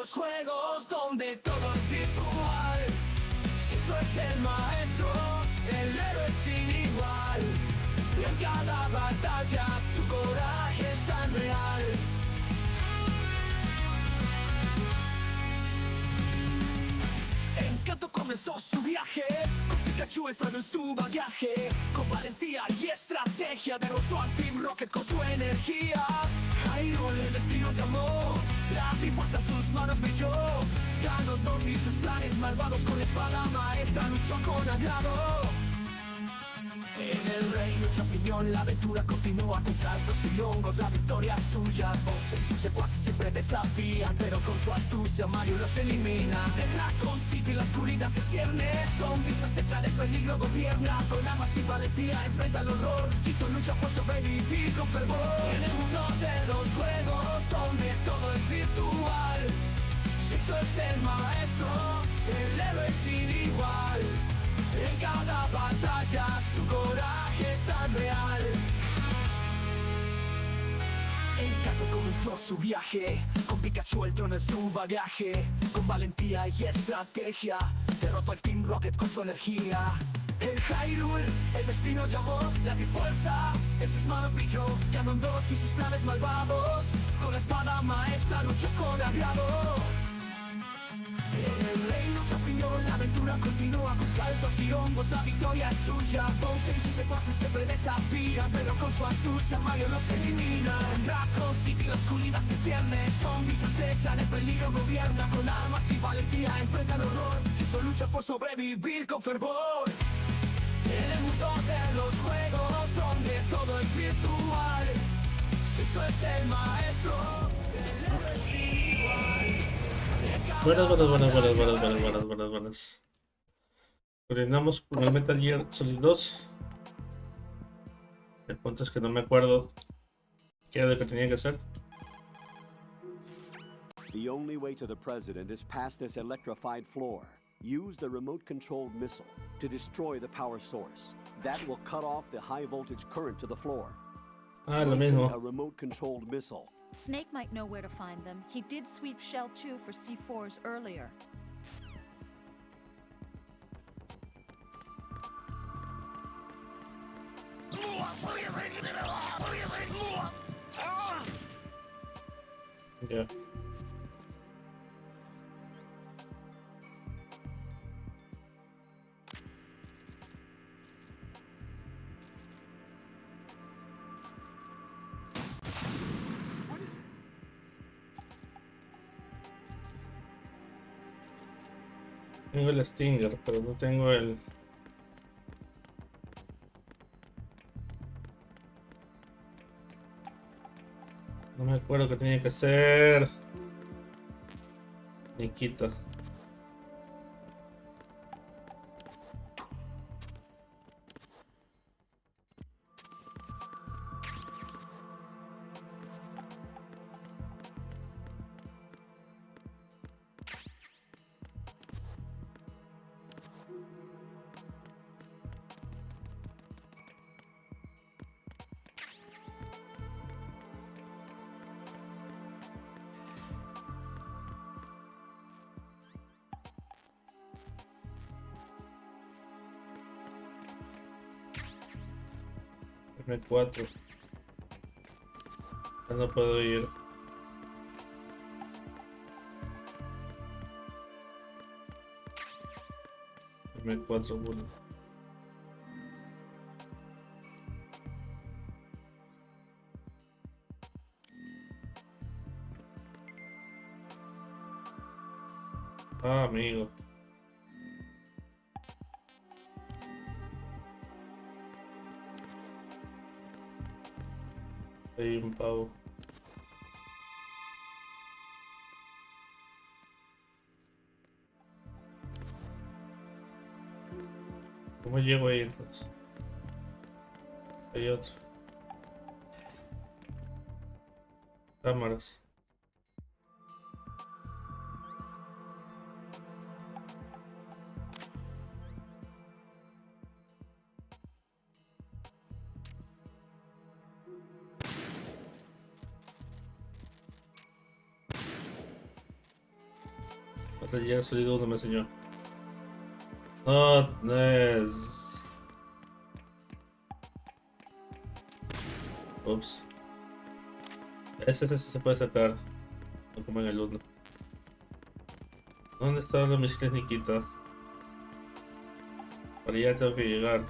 los juegos donde todo es virtual. Cheevos es el maestro, el héroe sin igual. Y en cada batalla su coraje es tan real. Encanto comenzó su viaje, con Pikachu entrando en su bagaje. Con valentía y estrategia derrotó al Team Rocket con su energía. Hyrule el destino llamó, la Trifuerza en sus manos brilló. Ganó y sus planes malvados con la espada maestra luchó con agrado. En el reino champiñón la aventura continúa con saltos y hongos, la victoria es suya. Bowser y sus secuaces siempre desafían, pero con su astucia Mario los elimina. El dragón sigue y la oscuridad se cierne, zombies acechan, el peligro gobierna. Con armas y valentía enfrenta el horror, Cheevos lucha por sobrevivir con fervor. En el mundo de los juegos donde todo es virtual, Cheevos es el maestro, el héroe sin igual. En cada batalla su coraje es tan real. Encanto comenzó su viaje, con Pikachu el trono en su bagaje. Con valentía y estrategia derrotó al Team Rocket con su energía. En Hyrule el destino llamó, la Trifuerza en sus manos brilló. Ganondorf y sus planes malvados, con la espada maestra luchó con agrado. En el reino champiñón la aventura continúa con saltos y hongos, la victoria es suya. Bowser y sus secuaces siempre desafían, pero con su astucia Mario los elimina. En Raccoon City la oscuridad se cierne, zombies acechan, el peligro gobierna. Con armas y valentía enfrenta el horror, Cheevos lucha por sobrevivir con fervor. En el mundo de los juegos donde todo es virtual, Cheevos es el maestro, el héroe sin igual. Buenas. Coordinamos con el Metal Gear Solid 2. El punto es que no me acuerdo qué era lo que tenía que hacer. The only way to the president is past this electrified floor. Use the remote-controlled missile to destroy the power source. That will cut off the high-voltage current to the floor. Ah, lo mismo. A remote-controlled missile. Snake might know where to find them. He did sweep Shell 2 for C4s earlier. Ya. Tengo el Stinger, pero no tengo el... No me acuerdo qué tenía que hacer. Nikita. M4. Ya no puedo ir. M4 bullet. Ah, amigo. Hay un pavo. ¿Cómo llego ahí entonces? Hay otro. Cámaras. Hasta ya salido uno me enseñó. Notness. Ups. Ese se puede sacar. No como en el 1. ¿Dónde están los misiles Nikita? Para allá tengo que llegar.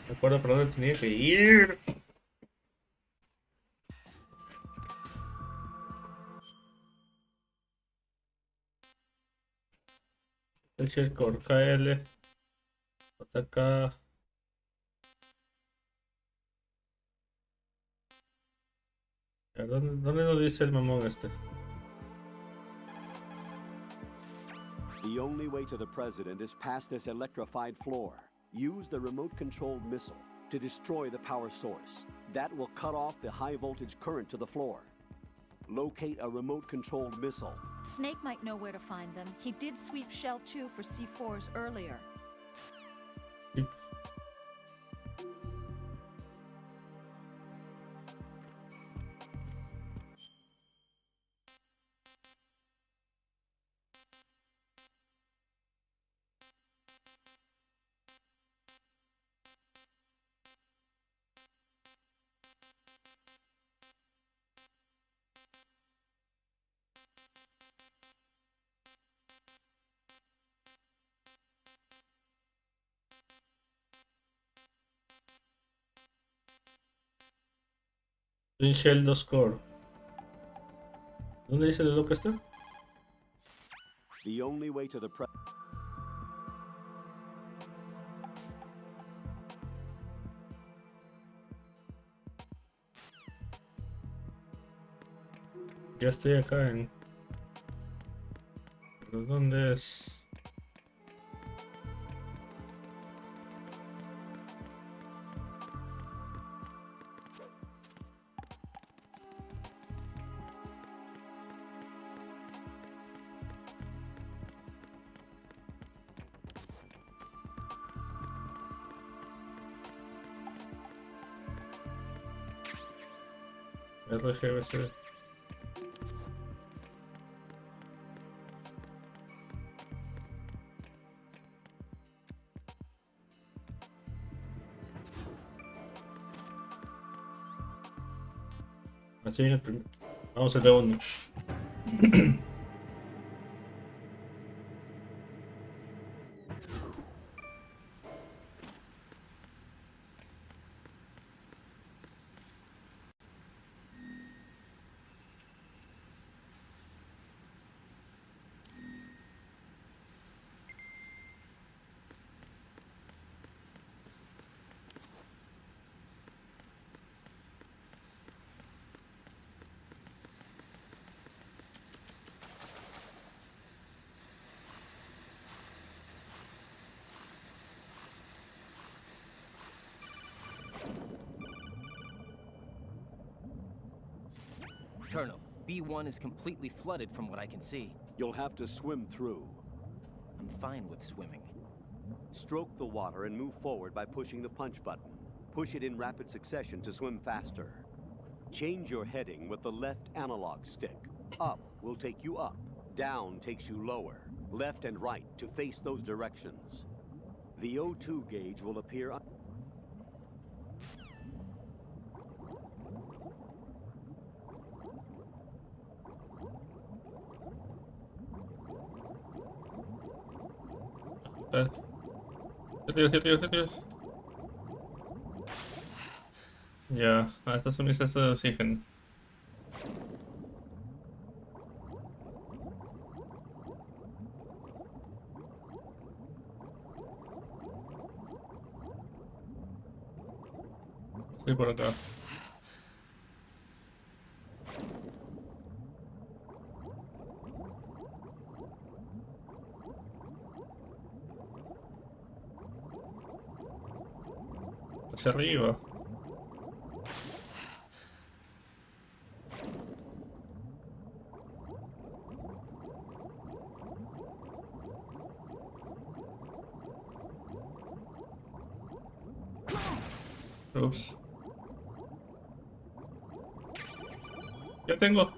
Me acuerdo para dónde tenía que ir. El Shellcore KL. Ataca. ¿Dónde nos dice el mamón este? The only way to the president is past this electrified floor. Use the remote-controlled missile to destroy the power source. That will cut off the high-voltage current to the floor. Locate a remote-controlled missile. Snake might know where to find them. He did sweep Shell 2 for C4s earlier. Un Shell 2 Core. ¿Dónde dice el loco este? The only way to the Ya estoy acá en... ¿Pero dónde es? RGBC. Así en el primer... Vamos al B1. Colonel, B1 is completely flooded from what I can see. You'll have to swim through. I'm fine with swimming. Stroke the water and move forward by pushing the punch button. Push it in rapid succession to swim faster. Change your heading with the left analog stick. Up will take you up. Down takes you lower. Left and right to face those directions. The O2 gauge will appear on... Serios. Ya, estas son mis cestas de oxígeno. Estoy por acá. Hacia arriba. Ups. Ya tengo.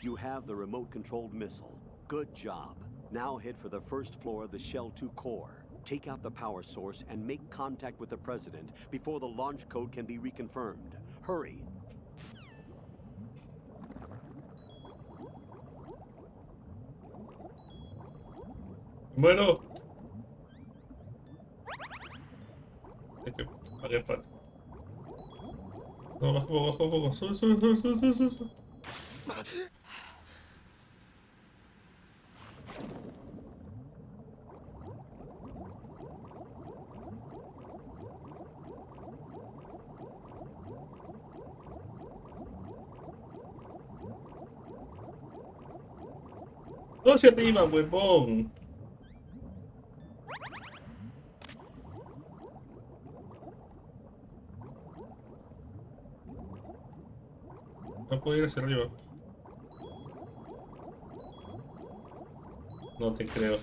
You have the remote-controlled missile. Good job. Now head for the first floor of the Shell 2 core. Take out the power source and make contact with the President before the launch code can be reconfirmed. Hurry. Bueno. Hay que pagar para. No, bajo, bajo, bajo. Sube, sube, sube, sube, sube, sube, sube. No hacia arriba, huevón. No puedo ir hacia arriba. No te creo.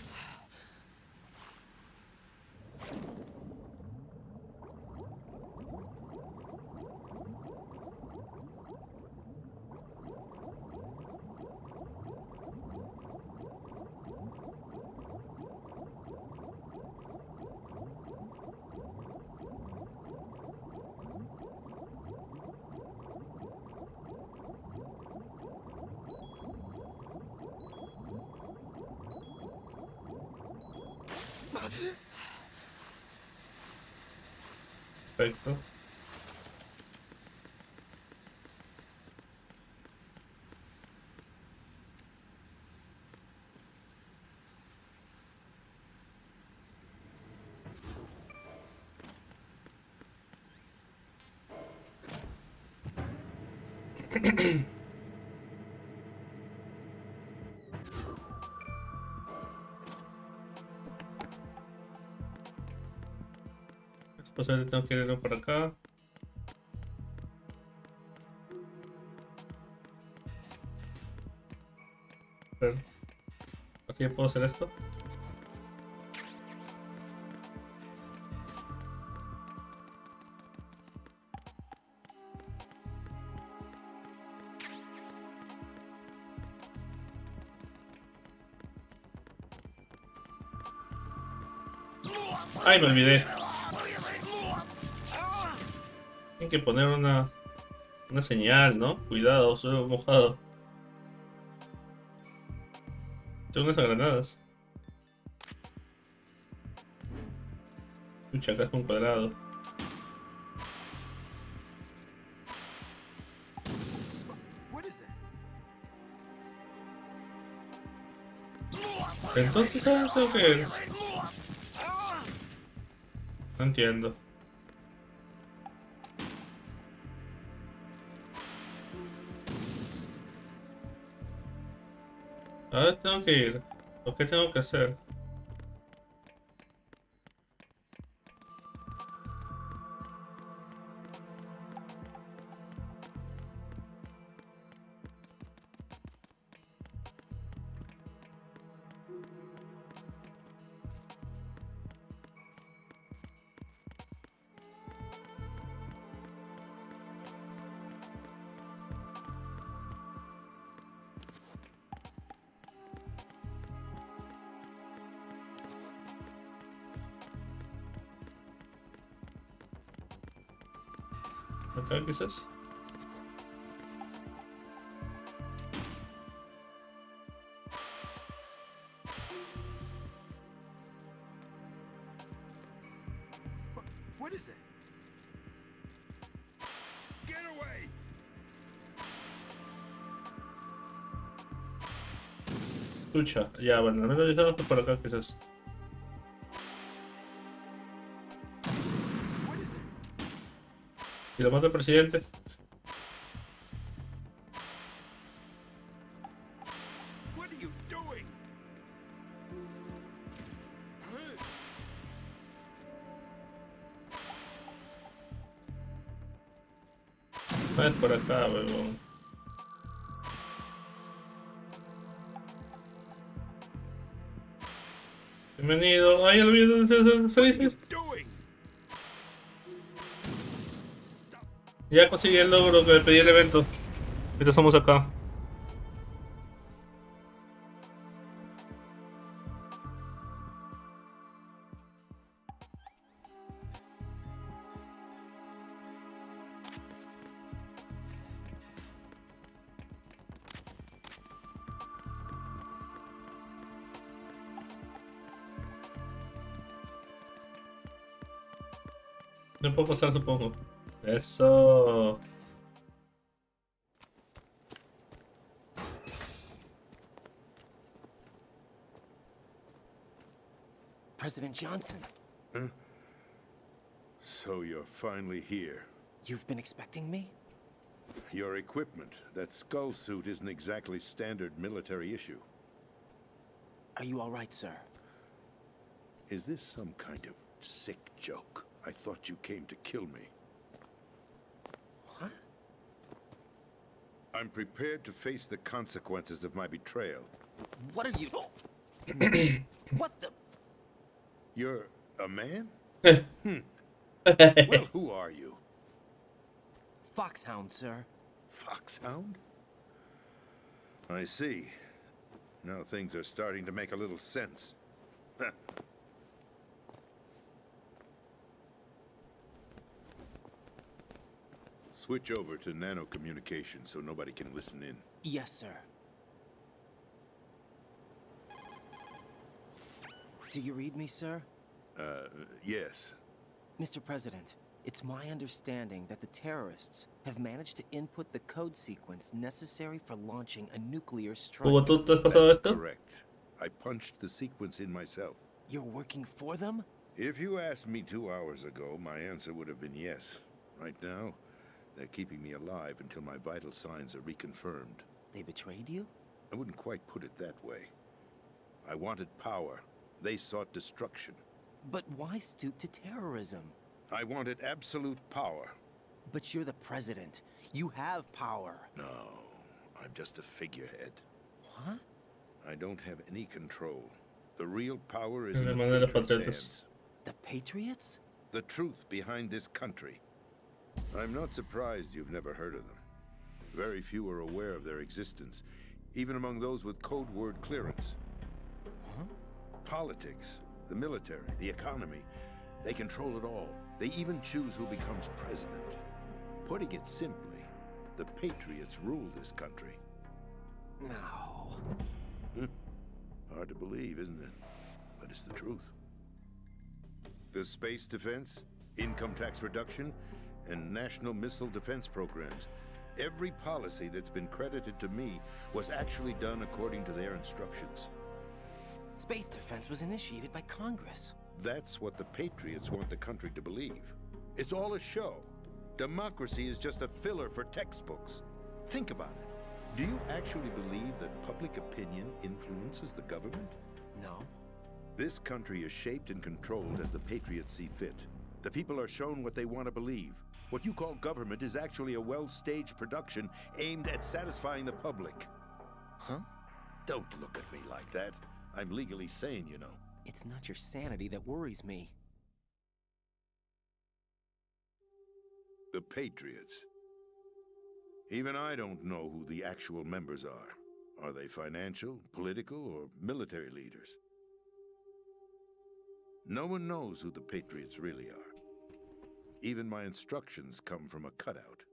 Perfecto. Después tengo que irlo por acá. A ver, ¿así puedo hacer esto? Ay, me olvidé. Hay que poner una señal, ¿no? Cuidado, soy mojado. Tengo unas granadas. Escucha, acá es un cuadrado. Entonces, ¿sabes? Tengo que... No entiendo. Ahora tengo que ir. ¿O qué tengo que hacer? Acá quizás. What is that? Get away! Escucha, ya, bueno, al menos ya estamos por acá quizás. What is that? ¿Y lo mata el presidente? What are you doing? Ah, es por acá, huevón. Bienvenido. Ay, olvidé de What are you servicios. doing? Ya conseguí el logro que pedí el evento. Ahorita somos acá. No puedo pasar, supongo. Eso. President Johnson, So you're finally here. you've been expecting me? Your equipment, that skull suit isn't exactly standard military issue. Are you all right, sir? Is this some kind of sick joke? I thought you came to kill me. What? I'm prepared to face the consequences of my betrayal. What are you... What the... You're a man? Well, who are you? Foxhound, sir. Foxhound? I see. Now things are starting to make a little sense. Switch over to nano communication so nobody can listen in. Yes, sir. Do you read me, sir? Yes. Mr. President, it's my understanding that the terrorists have managed to input the code sequence necessary for launching a nuclear strike. ¿Hugo, tú te has pasado That's esto? correct. I punched the sequence in myself. You're working for them? If you asked me 2 hours ago, my answer would have been yes. Right now, they're keeping me alive until my vital signs are reconfirmed. They betrayed you? I wouldn't quite put it that way. I wanted power. They sought destruction. But why stoop to terrorism? I wanted absolute power. But you're the president. You have power. No, I'm just a figurehead. What? I don't have any control. The real power is De in the manera Patriots' patriotas. hands. The Patriots? The truth behind this country. I'm not surprised you've never heard of them. Very few are aware of their existence, even among those with code word clearance. Huh? Politics, the military, the economy, they control it all. They even choose who becomes president. Putting it simply, the Patriots rule this country. No. Hard to believe, isn't it? But it's the truth. The space defense, income tax reduction, and national missile defense programs. Every policy that's been credited to me was actually done according to their instructions. Space defense was initiated by Congress. That's what the Patriots want the country to believe. It's all a show. Democracy is just a filler for textbooks. Think about it. Do you actually believe that public opinion influences the government? No. This country is shaped and controlled as the Patriots see fit. The people are shown what they want to believe. What you call government is actually a well-staged production aimed at satisfying the public. Huh? Don't look at me like that. I'm legally sane, you know. It's not your sanity that worries me. The Patriots. Even I don't know who the actual members are. Are they financial, political, or military leaders? No one knows who the Patriots really are. Even my instructions come from a cutout.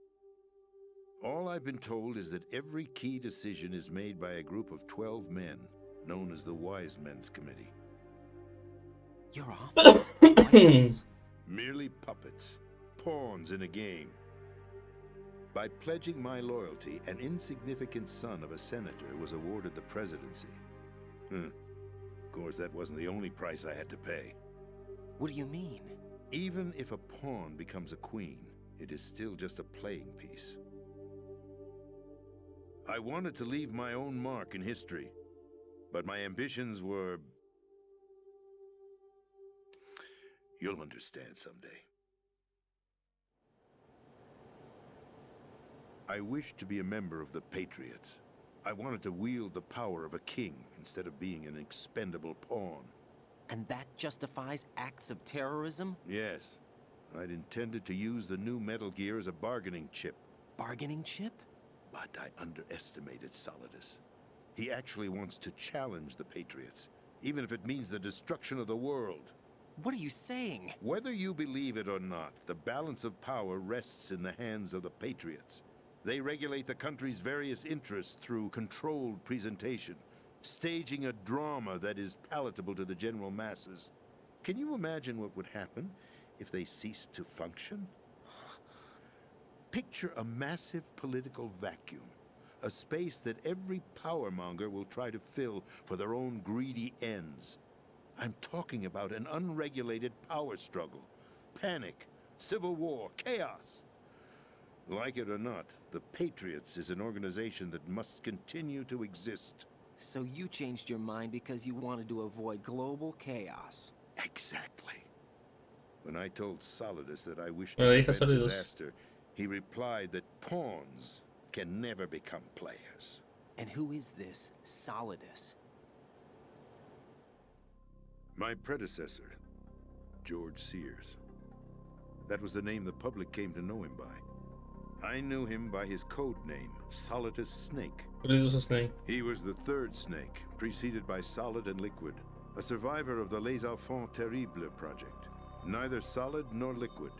All I've been told is that every key decision is made by a group of 12 men, known as the Wise Men's Committee. Your office? What is? Merely puppets, pawns in a game. By pledging my loyalty, an insignificant son of a senator was awarded the presidency. Of course, that wasn't the only price I had to pay. What do you mean? Even if a pawn becomes a queen, it is still just a playing piece. I wanted to leave my own mark in history, but my ambitions were... You'll understand someday. I wished to be a member of the Patriots. I wanted to wield the power of a king instead of being an expendable pawn. And that justifies acts of terrorism? Yes, I'd intended to use the new Metal Gear as a bargaining chip, Bargaining chip? but I underestimated Solidus. He actually wants to challenge the Patriots, even if it means the destruction of the world. What are you saying? Whether you believe it or not, the balance of power rests in the hands of the Patriots. They regulate the country's various interests through controlled presentation, staging a drama that is palatable to the general masses. Can you imagine what would happen if they ceased to function? Picture a massive political vacuum, a space that every powermonger will try to fill for their own greedy ends. I'm talking about an unregulated power struggle, panic, civil war, chaos. Like it or not, the Patriots is an organization that must continue to exist. So you changed your mind because you wanted to avoid global chaos. Exactly. When I told Solidus that I wished Bueno, to dije prevent Solidus. disaster, he replied that pawns can never become players. And who is this Solidus? My predecessor, George Sears. That was the name the public came to know him by. I knew him by his code name, Solidus Snake. What is his name? He was the third Snake, preceded by Solid and Liquid, a survivor of the Les Enfants Terribles project. Neither solid nor liquid.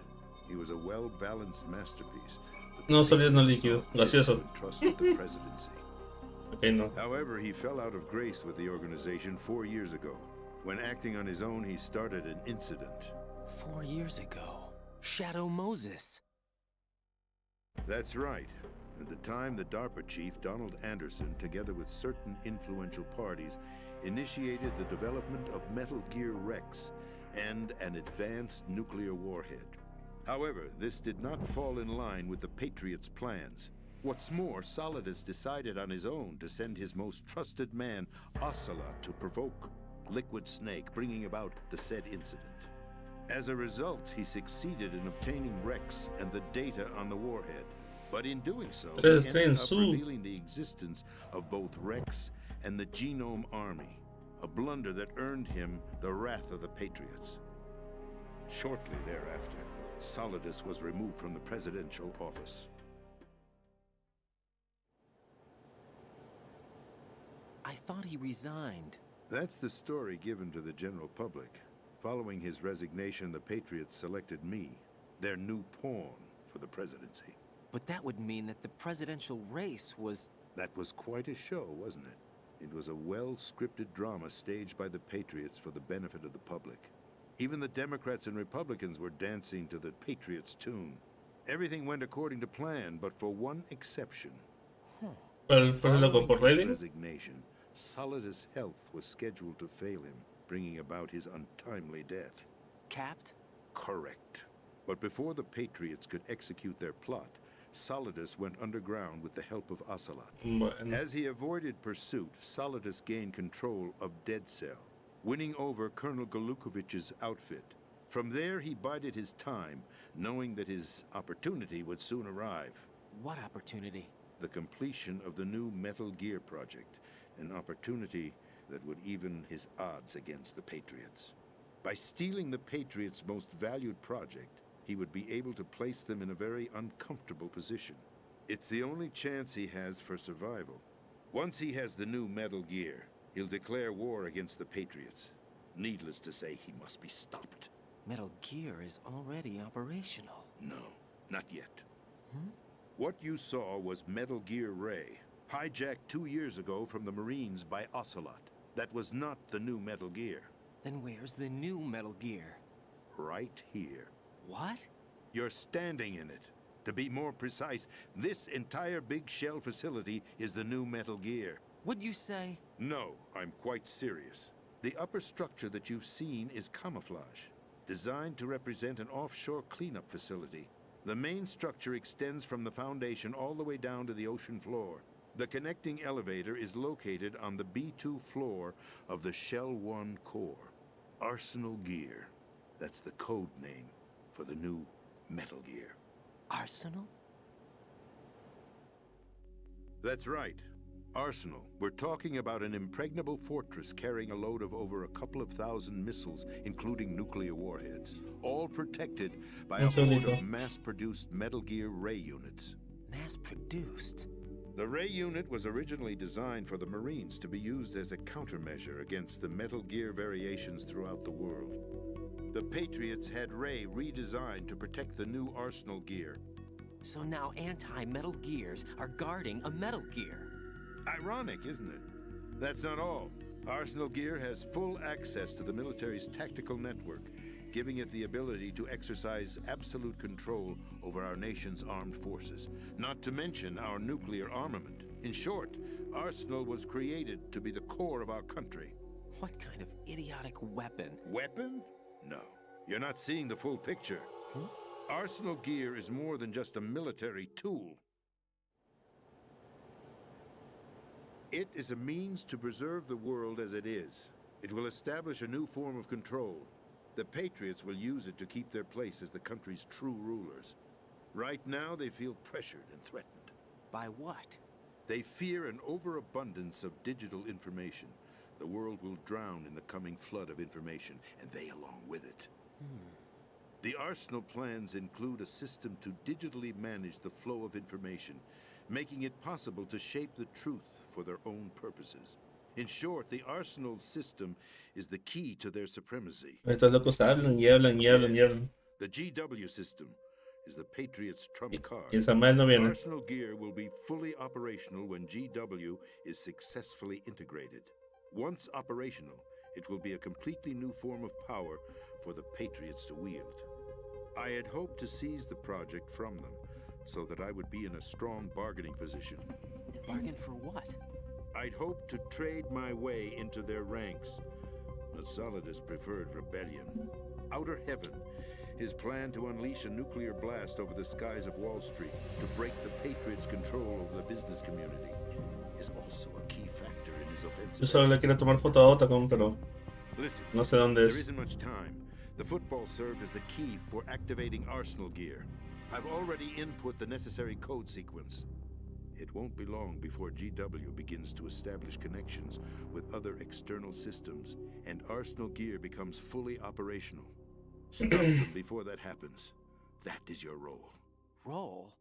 He was a well-balanced masterpiece. No sólido, no líquido. Gaseoso. Trust with the presidency. Ok, no. However, he fell out of grace with the organization 4 years ago. When acting on his own, he started an incident. 4 years ago. Shadow Moses. That's right. At the time, the DARPA chief, Donald Anderson, together with certain influential parties, initiated the development of Metal Gear Rex and an advanced nuclear warhead. However, this did not fall in line with the Patriots' plans. What's more, Solidus decided on his own to send his most trusted man, Ocelot, to provoke Liquid Snake, bringing about the said incident. As a result, he succeeded in obtaining Rex and the data on the warhead. But in doing so, he ended up revealing the existence of both Rex and the Genome Army, a blunder that earned him the wrath of the Patriots. Shortly thereafter, Solidus was removed from the presidential office. I thought he resigned. That's the story given to the general public. Following his resignation, the Patriots selected me, their new pawn, for the presidency. But that would mean that the presidential race was... That was quite a show, wasn't it? It was a well-scripted drama staged by the Patriots for the benefit of the public. Even the Democrats and Republicans were dancing to the Patriots' tune. Everything went according to plan, but for one exception. ¿Cuál fue loco por Following his Raven? resignation, Solidus' health was scheduled to fail him, bringing about his untimely death. capped? Correct. But before the Patriots could execute their plot, Solidus went underground with the help of Ocelot. Bueno. As he avoided pursuit, Solidus gained control of Dead Cell, winning over Colonel Golukovich's outfit. From there, he bided his time, knowing that his opportunity would soon arrive. What opportunity? The completion of the new Metal Gear project, an opportunity that would even his odds against the Patriots. By stealing the Patriots' most valued project, he would be able to place them in a very uncomfortable position. It's the only chance he has for survival. Once he has the new Metal Gear, he'll declare war against the Patriots. Needless to say, he must be stopped. Metal Gear is already operational. No, not yet. What you saw was Metal Gear Ray, hijacked 2 years ago from the Marines by Ocelot. That was not the new Metal Gear. Then where's the new Metal Gear? Right here. What? You're standing in it. To be more precise, this entire big shell facility is the new Metal Gear. What'd you say? No, I'm quite serious. The upper structure that you've seen is camouflage, designed to represent an offshore cleanup facility. The main structure extends from the foundation all the way down to the ocean floor. The connecting elevator is located on the B2 floor of the Shell 1 core. Arsenal Gear. That's the code name for the new Metal Gear. Arsenal? That's right. Arsenal. We're talking about an impregnable fortress carrying a load of over a couple of thousand missiles, including nuclear warheads, all protected by a horde of mass-produced Metal Gear Ray units. Mass-produced? The Ray unit was originally designed for the Marines to be used as a countermeasure against the Metal Gear variations throughout the world. The Patriots had Ray redesigned to protect the new Arsenal gear. So now anti-Metal Gears are guarding a Metal Gear. Ironic, isn't it? That's not all. Arsenal Gear has full access to the military's tactical network, giving it the ability to exercise absolute control over our nation's armed forces, not to mention our nuclear armament. In short, Arsenal was created to be the core of our country. What kind of idiotic weapon? Weapon? No. You're not seeing the full picture. Arsenal Gear is more than just a military tool. It is a means to preserve the world as it is. It will establish a new form of control. The Patriots will use it to keep their place as the country's true rulers. Right now, they feel pressured and threatened. By what? They fear an overabundance of digital information. The world will drown in the coming flood of information, and they along with it. The Arsenal plans include a system to digitally manage the flow of information, making it possible to shape the truth for their own purposes. In short, the Arsenal system is the key to their supremacy. Estos locos hablan y hablan y hablan y hablan. The GW system is the Patriots' trump card. Y esa madre no viene. Arsenal Gear will be fully operational when GW is successfully integrated. Once operational, it will be a completely new form of power for the Patriots to wield. I had hoped to seize the project from them, so that I would be in a strong bargaining position. Bargain for what? I'd hoped to trade my way into their ranks. But Solidus preferred rebellion. Outer Heaven, his plan to unleash a nuclear blast over the skies of Wall Street to break the Patriots' control over the business community, is also a key factor in his Yo offensive. solo le quiero tomar foto a Otacon, pero Listen, no sé dónde there es. isn't much time. The football served as the key for activating Arsenal Gear. I've already input the necessary code sequence. It won't be long before GW begins to establish connections with other external systems, and Arsenal Gear becomes fully operational. Stop them before that happens. That is your role. Role?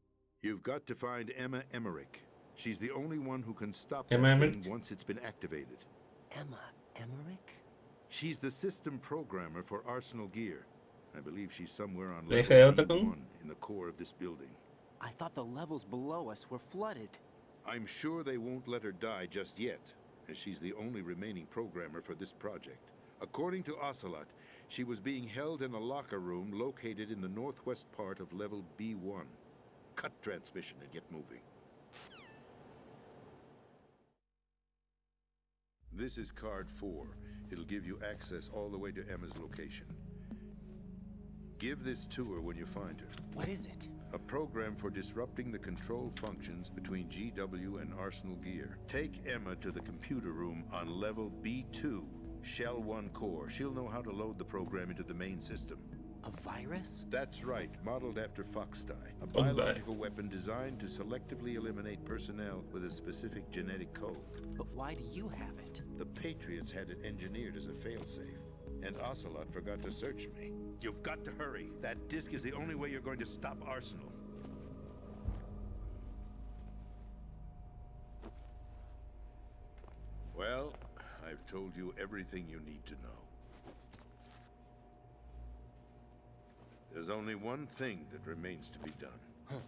You've got to find Emma Emmerich. She's the only one who can stop Emma that Emmerich? thing once it's been activated. Emma Emmerich? She's the system programmer for Arsenal Gear. I believe she's somewhere on ¿La hija de level Otacon? E1 in the core of this building. I thought the levels below us were flooded. I'm sure they won't let her die just yet, as she's the only remaining programmer for this project. According to Ocelot, she was being held in a locker room located in the northwest part of level B1. Cut transmission and get moving. This is card 4. It'll give you access all the way to Emma's location. Give this to her when you find her. What is it? A program for disrupting the control functions between GW and Arsenal Gear. Take Emma to the computer room on level B2, Shell 1 core. She'll know how to load the program into the main system. A virus? That's right, modeled after Foxdie, a biological weapon designed to selectively eliminate personnel with a specific genetic code. But why do you have it? The Patriots had it engineered as a failsafe, and Ocelot forgot to search me. You've got to hurry. That disk is the only way you're going to stop Arsenal. Well, I've told you everything you need to know. There's only one thing that remains to be done.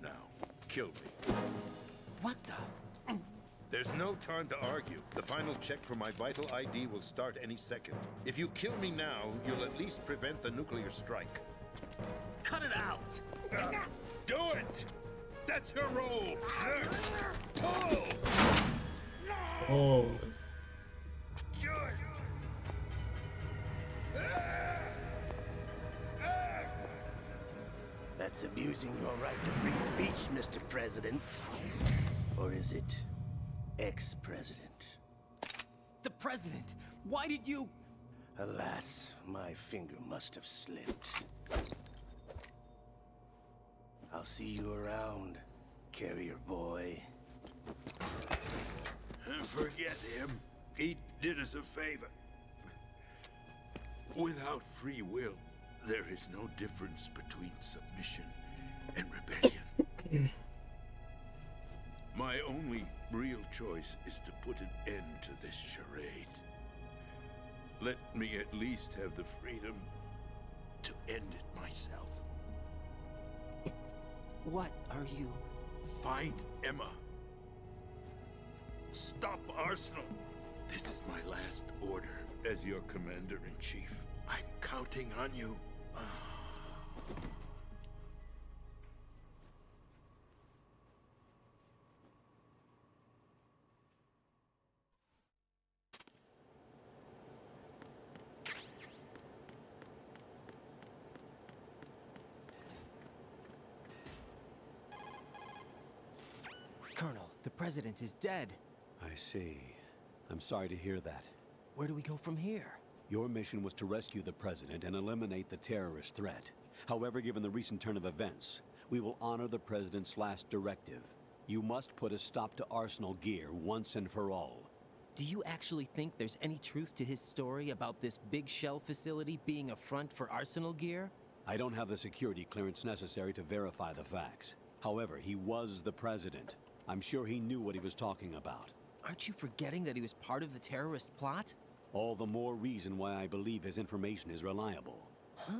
Now, kill me. What the? There's no time to argue. The final check for my vital ID will start any second. If you kill me now, you'll at least prevent the nuclear strike. Cut it out! Do it! That's your role! Oh, That's abusing your right to free speech, Mr. President. Or is it ex-president? The president! Why did you... Alas, my finger must have slipped. I'll see you around, carrier boy. Forget him. He did us a favor. Without free will, there is no difference between submission and rebellion. My only real choice is to put an end to this charade. Let me at least have the freedom to end it myself. What are you? Find Emma. Stop Arsenal. This is my last order as your commander-in-chief. I'm counting on you. Colonel, the president is dead. I see. I'm sorry to hear that. Where do we go from here? Your mission was to rescue the president and eliminate the terrorist threat. However, given the recent turn of events, we will honor the president's last directive. You must put a stop to Arsenal gear once and for all. Do you actually think there's any truth to his story about this big shell facility being a front for Arsenal gear? I don't have the security clearance necessary to verify the facts. However, he was the president. I'm sure he knew what he was talking about. Aren't you forgetting that he was part of the terrorist plot? All the more reason why I believe his information is reliable. Huh?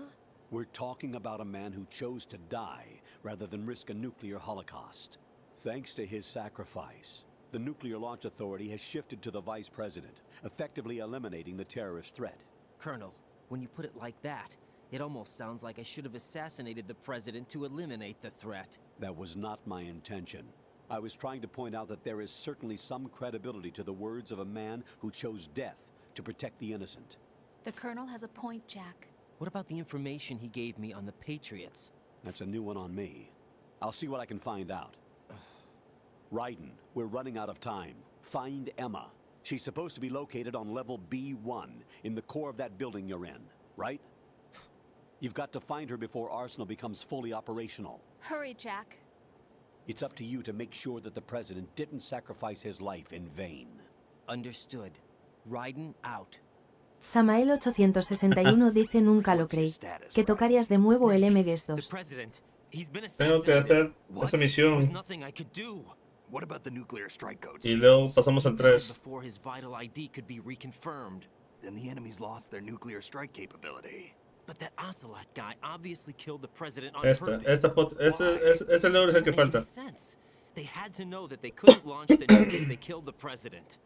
We're talking about a man who chose to die rather than risk a nuclear holocaust. Thanks to his sacrifice, the Nuclear Launch Authority has shifted to the vice president, effectively eliminating the terrorist threat. Colonel, when you put it like that, it almost sounds like I should have assassinated the president to eliminate the threat. That was not my intention. I was trying to point out that there is certainly some credibility to the words of a man who chose death to protect the innocent. The Colonel has a point, Jack. What about the information he gave me on the Patriots? That's a new one on me. I'll see what I can find out. Raiden, we're running out of time. Find Emma. She's supposed to be located on level B1, in the core of that building you're in, right? You've got to find her before Arsenal becomes fully operational. Hurry, Jack. It's up to you to make sure that the president didn't sacrifice his life in vain. Understood. Raiden out. Samael 861 dice nunca lo creí. Que tocarías de nuevo el MGS2. The president. He's been Tengo que hacer esa There's misión. nothing I could do. What about the nuclear strike codes? Y luego pasamos al 3. Before his vital ID could be reconfirmed. Then the enemy's lost their nuclear strike capability. But that Ocelot guy obviously killed the president on Esta foto, ese logro es el que falta. Sense. They had to know that they couldn't launch the nuke if they killed the president.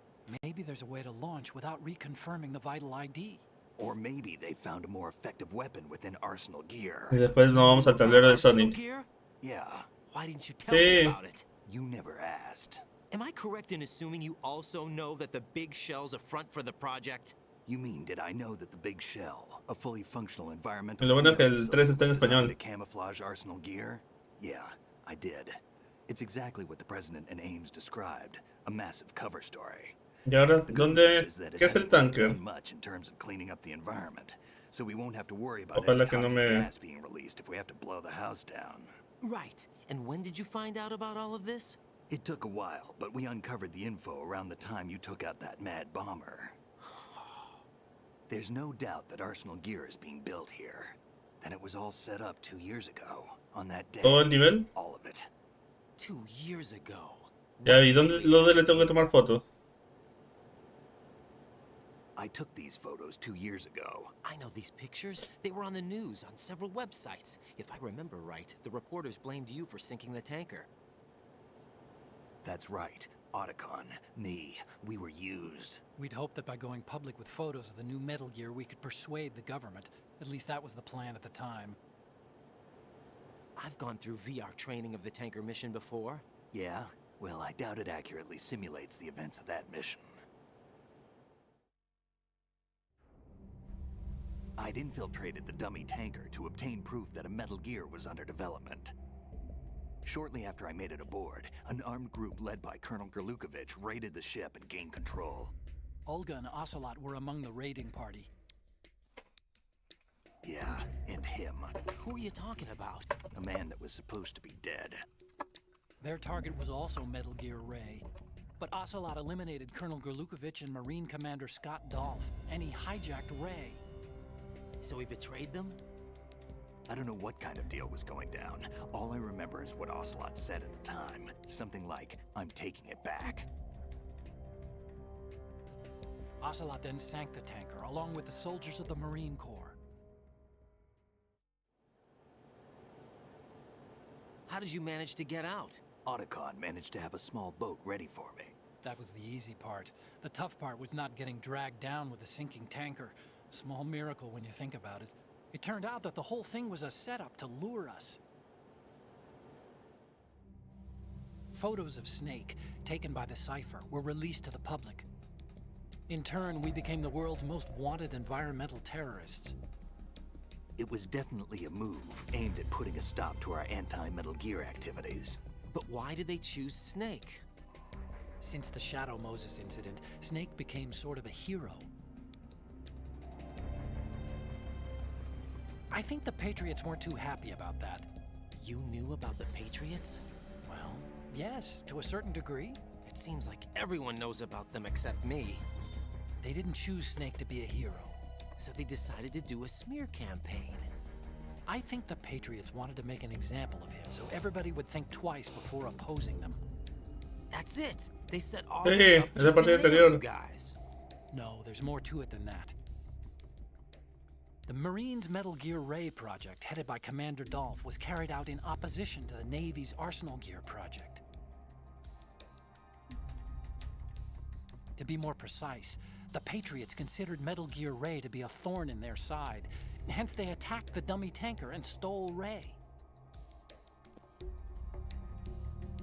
Maybe there's a way to launch without reconfirming the vital ID. Or maybe they found a more effective weapon within Arsenal gear. Y después nos vamos al tablero de Arsenal Sonic. gear? Yeah, Why didn't you tell me about it? you never asked. Am I correct in assuming you also know that the big shell's a front for the project? You mean, did I know that the Big Shell, a fully functional environmental Lo bueno es que cleanup el 3 está en facility, was designed español. to camouflage Arsenal gear? Yeah, I did. It's exactly what the President and Ames described, a massive cover story. Y ahora, The good ¿dónde? news is that it ¿Qué es el hasn't really tanque? done much in terms of cleaning up the environment, so we won't have to worry about Ojalá any que no toxic me- gas being released if we have to blow the house down. Right. And when did you find out about all of this? It took a while, but we uncovered the info around the time you took out that mad bomber. There's no doubt that Arsenal gear is being built here. Then it was all set up 2 years ago, on that day. ¿Todo el nivel? All of it. 2 years ago. Ya, ¿y dónde le tengo que tomar foto? I took these photos 2 years ago. I know these pictures. They were on the news on several websites. If I remember right, the reporters blamed you for sinking the tanker. That's right. Otacon, me, we were used. We'd hoped that by going public with photos of the new Metal Gear, we could persuade the government. At least that was the plan at the time. I've gone through VR training of the tanker mission before. Yeah? Well, I doubt it accurately simulates the events of that mission. I'd infiltrated the dummy tanker to obtain proof that a Metal Gear was under development. Shortly after I made it aboard, an armed group led by Colonel Gerlukovich raided the ship and gained control. Olga and Ocelot were among the raiding party. Yeah, and him. Who are you talking about? A man that was supposed to be dead. Their target was also Metal Gear Ray. But Ocelot eliminated Colonel Gerlukovich and Marine Commander Scott Dolph, and he hijacked Ray. So he betrayed them? I don't know what kind of deal was going down. All I remember is what Ocelot said at the time. Something like, I'm taking it back. Ocelot then sank the tanker, along with the soldiers of the Marine Corps. How did you manage to get out? Otacon managed to have a small boat ready for me. That was the easy part. The tough part was not getting dragged down with a sinking tanker. A small miracle when you think about it. It turned out that the whole thing was a setup to lure us. Photos of Snake, taken by the Cypher, were released to the public. In turn, we became the world's most wanted environmental terrorists. It was definitely a move aimed at putting a stop to our anti-Metal Gear activities. But why did they choose Snake? Since the Shadow Moses incident, Snake became sort of a hero. I think the Patriots weren't too happy about that. You knew about the Patriots? Well, yes, to a certain degree. It seems like everyone knows about them except me. They didn't choose Snake to be a hero. So they decided to do a smear campaign. I think the Patriots wanted to make an example of him, so everybody would think twice before opposing them. That's it! They set all Sí, this up esa just to partida nail you anterior. guys. No, there's more to it than that. The Marines' Metal Gear Ray project, headed by Commander Dolph, was carried out in opposition to the Navy's Arsenal Gear project. To be more precise, the Patriots considered Metal Gear Ray to be a thorn in their side. Hence, they attacked the dummy tanker and stole Ray.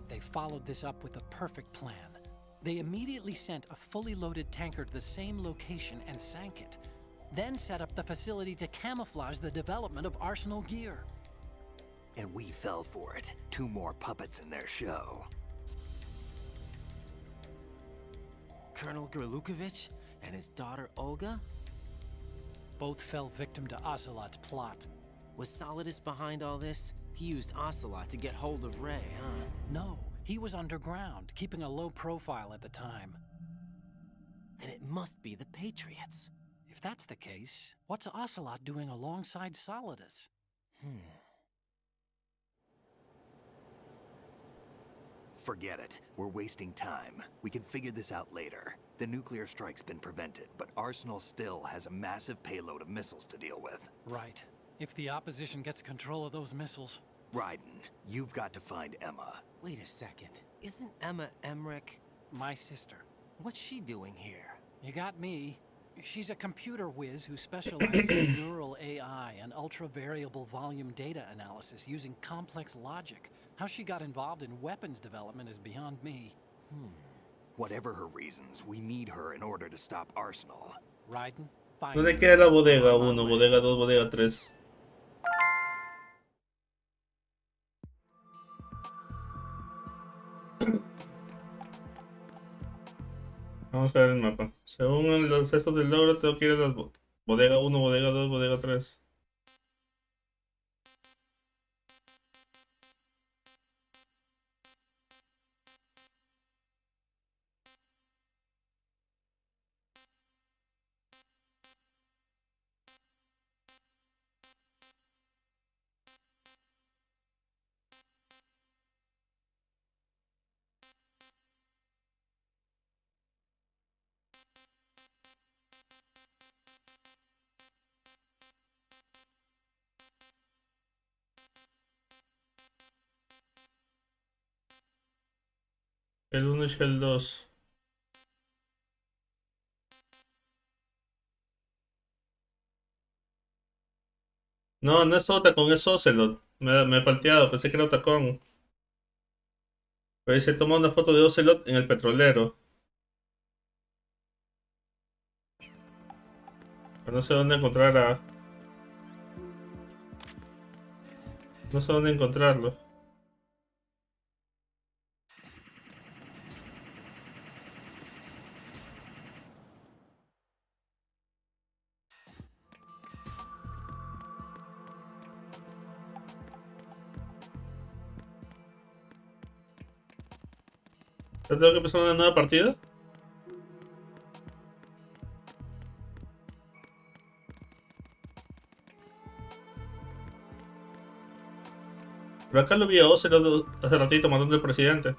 They followed this up with a perfect plan. They immediately sent a fully loaded tanker to the same location and sank it. Then set up the facility to camouflage the development of Arsenal Gear. And we fell for it. 2 more puppets in their show. Colonel Gerlukovich and his daughter Olga? Both fell victim to Ocelot's plot. Was Solidus behind all this? He used Ocelot to get hold of Ray, huh? No, he was underground, keeping a low profile at the time. Then it must be the Patriots. If that's the case, what's Ocelot doing alongside Solidus? Forget it. We're wasting time. We can figure this out later. The nuclear strike's been prevented, but Arsenal still has a massive payload of missiles to deal with. Right. If the opposition gets control of those missiles. Raiden, you've got to find Emma. Wait a second. Isn't Emma Emmerich? My sister. What's she doing here? You got me. She's a computer whiz who specializes in neural AI and ultra-variable volume data analysis using complex logic. How she got involved in weapons development is beyond me. Whatever her reasons, we need her in order to stop Arsenal. Raiden, find ¿Dónde her. queda la bodega 1, bodega 2, bodega 3? Vamos a ver el mapa. Según los estos del logro, tengo que ir a las bodega 1, bodega 2, bodega 3. El 1 y el 2. No, no es Otacon, es Ocelot. Me he palteado, pensé que era Otacon. Pero ahí se tomó una foto de Ocelot en el petrolero. Pero no sé dónde encontrar a... No sé dónde encontrarlo. ¿Yo tengo que empezar una nueva partida? Pero acá lo vi a Ocelot hace ratito matando al presidente.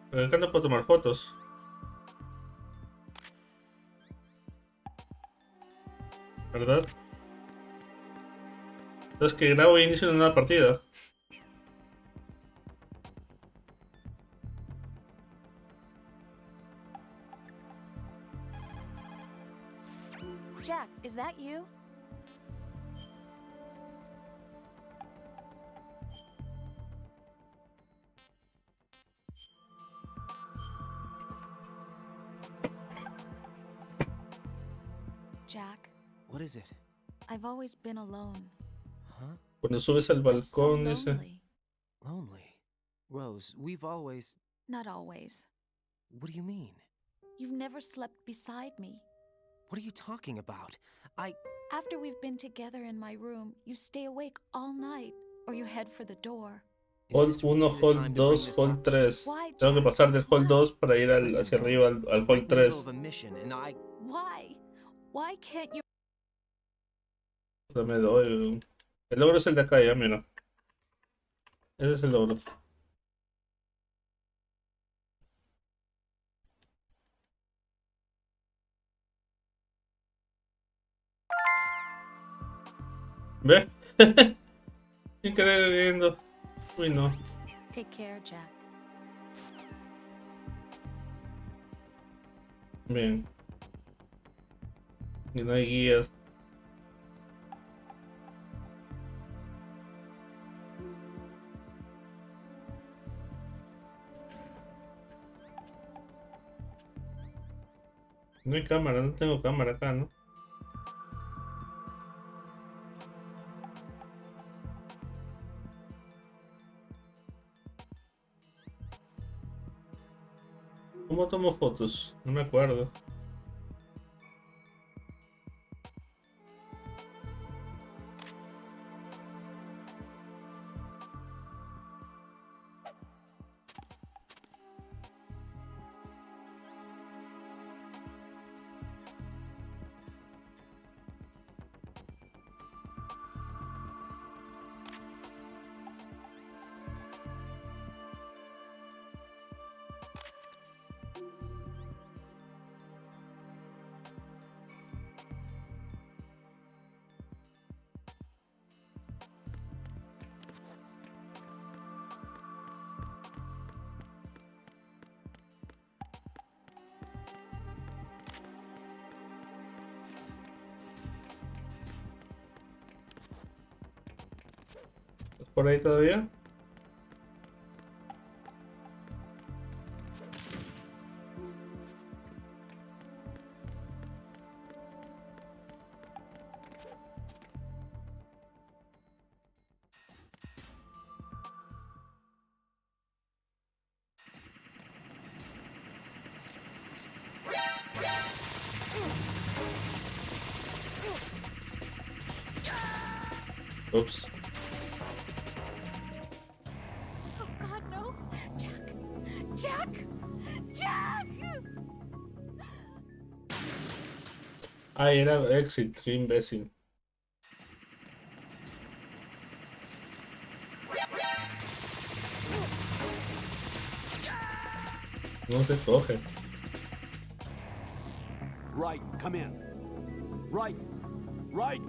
Pero acá no puedo tomar fotos. ¿Verdad? Entonces que grabo e inicio una nueva partida. Jack, is that you? Jack, What is it? I've always been alone. Huh? Cuando subes al I'm so balcón, dice. lonely. Lonely? Rose, we've always... Not always. What do you mean? You've never slept beside me. What are you talking about? After we've been together in my room, you stay awake all night, or you head for the door. Is Hold this 1, really the time hold to bring 2, this hold up? 3. Why, Tengo que Jack? pasar del hold Why? 2 para ir Listen, hacia arriba Rose, al we're hold right in the middle 3. of a mission, and Why? Why can't you? O sea, me doy. El logro es el de acá, ya, mira. Ese es el logro. ¿Ve? Increíble. Uy, no. Take care, Jack. Bien. Y no hay guías. No hay cámara, no tengo cámara acá, ¿no? ¿Cómo tomo fotos? No me acuerdo. ¿Estás por ahí todavía? Ups. Oh God, no! Jack! Jack! Jack! Ah, era exit, qué imbécil. No se coge. Right, come in. Right, right.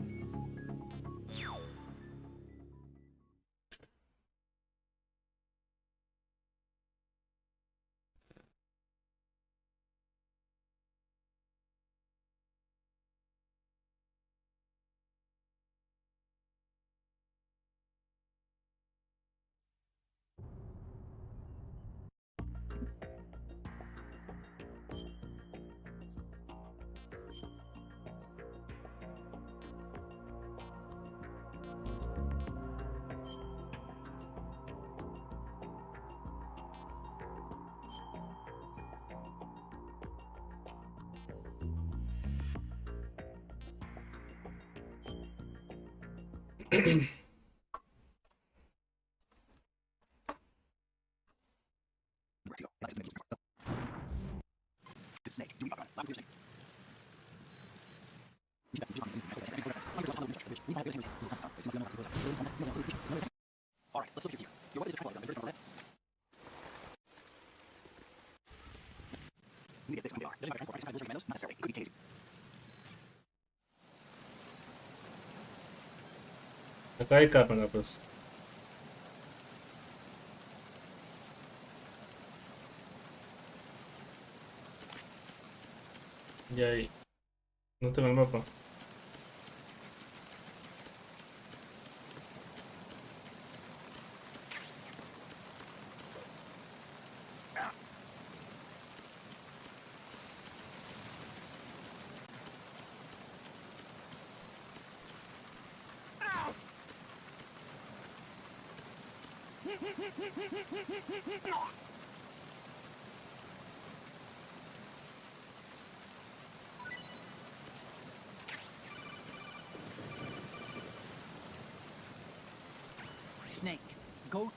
Acá hay cámara, pues. Y ahí. No tengo el mapa. Snake, go.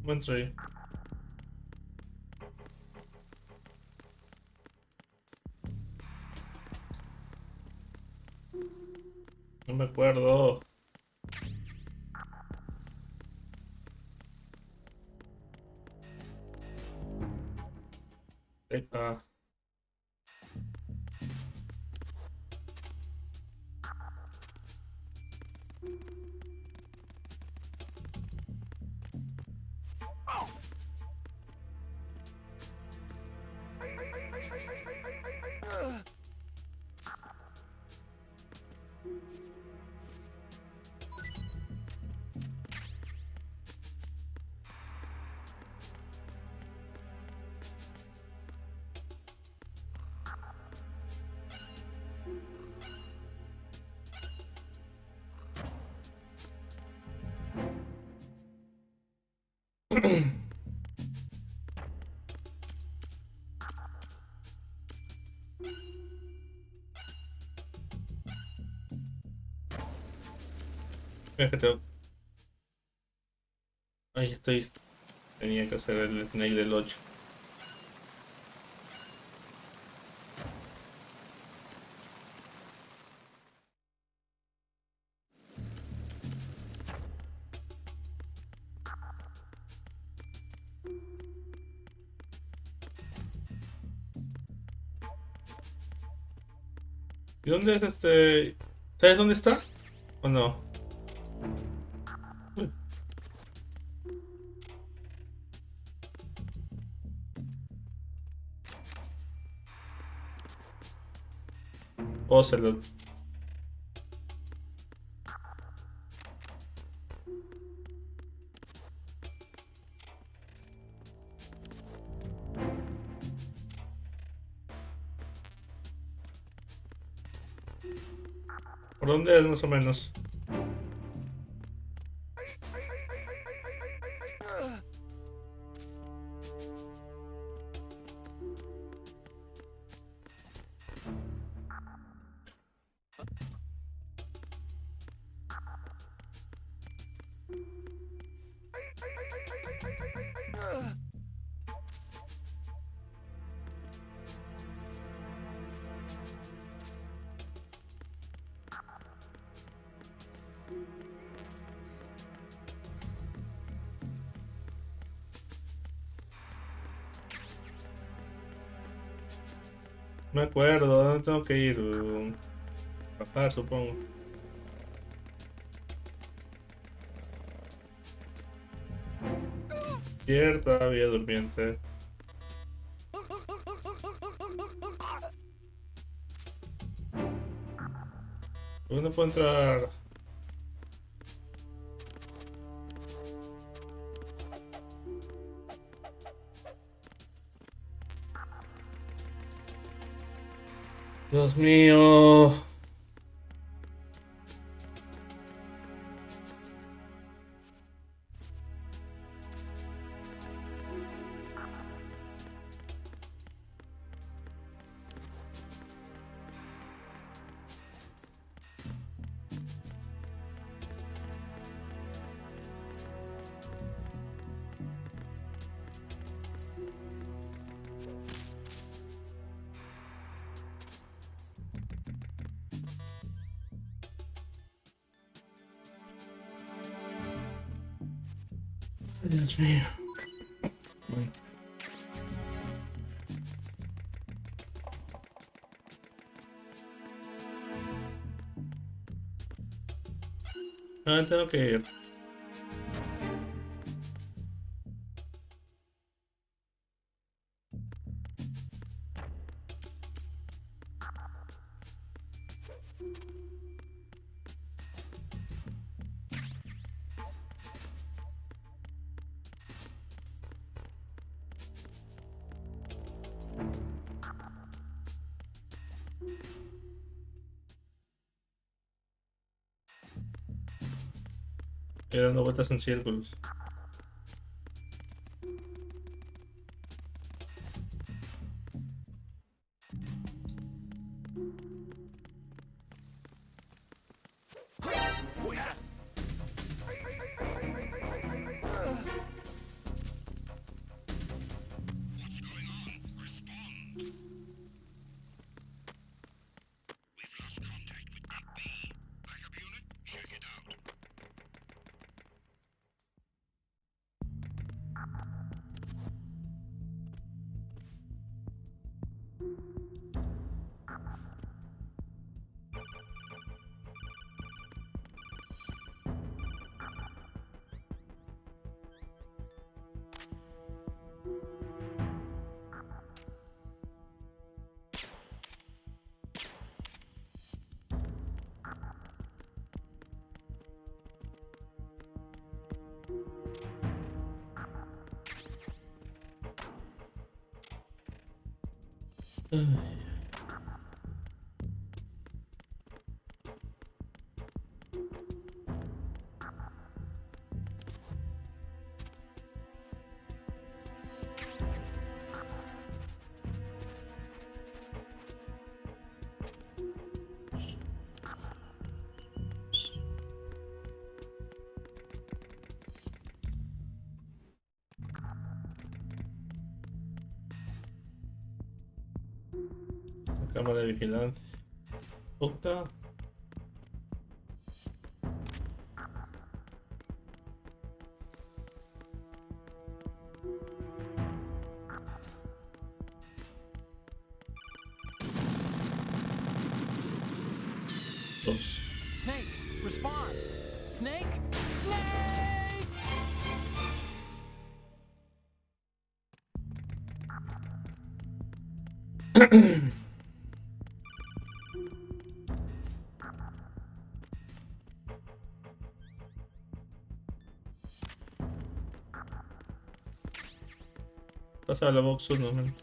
Buen try. No me acuerdo. Epa. Es que tengo... Ahí estoy. Tenía que hacer el snake del 8. ¿Y dónde es este? ¿Sabes dónde está? ¿O no? Uy. Ocelot. ¿Por dónde es más o menos? No me acuerdo, ¿dónde tengo que ir? Bajar, supongo. despierta, vida durmiente. ¿Dónde puedo entrar? Dios mío. Dios mío. Bueno. Ah, tengo que ir. Estoy dando vueltas en círculos. Cámara de vigilancia. Puta. Snake, respond! Snake! Snake! Pasa a la box 1, man.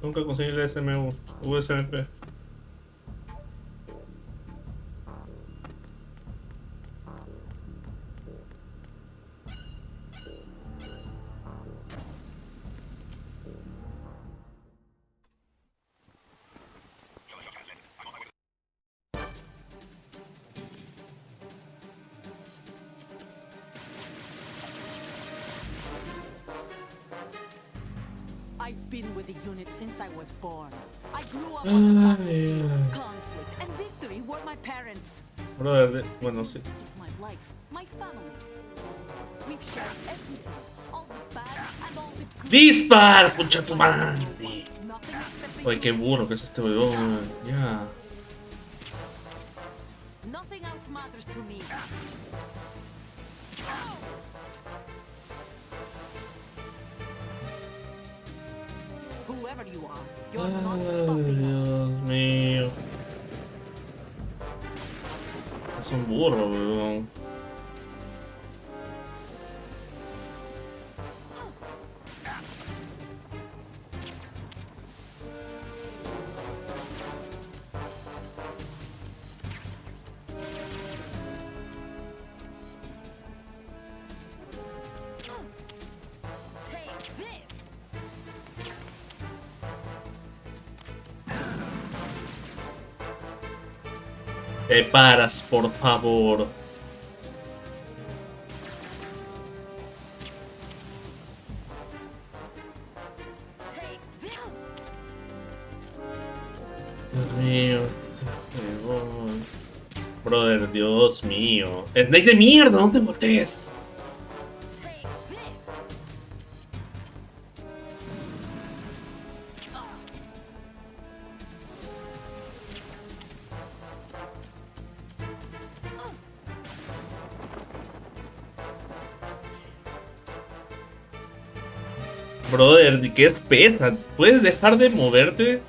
Nunca conseguí el SMU, USMP. I've been with the unit since I was born. I grew up on the battlefield. Conflict and victory were my parents. Brother, bueno, sí. Is my life, my family. We've shared everything, all the bad and all the good. ¡Dispar! ¡Pucha tu madre! Nothing except the Ay, qué burro que es este weón. Ya. Nothing else matters to me. Whoever you are, you're not Ay, stopping us. Dios mío. Es un burro, weón. Take this. Te paras, por favor. Take this. Dios mío, este huevón. Brother, Dios mío. ¡Snake de mierda! ¡No te voltees! Take this. Brother, ¿qué es pesa? ¿Puedes dejar de moverte?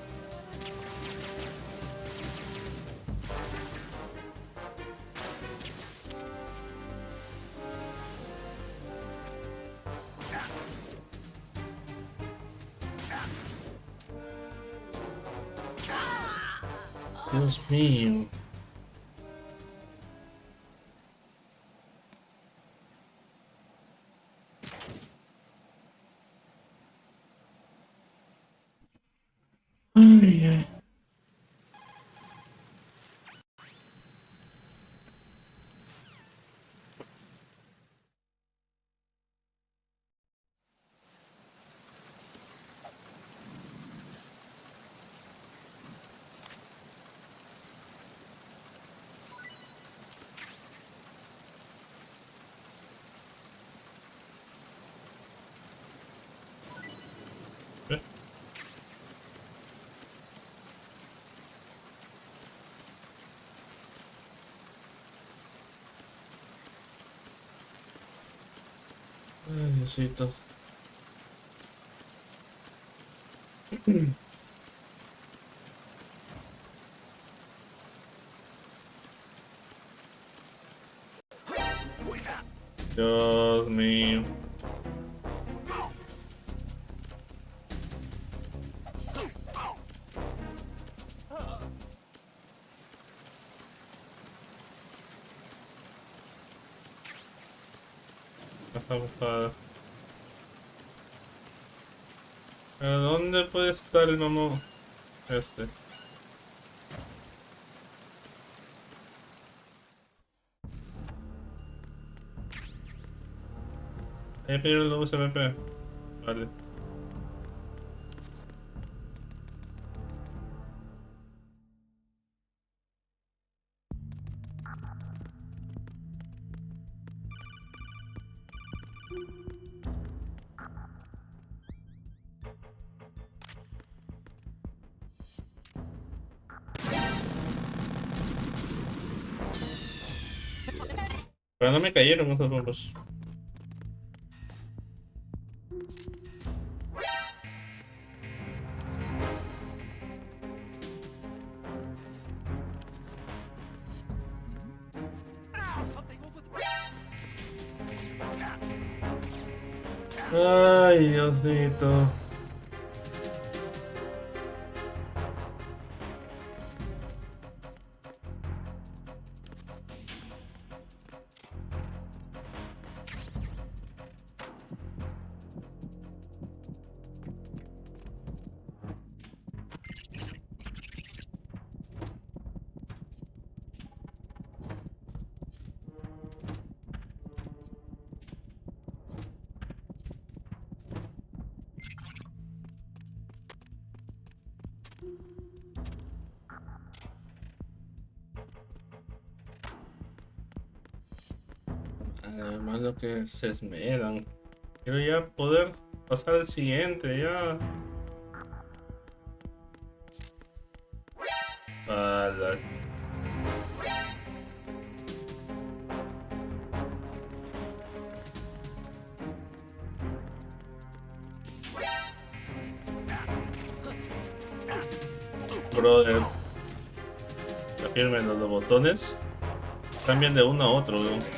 Dios mío. Ay, ay. Ay, Diosito. Dios mío. Está buscada. ¿Pero dónde puede estar el mamón? Este. Ahí pidió el USMP. Vale. Pero no me cayeron esos bombos. Ay, Diosito. Además lo que se esmeran. Quiero ya poder pasar al siguiente, ya. Vale. Brother. Afirmen los botones. Cambian de uno a otro, ¿no?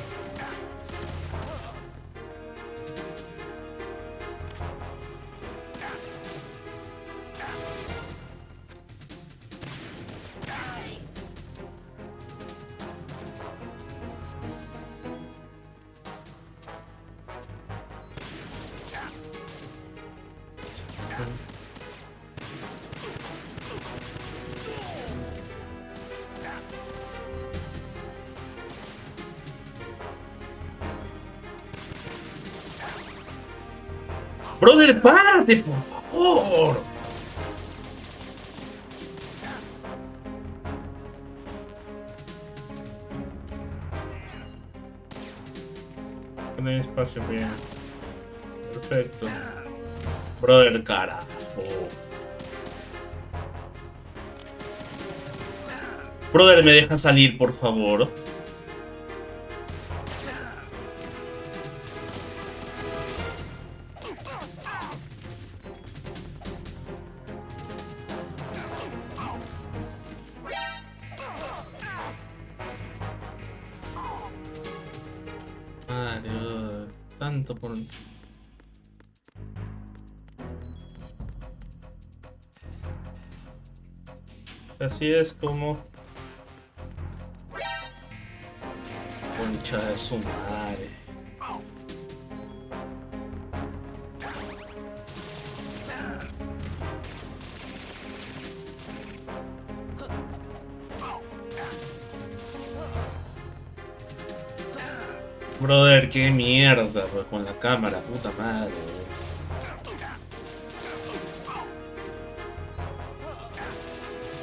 Brother, párate, por favor. No hay espacio bien. Perfecto. Brother, carajo. Brother, ¿me deja salir, por favor? Tanto por... Así es como... Concha de su madre. Brother, qué mierda, bro, con la cámara, puta madre, bro.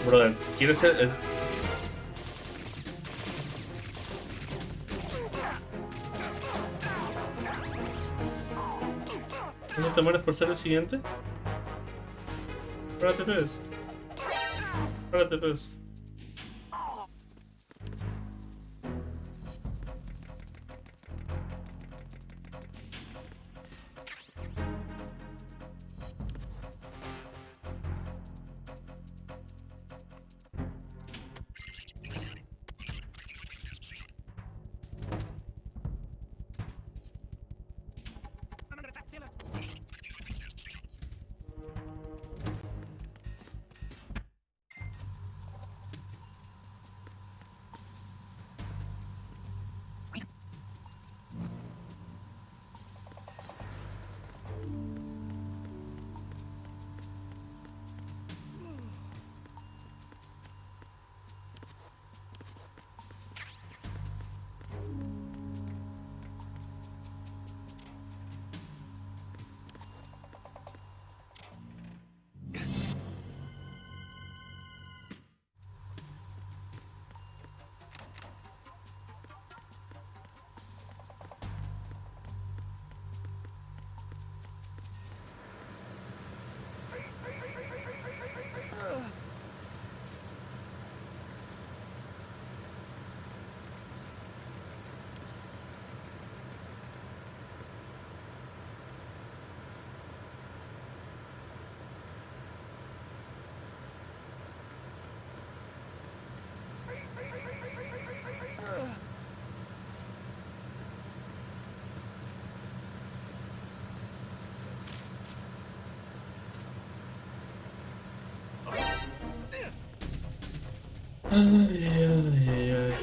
Brother, ¿quieres ser...? ¿No te mueres por ser el siguiente? Espérate, pues. Espérate, pues. Ay, ay, ay, ay.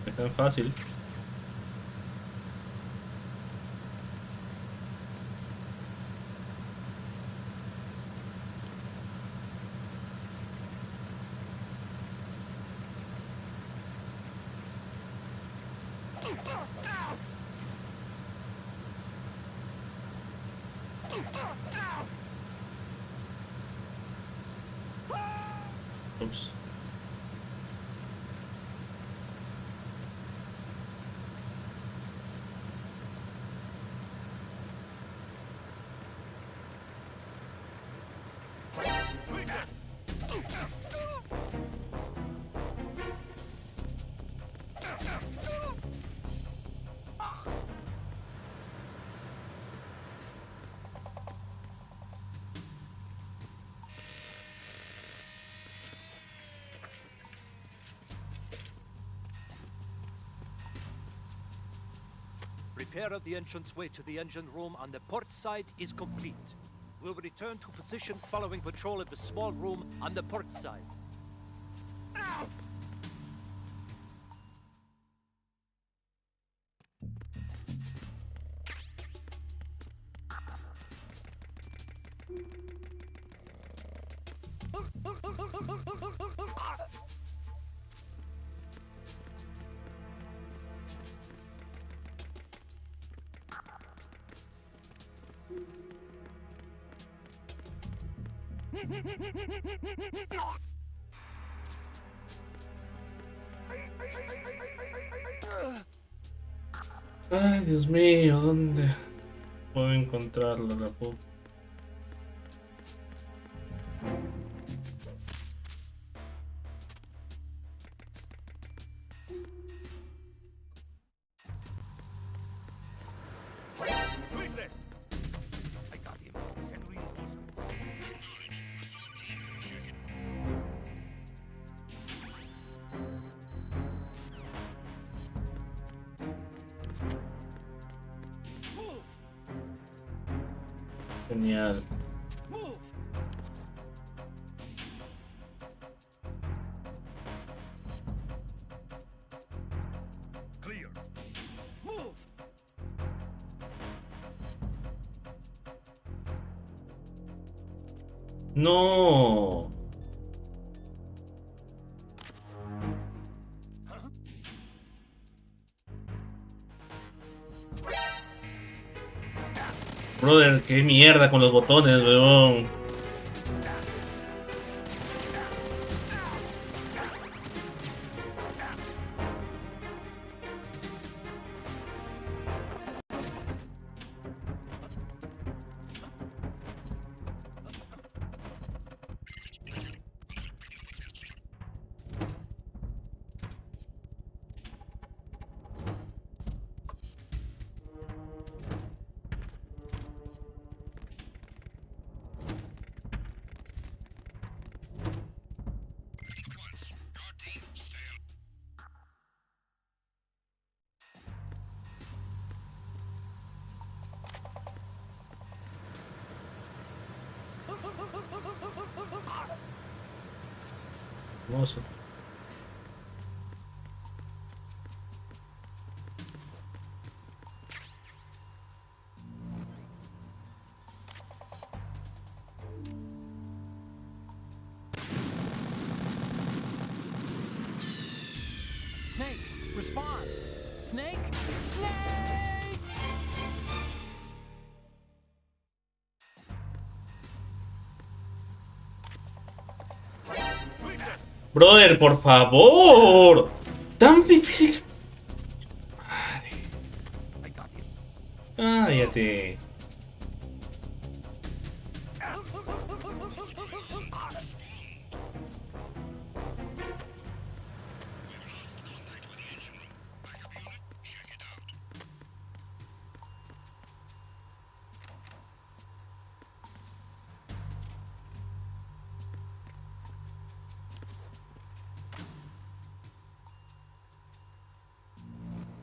Es tan fácil. Ups. Repair of the entranceway to the engine room on the port side is complete. We'll return to position following patrol of the small room on the port side. Ay, Dios mío, ¿dónde puedo encontrarlo, la puta? Genial. Clear. Move. No. Brother, qué mierda con los botones, weón. Hermoso. Snake, respond! Snake? Snake! Brother, por favor. Tan difícil. Madre. Cállate.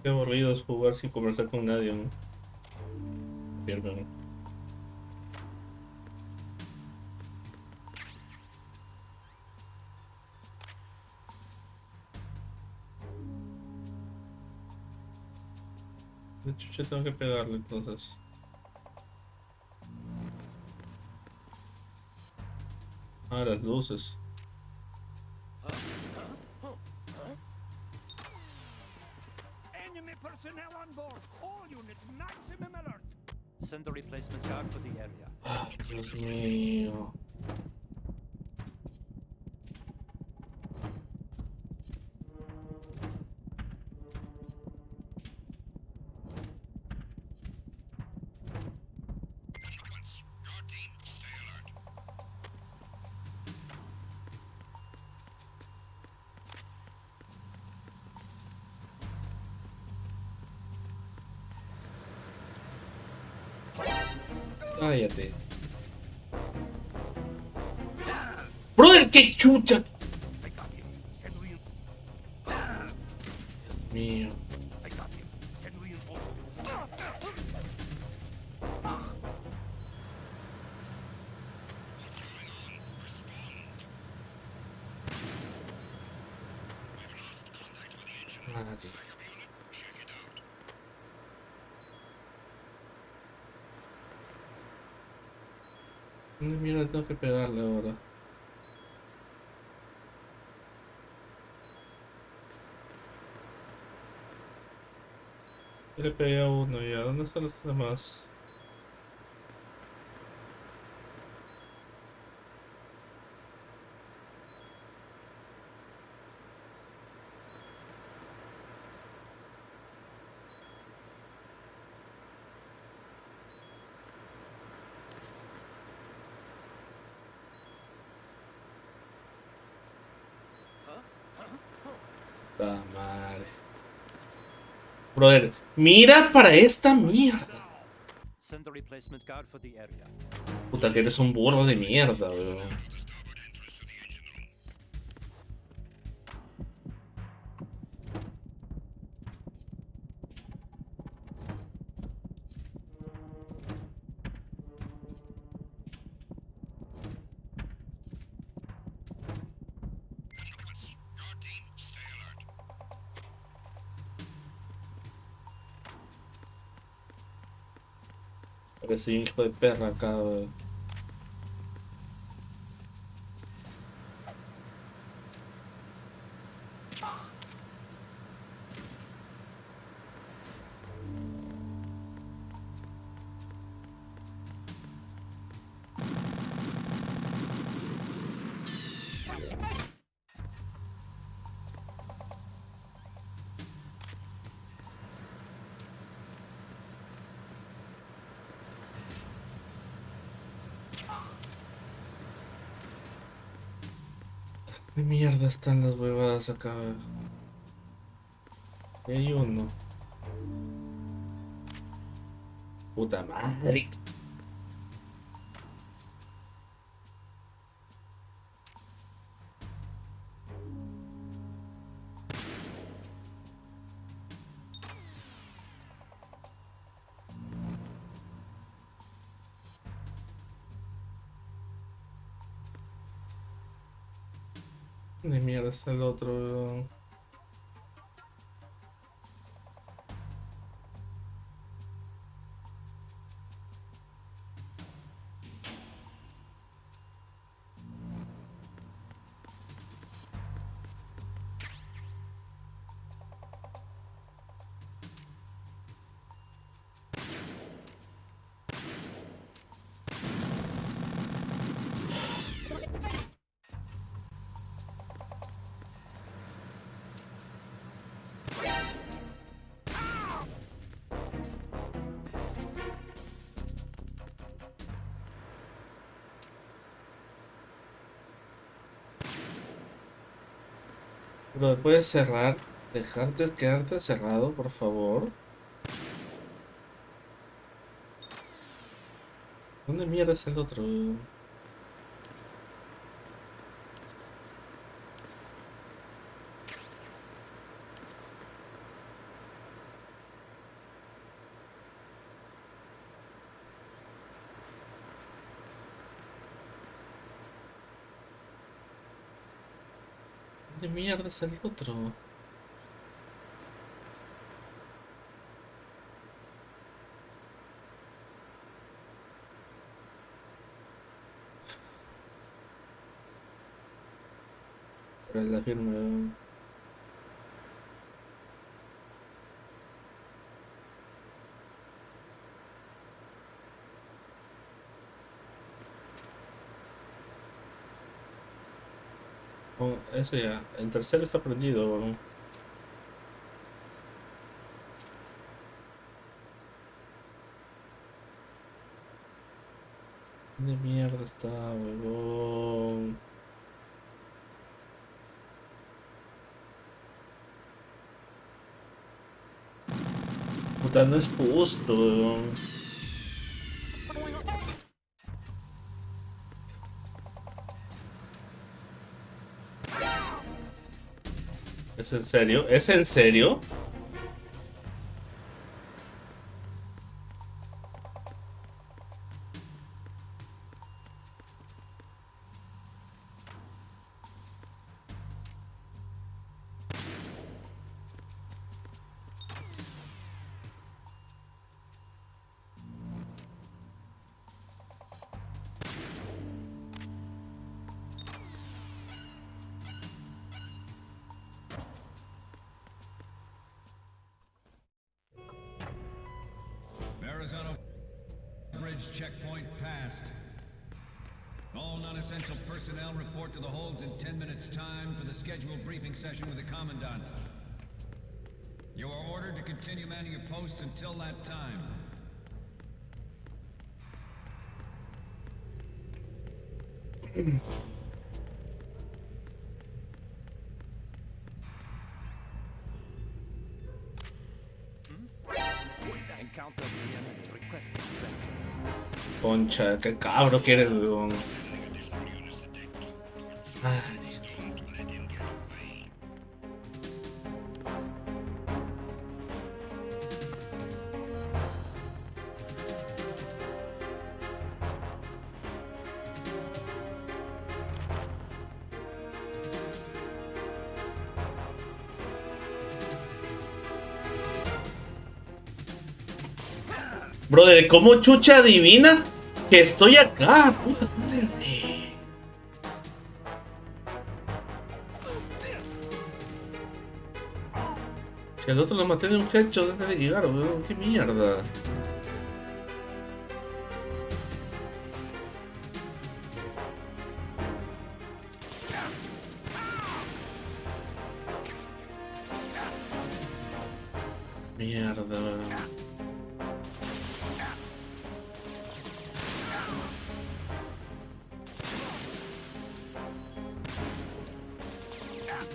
Qué aburrido es jugar sin conversar con nadie, ¿no? Pierden. De hecho, yo tengo que pegarle entonces. Ah, las luces. Enemy personnel on board. All units, maximum alert. Send a replacement guard for the area. Ah, Dios mío. Cállate. Brother, qué chucha. Dios mío. Madre. ¿Dónde mierda tengo que pegarle ahora? Yo le pegué a uno ya. ¿Dónde están los demás? Puta madre. Brother, mira para esta mierda. Send a replacement guard for the area. Puta, que eres un burro de mierda, weón. Parece un hijo de perra acá, weón. ¿Qué mierda están las huevadas acá? Y hay uno. Puta madre. ¿Dónde mierda está el otro, weón? Bro, ¿puedes cerrar? Dejarte quedarte cerrado, por favor. ¿Dónde mierda es el otro? ¿Dónde mierda es el otro? Para la firma. Oh, eso ya. El tercero está prendido. ¿Dónde mierda está, huevón? Puta, no es justo, huevón. ¿Es en serio? ¿Es en serio? Arizona Bridge checkpoint passed. All non-essential personnel report to the holds in 10 minutes' time for the scheduled briefing session with the Commandant. You are ordered to continue manning your posts until that time. Concha, qué cabro que eres, weón. Ay. Brother, ¿cómo chucha adivina que estoy acá? Puta madre. Si al otro lo maté de un headshot antes de llegar, weón. ¿Qué mierda? Mierda.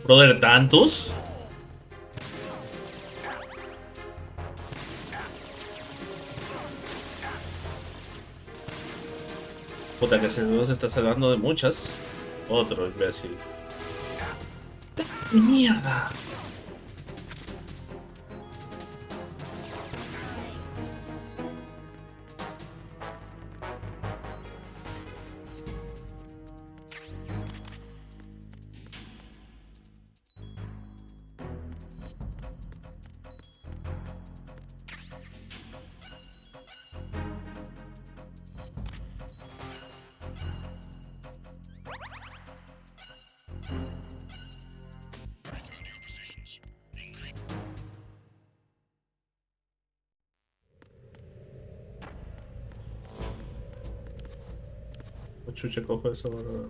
Brother, ¿tantos? Puta, que se está salvando de muchas. Otro imbécil. ¡Mierda! Chucha, cojo eso ahora.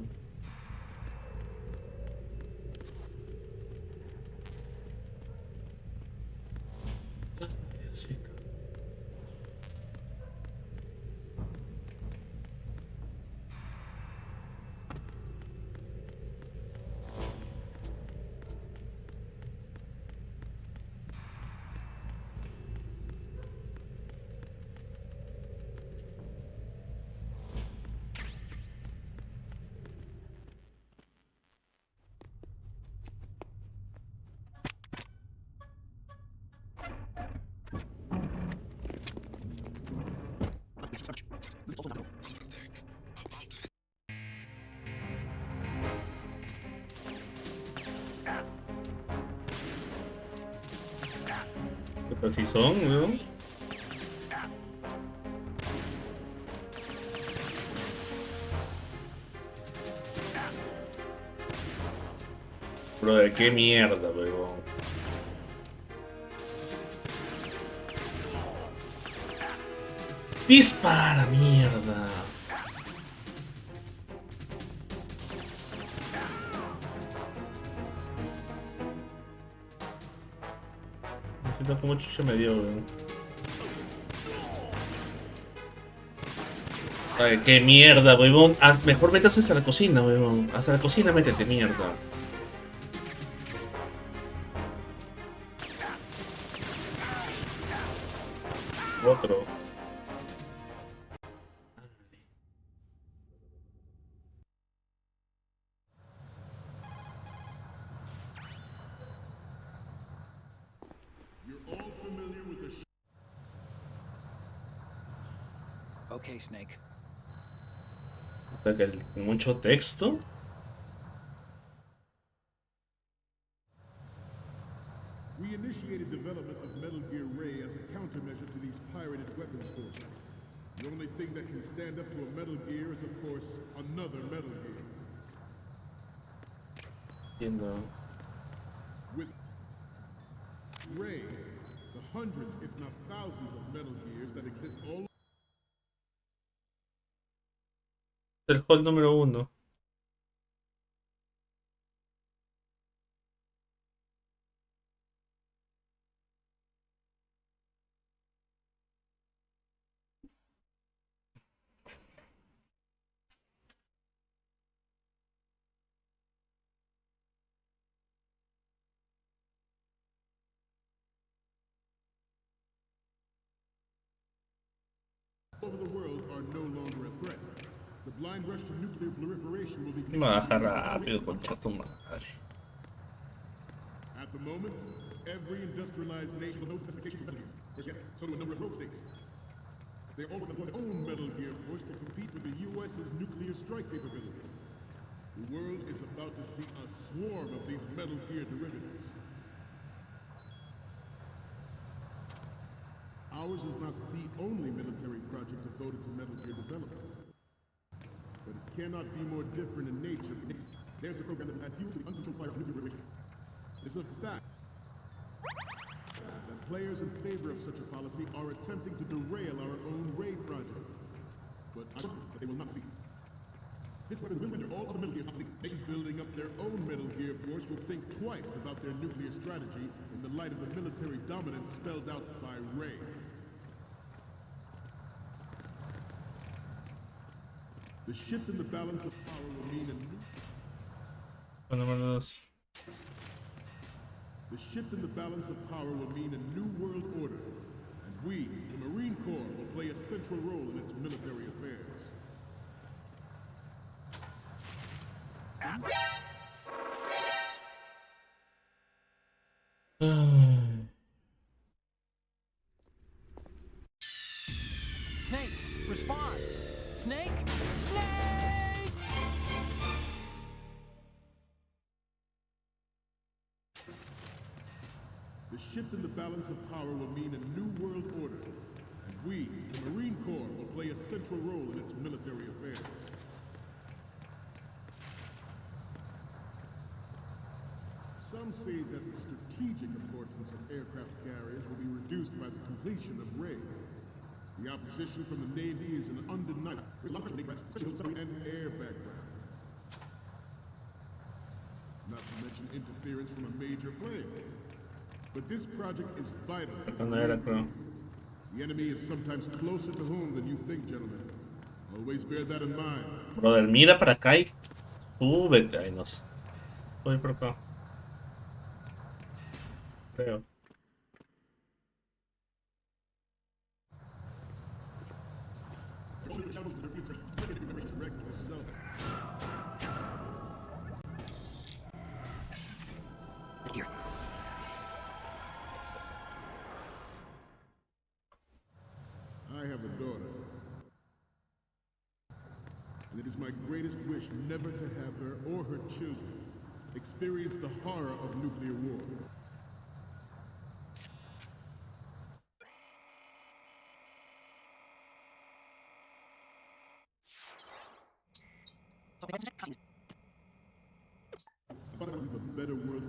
Porque así son, weón. Brother, qué mierda, weón. Dispara, mierda. No entiendo cómo chucha me dio, weón. Ay, qué mierda, weón. Ah, mejor métase hasta la cocina, weón. Hasta la cocina métete, mierda. Otro. Okay, Snake. Mucho texto. We initiated development of Metal Gear Ray as a countermeasure to these pirated weapons forces. The only thing that can stand up to a Metal Gear is, of course, another Metal Gear. Entiendo. With Ray, the hundreds, if not thousands, of Metal Gears that exist all El hall número 1. over the world are no longer a threat. The blind rush to nuclear proliferation will be Baja rápido, concha tu madre. At the moment, every industrialized nation will know specifications for Metal Gear. First yet, so do a number of rogue states. They all will employ their own Metal Gear force to compete with the U.S.'s nuclear strike capability. The world is about to see a swarm of these Metal Gear derivatives. Ours is not the only military project devoted to Metal Gear development. But it cannot be more different in nature. There's the program that will add fuel to the uncontrolled fire of nuclear proliferation. It's a fact that players in favor of such a policy are attempting to derail our own Ray project. But I trust that they will not succeed. This weapon will render all other Metal Gears obsolete. Nations building up their own Metal Gear force will think twice about their nuclear strategy in the light of the military dominance spelled out by Ray. The shift in the balance of power will mean a new... The shift in the balance of power will mean a new world order, and we, the Marine Corps, will play a central role in its military affairs. Snake, respond! Snake? Snake! The shift in the balance of power will mean a new world order, and we, the Marine Corps, will play a central role in its military affairs. Some say that the strategic importance of aircraft carriers will be reduced by the completion of Ray. The opposition from the Navy is an undeniable and air background. Not to mention interference from a major player. But this project is vital. The enemy is sometimes closer to home than you think, gentlemen. Always bear that in mind. Brother, mira para acá y súbete. Ay, no sé. Voy por acá. Creo. I have a daughter. And it is my greatest wish never to have her or her children experience the horror of nuclear war.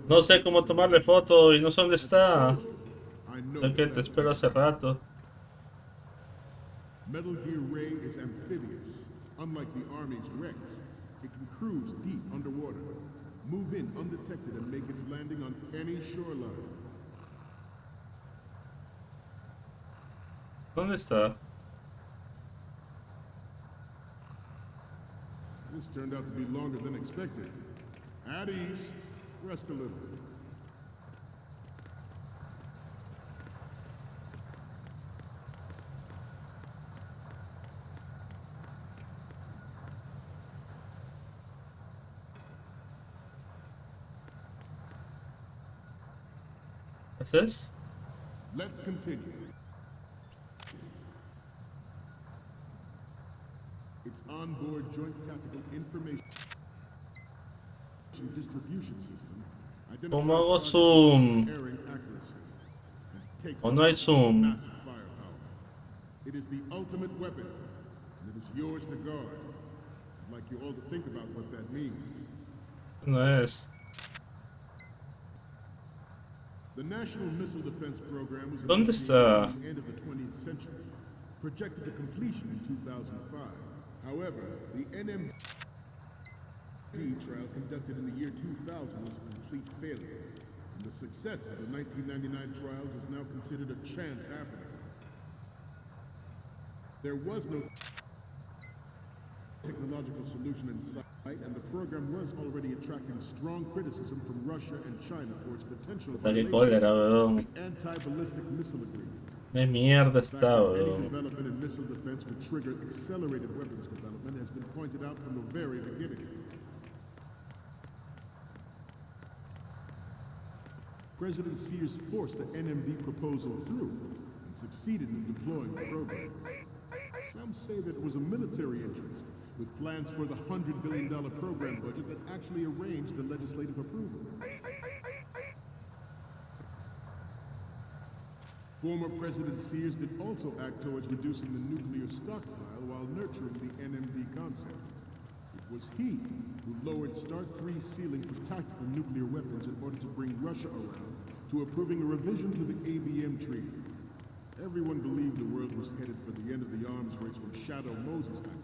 No sé cómo tomarle foto y no sé dónde está. Es que te espero hace rato. Metal Gear Ray is amphibious. Unlike the Army's Rex, it can cruise deep underwater, move in undetected and make its landing on any shoreline. ¿Dónde está? This turned out to be longer than expected. At ease, rest a little. ¿Es eso? Let's continue. Its onboard joint tactical information distribution system ¿Cómo hago zoom? ¿O no hay zoom? It is the ultimate weapon, and it is yours to guard. I'd like you all to think about what that means. No es. The National Missile Defense Program was ¿Dónde está? at the end of the 20th century, projected to completion in 2005. However, the NMD trial conducted in the year 2000 was a complete failure, and the success of the 1999 trials is now considered a chance happening. There was no technological solution in sight, and the program was already attracting strong criticism from Russia and China for its potential violation of the anti-ballistic missile agreement. ¿Qué mierda está, Any weón? development in missile defense would trigger accelerated weapons development has been pointed out from the very beginning. President Sears forced the NMD proposal through and succeeded in deploying the program. Some say that it was a military interest, with plans for the $100 billion program budget that actually arranged the legislative approval. Former President Sears did also act towards reducing the nuclear stockpile while nurturing the NMD concept. It was he who lowered Start 3's ceiling for tactical nuclear weapons in order to bring Russia around to approving a revision to the ABM Treaty. Everyone believed the world was headed for the end of the arms race when Shadow Moses happened.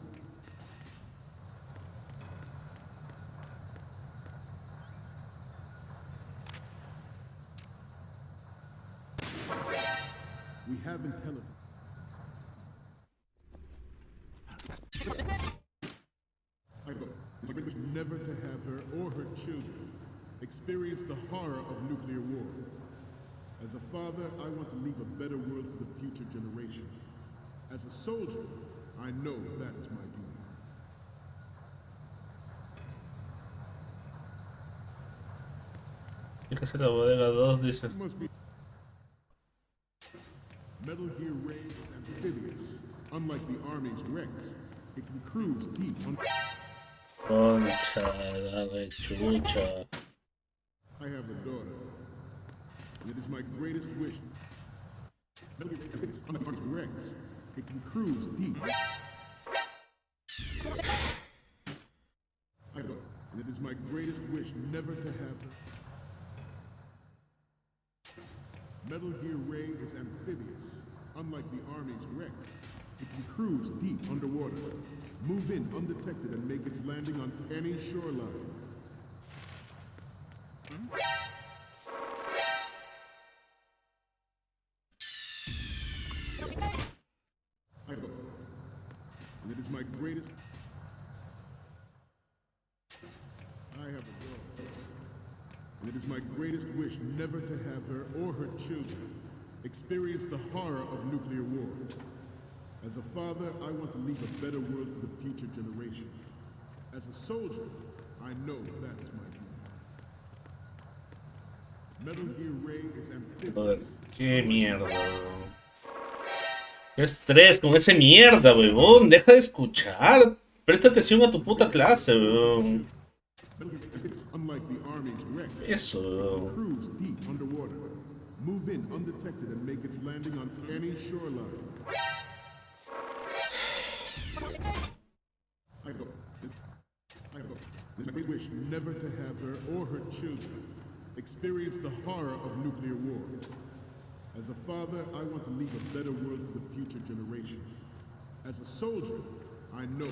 We have intelligence. I wish never to have her or her children experience the horror of nuclear war. As a father, I want to leave a better world for the future generation. As a soldier, I know that is my duty. Fíjese la bodega 2, dice. Metal Gear Ray is amphibious. Unlike the Army's Rex, it can cruise deep Concha, la rechucha. I have a daughter, and it is my greatest wish. Metal Gear is amphibious. Unlike the Army's Rex, it can cruise deep. I have a daughter, and it is my greatest wish never to have her. Metal Gear Ray is amphibious. Unlike the Army's Rex, it can cruise deep underwater, move in undetected and make its landing on any shoreline. I have a daughter, and it is my greatest... I have a daughter, and it is my greatest wish never to have her or her children experience the horror of nuclear war. As a father, I want to leave a better world for the future generation. As a soldier, I know that is my duty. Metal Gear Ray is Joder, amphibious. qué mierda, weón. Qué estrés con ese mierda, weón. Deja de escuchar. Presta atención a tu puta clase, weón. Unlike the Army's Rex, Eso, weón. cruise deep underwater, move in undetected and make its landing on any shoreline. I have a It's my wish never to have her or her children experience the horror of nuclear war. As a father, I want to leave a better world for the future generation. As a soldier, I know.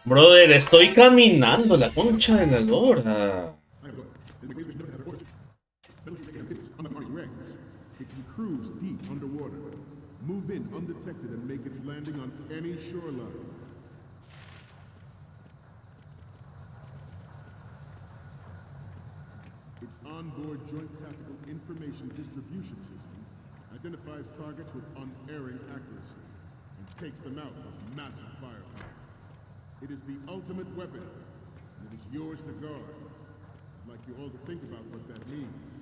Brother, estoy caminando, la concha de la lora. It can cruise deep underwater, move in undetected, and make its landing on any shoreline. Its onboard Joint Tactical Information Distribution System identifies targets with unerring accuracy and takes them out with massive firepower. It is the ultimate weapon, and it is yours to guard. I'd like you all to think about what that means.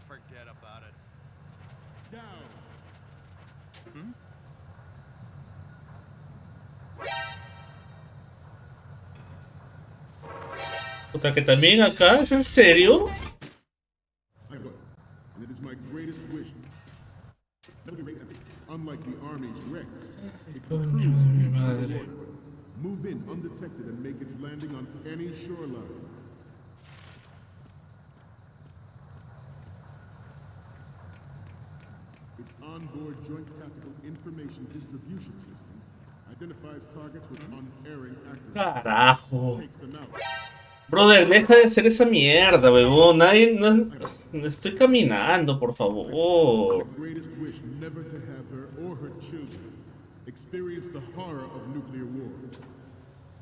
Forget about it. Down. Puta, que también acá, ¿es en serio? And it is my greatest wish. Unlike the Army's Rex, it can cruise deep underwater, move in undetected, and make its landing on any shoreline. Its onboard Joint Tactical Information Distribution System identifies targets with unerring accuracy. Carajo. Brother, deja de hacer esa mierda, huevón. Nadie, no estoy caminando, por favor. Greatest wish never to have her or her children experience the horror of nuclear war.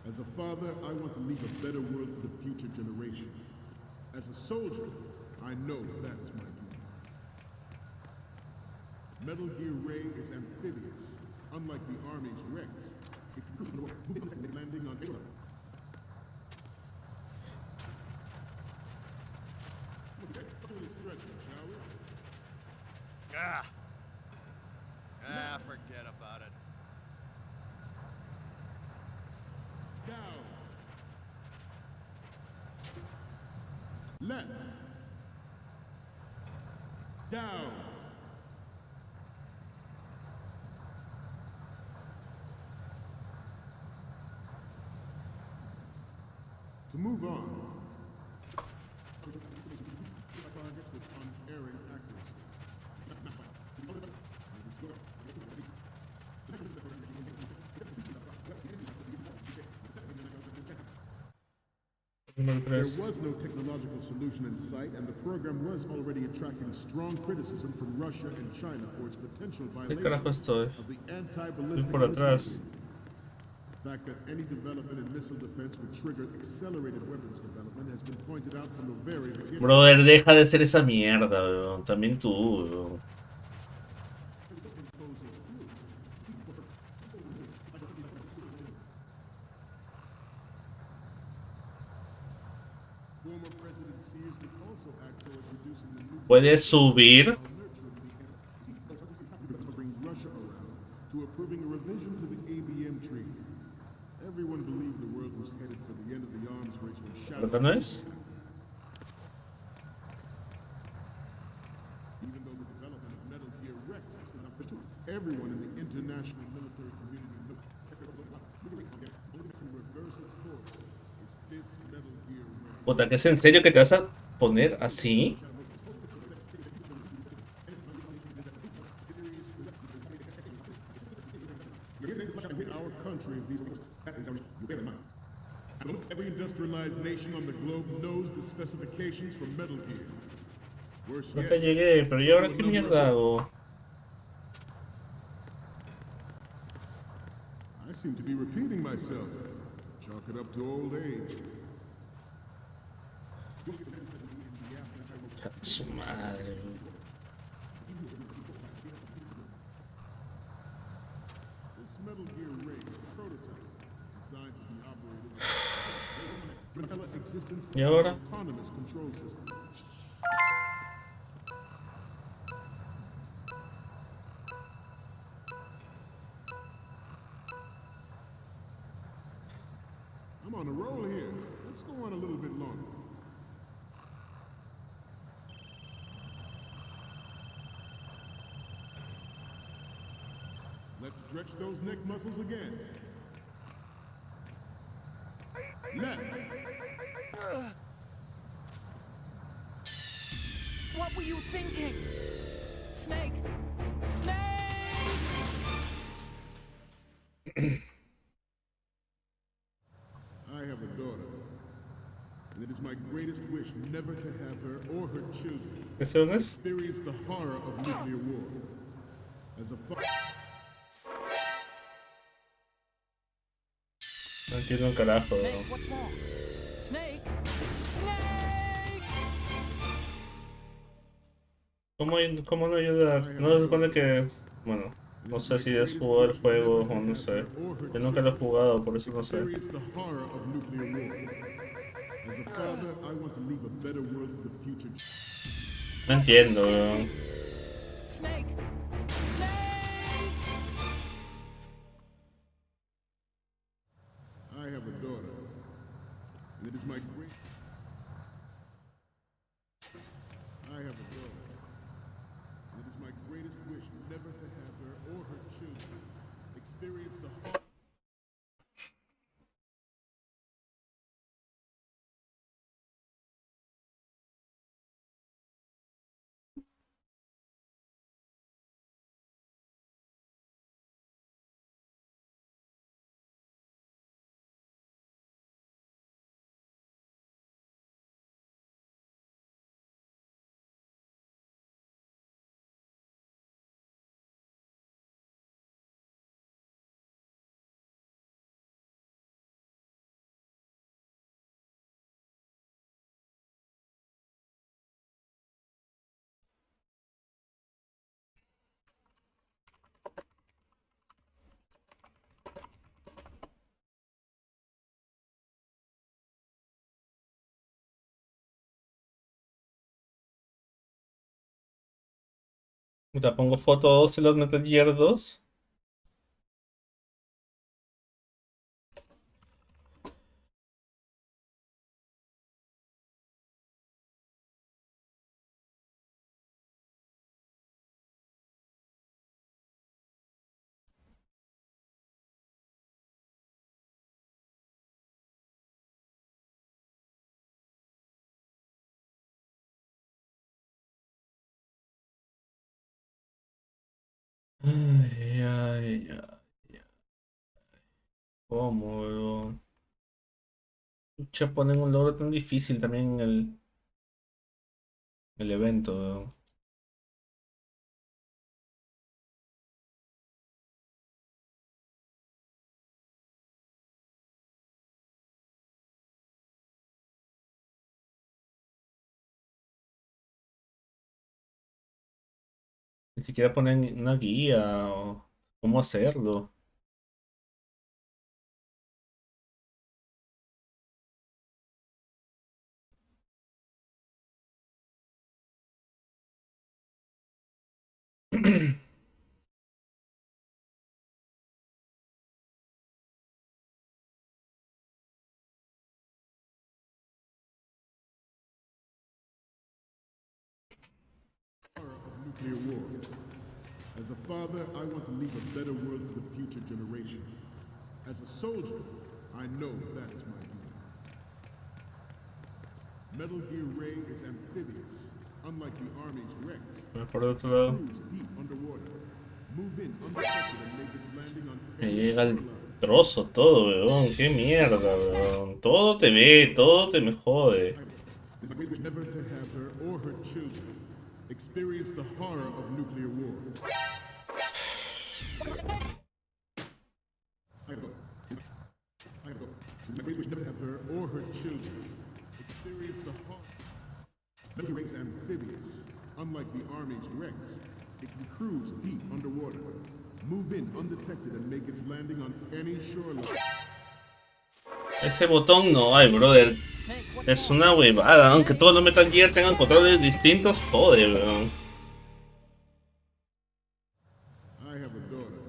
As a father, I want to leave a better world for the future generation. As a soldier, I know that is my duty. Metal Gear Ray is amphibious. Unlike the Army's Rex, it can cruise underwater, landing on air. Forget about it. Down. Left. Down. To move on. Targets with unerring accuracy. There was no technological solution in sight, and the program was already attracting strong criticism from Russia and China for its potential violation of the anti-ballistic missile agreement. The fact that any development in missile defense would trigger accelerated weapons development has been pointed out from the very beginning. Brother, deja de hacer esa mierda, weón. También tú, weón. ¿Puedes subir? To approving a revision to the ABM treaty. Everyone believed the world was headed for the end of the arms race when Shadow. ¿No es? Even though the development of Metal Gear Rex is not official, everyone in the international military community only can reverse its course. It's this Metal Gear Rex. Puta, ¿que es en serio que te vas a poner así? Every industrialized nation on the globe knows the specifications for Metal Gear. No te llegué, pero ¿y ahora qué mierda hago? I seem to be repeating myself. Chalk it up to old age. Su madre. This Metal Gear Ray is a prototype designed to be operated with existence ¿Y ahora? autonomous control system. I'm on a roll here. Let's go on a little bit longer. Let's stretch those neck muscles again. Left. What were you thinking? Snake! Snake! I have a daughter, and it is my greatest wish never to have her or her children experience the horror of nuclear war. As a father... No entiendo un carajo. Snake, what's wrong? Snake! Snake! ¿Cómo no ayudar? No se supone que... Bueno, no sé si es jugar el juego o no sé. Yo nunca lo he jugado, por eso no sé. No entiendo, weón. Snake! I have a daughter, and it is my great... I have a daughter, and it is my greatest wish never to have her or her children experience the horror... Puta, pongo fotos de los Metal Gear 2. Ay, ay, ay. ¿Cómo, weón? Pucha, ponen un logro tan difícil también en el evento, weón. Ni siquiera ponen una guía o cómo hacerlo. Nuclear war. As a father, I want to leave a better world for the future generation. As a soldier, I know that is my duty. Metal Gear Ray is amphibious, unlike the Army's Rex. Por otro lado. Cruise deep underwater. Move in undetected and make its landing on Me any llega el shoreline. trozo todo, weón. Qué mierda, weón. Todo te ve, todo te me jode. It's my wish never to have her or her children experience the horror of nuclear war. It's my wish never to have her or her children experience the horror. Metal Gear is amphibious. Unlike the Army's Rex, it can cruise deep underwater, move in undetected and make its landing on any shoreline. Ese botón no hay, brother. Es una huevada, aunque todos los Metal Gear tengan controles distintos, jode, weón. I have a daughter,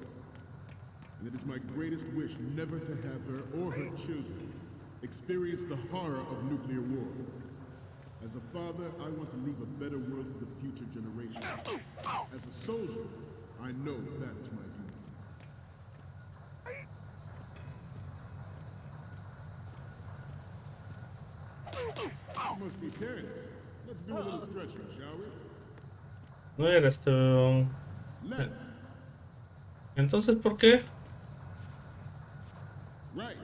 and it is my greatest wish never to have her or her children experience the horror of nuclear war. As a father, I want to leave a better world for the future generation. As a soldier, I know that is my duty. Must be Terrence. Let's do a little stretching, shall we? No era este. Left. Entonces, ¿por qué? Right.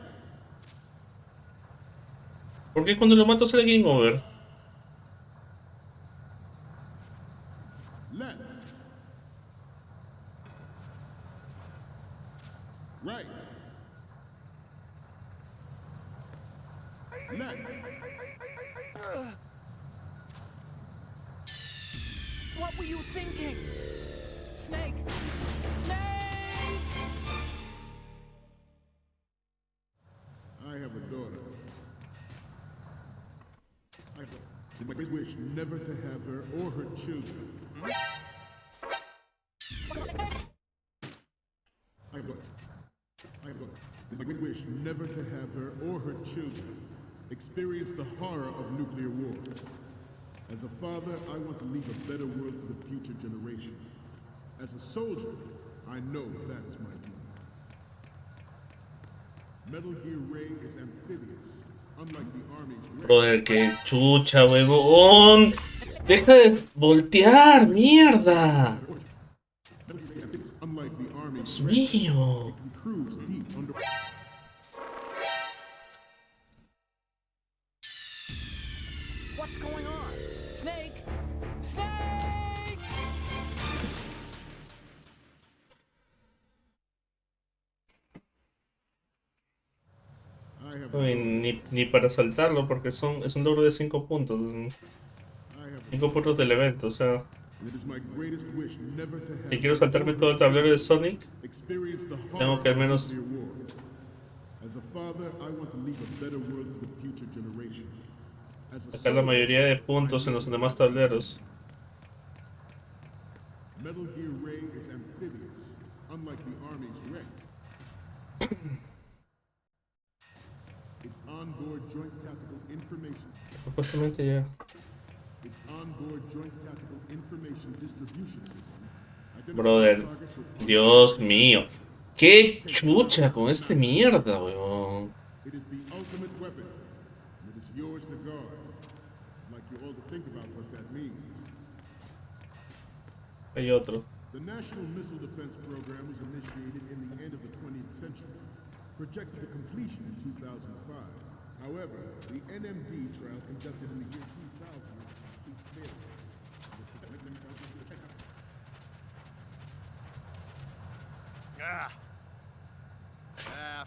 ¿Por qué cuando lo mato sale game over? Left. Right. Left. What were you thinking? Snake! Snake! I have a daughter. It's my greatest wish never to have her or her children. I have a daughter. It's my greatest wish never to have her or her children experience the horror of nuclear war. As a father, I want to leave a better world for the future generation. As a soldier, I know that is my duty. Metal Gear Ray is amphibious, unlike the Army's Ray. Brother, que chucha, huevón. Deja de voltear, mierda. Unlike the Army's Dios mío. it can cruise deep under. What's going on? Snake! Snake! Uy, ni para saltarlo porque es un logro de 5 puntos. 5 puntos del evento, o sea. Si quiero saltarme todo el tablero de Sonic, tengo que al menos sacar la mayoría de puntos en los demás tableros. Metal Gear Ray is amphibious, unlike the Army's Rex. It's onboard joint tactical information. Supuestamente ya. Its onboard joint tactical information distribution system. Brother, Dios mío. ¡Qué chucha con este mierda, weón! It is the ultimate weapon, and it is yours to guard. I'd like you all to think about what that means. Hay otro. The National Missile Defense Program was initiated in the end of the 20th century, projected to completion in 2005. However, the NMD trial conducted in the year 2000 was a complete failure.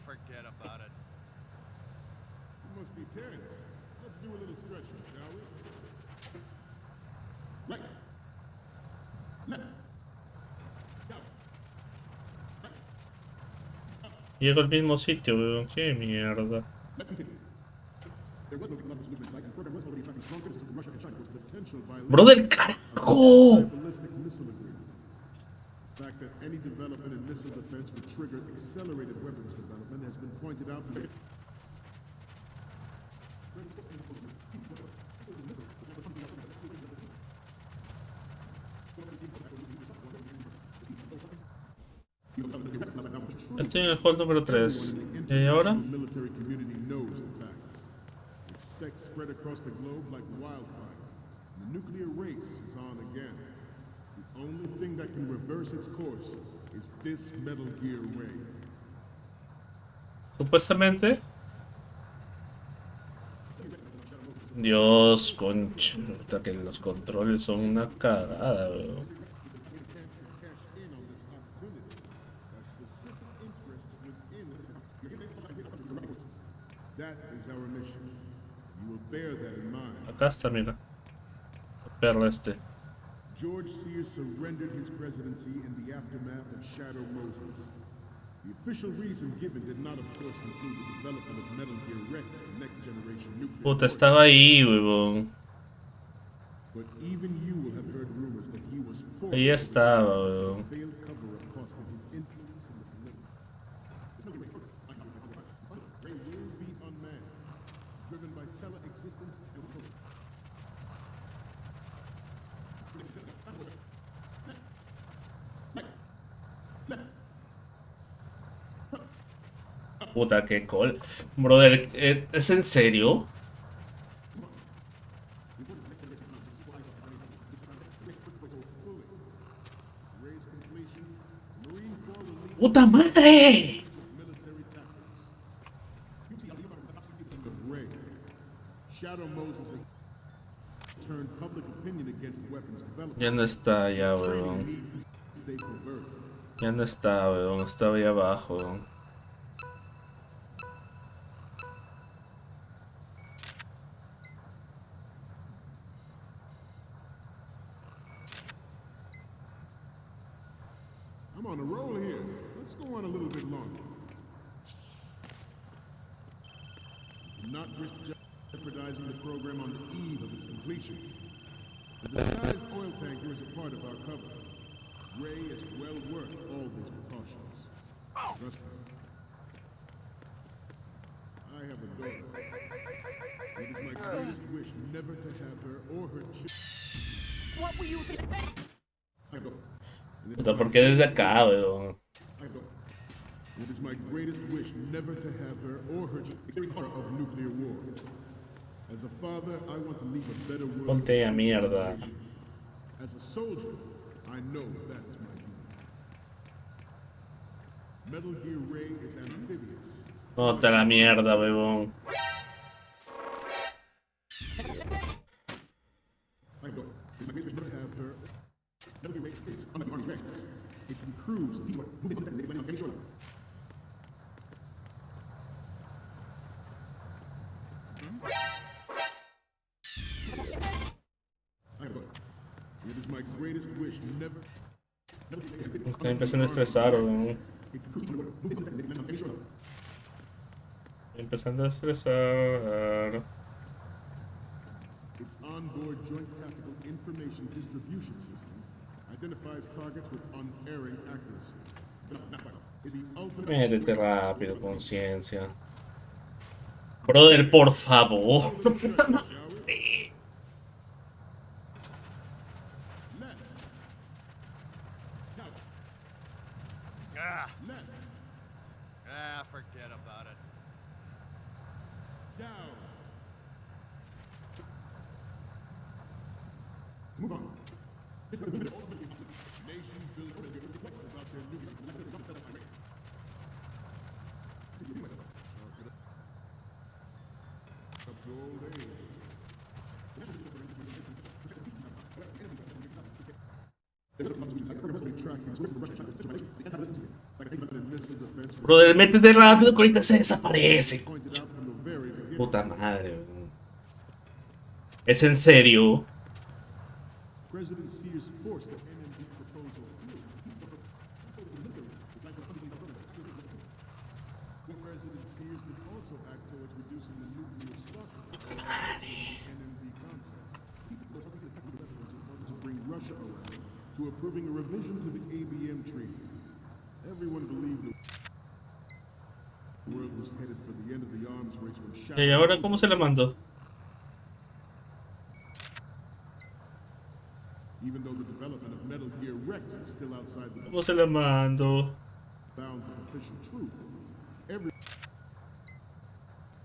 Forget about it. It must be Terrence. Let's do a little stretching, shall we? Right. Left. Llego al mismo sitio, weón. ¡Qué mierda! ¡Brother, carajo! The fact that any development in missile defense would trigger accelerated weapons development has been pointed out from Estoy en el hall número 3. ¿Y ahora? military community knows the facts. Expect spread across the globe like wildfire. The nuclear race is on again. The only thing that can reverse its course is this Metal Gear Ray. Supuestamente. Dios, concha, que los controles son una cagada, weón. That is our mission. You will bear that in mind. Acá está, mira. El perro este. George Sears surrendered his presidency in the aftermath of Shadow Moses. The official reason given did not, of course, include the development of Metal Gear Rex, next generation nuclear. Puta, estaba ahí, weón. But even you will have heard rumors that he was forced. Ahí estaba, weón. Failed cover-up costing his influence in the community. They will be unmanned, driven by tele-existence and Puta, qué col. Brother, ¿es en serio? ¡Puta madre! military tactics. You see, of Ray. Shadow Moses has turned public opinion against weapons development. Ya no está, ya, weón. Stay covert. Ya no está, weón. Estaba ahí abajo, weón. I'm on a roll here. Let's go on a little bit longer. Do not risk jeopardizing the program on the eve of its completion. The disguised oil tanker is a part of our cover. Ray is well worth all these precautions. Trust me. I have a daughter. It is my greatest wish never to have her or her children. What were you thinking? Puta, ¿por qué desde acá, weón? It is my greatest wish never to have her or her children of nuclear war. As a father, I want to leave a better world. Ponte a mierda. As a soldier, I know that is my duty. Metal Gear Ray is amphibious. Ponte a la mierda, weón. I know. It's my greatest wish never to have her. Metal Gear Ray is unlike the Army ranks. It can cruise deep water, moving on any shoreline. It is my greatest wish never. Estoy empezando a estresar, weón. Empezando a estresar. Its onboard joint tactical information distribution system identifies targets with unerring accuracy. Is the ultimate. Métete rápido, conciencia. Brother, por favor. Forget about it. Down. Move on. This is the nations build reports about their news. Up to old age. Brother, métete rápido que ahorita se desaparece. Puta madre, weón. ¿Es en serio? President Sears forced the NMD proposal through. President Sears did also act towards reducing the nuclear stock of the NMD concept. To bring Russia around to approving a revision to the ABM treaty. Everyone believed the world was headed for the end of the arms race when Shadow. ¿Y ahora cómo se la mandó? Even though the development of Metal Gear Rex is still outside the ¿Cómo se la mando? bounds of official truth, everyone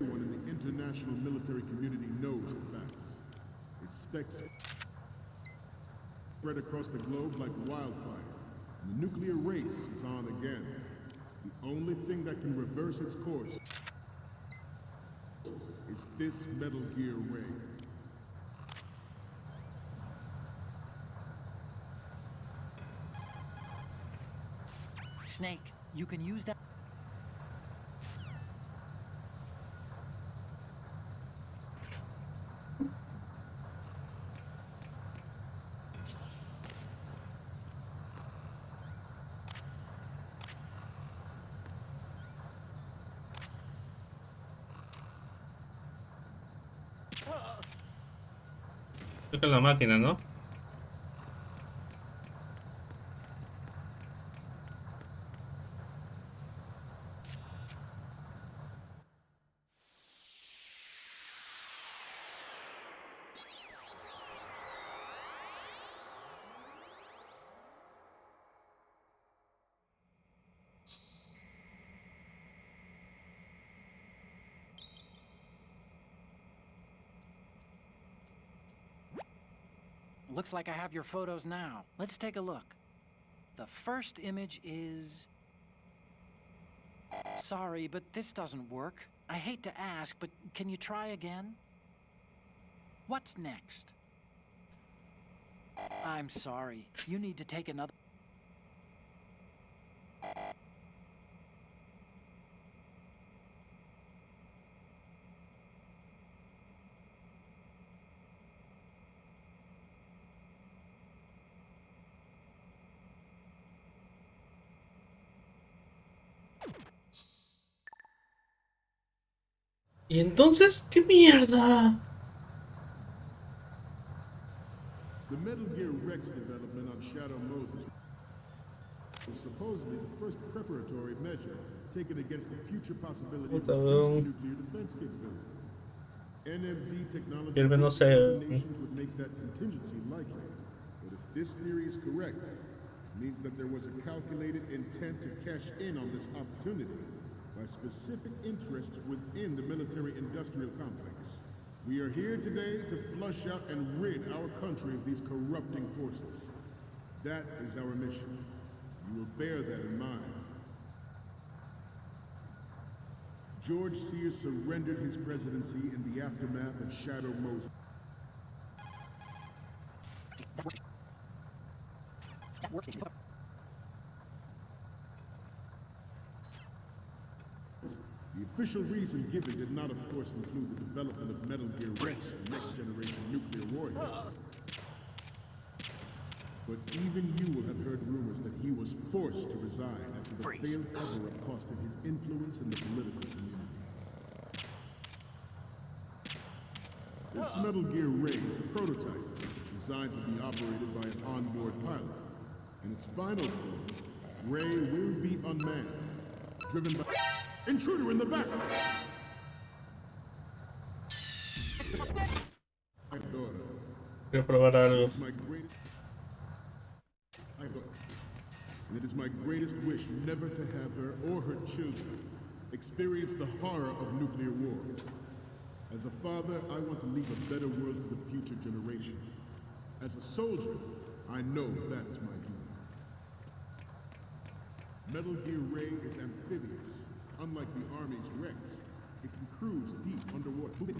in the international military community knows the facts. Its specs spread across the globe like wildfire, and the nuclear race is on again. The only thing that can reverse its course is this Metal Gear Ray. Snake, you can use that. Creo que la máquina, ¿no? Looks like I have your photos now. Let's take a look. The first image is sorry, but this doesn't work. I hate to ask, but can you try again? What's next? I'm sorry. You need to take another... ¿Y entonces qué mierda? The Metal Gear Rex development on Shadow Moses was supposedly the first preparatory measure taken against the future possibility of reducing nuclear defense capability. NMD technology nations would make that contingency likely. But if this theory is correct, it means that there was a calculated intent to cash in on this opportunity by specific interests within the military-industrial complex. We are here today to flush out and rid our country of these corrupting forces. That is our mission. You will bear that in mind. George Sears surrendered his presidency in the aftermath of Shadow Moses. The official reason given did not, of course, include the development of Metal Gear Rex and next-generation nuclear warheads. But even you will have heard rumors that he was forced to resign after the failed cover-up cost him his influence in the political community. This Metal Gear Ray is a prototype designed to be operated by an onboard pilot. In its final form, Ray will be unmanned, driven by... Intruder in the back! My daughter. Quiero probar algo. And it is my greatest wish never to have her or her children experience the horror of nuclear war. As a father, I want to leave a better world for the future generation. As a soldier, I know that is my duty. Metal Gear Ray is amphibious. Unlike the Army's Rex, it can cruise deep underwater. Forget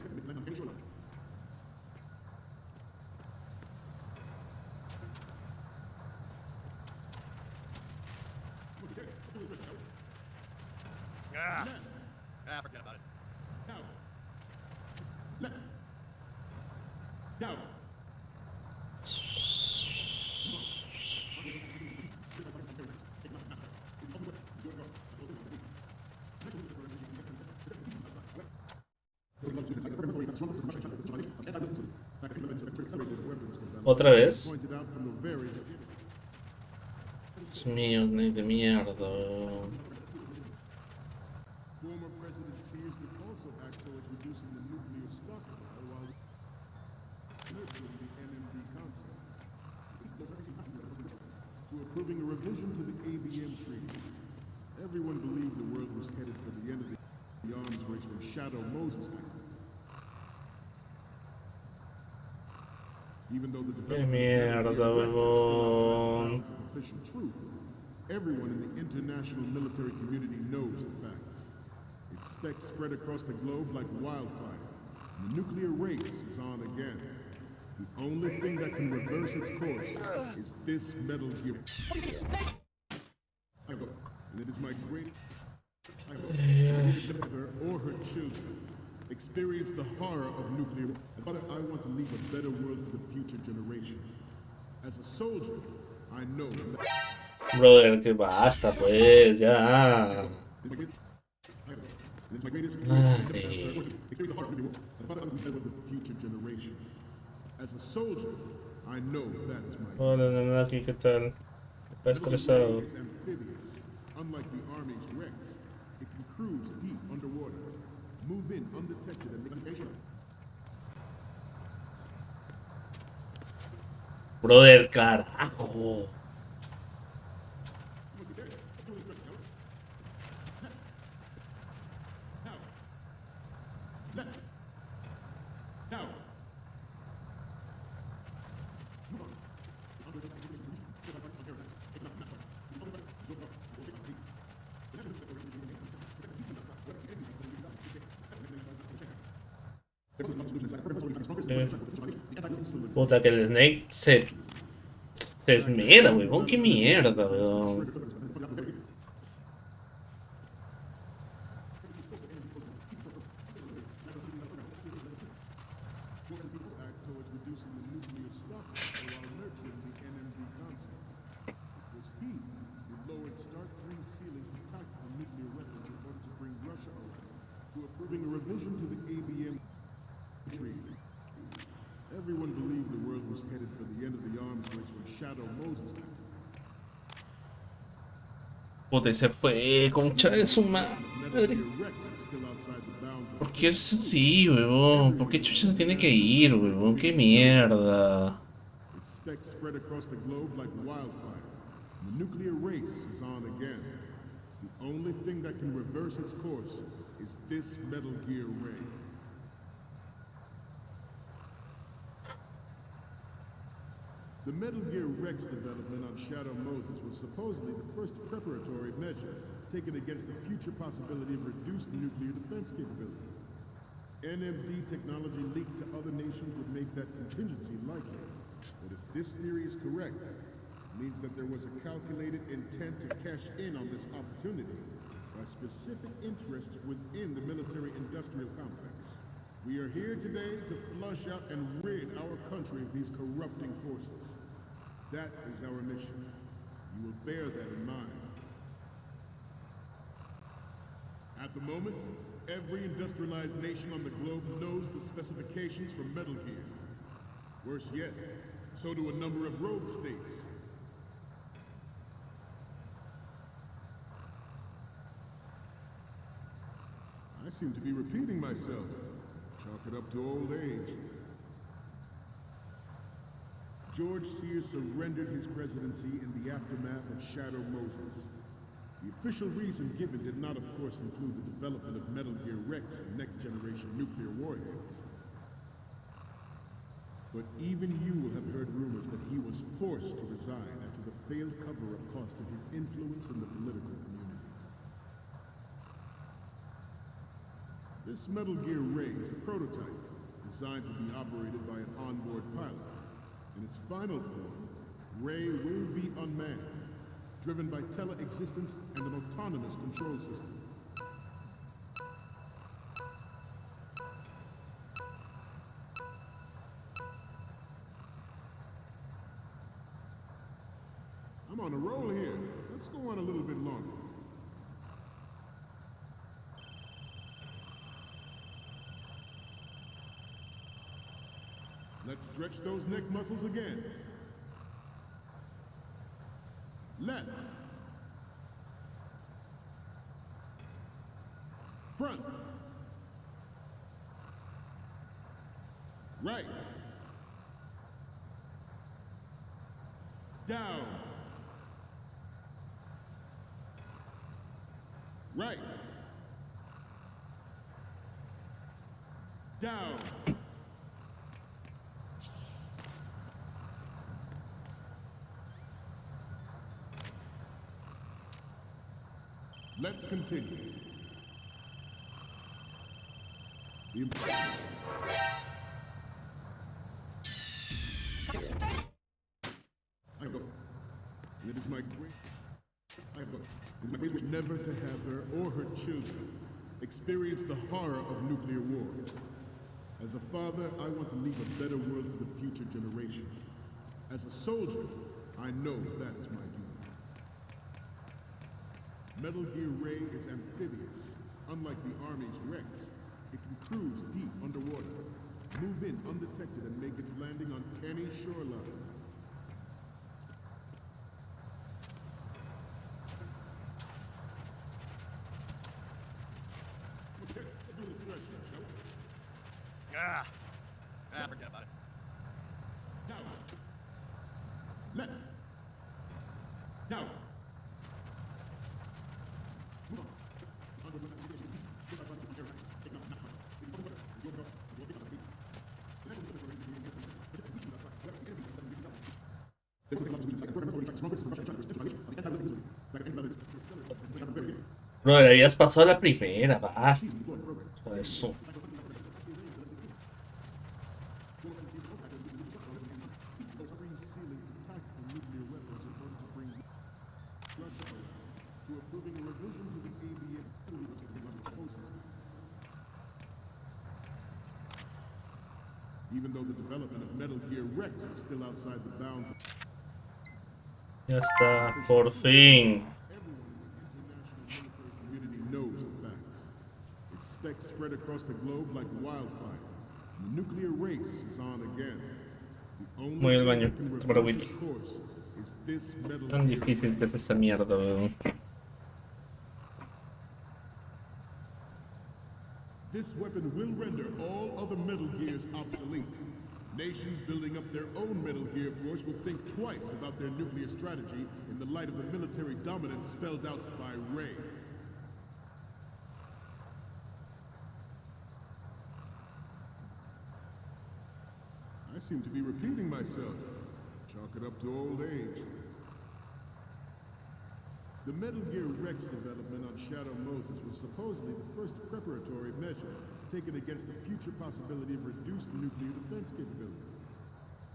about it. Now. Now. ¿Otra vez? Dios mío, de mierda. Former President Sears could also act towards reducing the nuclear stockpile while nurturing the NMD concept. To approving a revision to the ABM Treaty. Everyone believed the world was headed for the end of the arms race when Shadow Moses happened. Even though the development of official truth, everyone in the international military community knows the facts. Its specs spread across the globe like wildfire, and the nuclear race is on again. The only thing that can reverse its course is this Metal Gear. And it is my great her or her children experience the horror of nuclear. As father, I want to leave a better world for the future generation. As a soldier, I know that. Brother, que basta, pues, ya. As a soldier, I know that is my. Hola, nada aquí, ¿qué tal? Está estresado. Unlike the Army's Rex, it can cruise deep underwater, move in undetected and make. Brother, carajo. Puta, que el Snake se esmera, weón. Qué mierda, weón. Approving a revision to the ABM treaty. Everyone believed the world was headed for the end of the arms race when Shadow Moses happened. Puta, y se fue, concha de su madre. ¿Por qué es así, weón? ¿Por qué chucha se tiene que ir, weón? ¡Qué mierda! Its specks spread across the globe like wildfire. The nuclear race is on again. The only thing that can reverse its course is this Metal Gear Ray. The Metal Gear Rex development on Shadow Moses was supposedly the first preparatory measure taken against the future possibility of reduced nuclear defense capability. NMD technology leaked to other nations would make that contingency likely. But if this theory is correct, it means that there was a calculated intent to cash in on this opportunity by specific interests within the military-industrial complex. We are here today to flush out and rid our country of these corrupting forces. That is our mission. You will bear that in mind. At the moment, every industrialized nation on the globe knows the specifications for Metal Gear. Worse yet, so do a number of rogue states. I seem to be repeating myself. Chalk it up to old age. George Sears surrendered his presidency in the aftermath of Shadow Moses. The official reason given did not, of course, include the development of Metal Gear Rex and next-generation nuclear warheads. But even you will have heard rumors that he was forced to resign after the failed cover-up costed his influence in the political community. This Metal Gear Ray is a prototype, designed to be operated by an onboard pilot. In its final form, Ray will be unmanned, driven by tele-existence and an autonomous control system. I'm on a roll here. Let's go on a little bit longer. Let's stretch those neck muscles again. Left. Front. Right. Down. Right. Down. Let's continue. I go. And it is my great wish never to have her or her children experience the horror of nuclear war. As a father, I want to leave a better world for the future generation. As a soldier, I know that is my duty. Metal Gear Ray is amphibious. Unlike the Army's Rex, it can cruise deep underwater, move in undetected, and make its landing on any shoreline. Okay, let's do this stretch now, shall we? Forget about it. Down. Left. Down. Bro, habías pasado la primera, basta. Eso. even though the development of Metal Gear Rex is still outside the bounds of... Ya está, por fin. Everyone in the international military community knows the facts. Its specs spread across the globe like wildfire. The nuclear race is on again. The only Voy al thing baño, that can tomar reverse agüita. its course is this Metal Tan Gear difícil que es esa mierda, weón. This weapon will render all other Metal Gears obsolete. Nations building up their own Metal Gear force will think twice about their nuclear strategy in the light of the military dominance spelled out by Ray. I seem to be repeating myself. Chalk it up to old age. The Metal Gear Rex development on Shadow Moses was supposedly the first preparatory measure taken against the future possibility of reduced nuclear defense capability.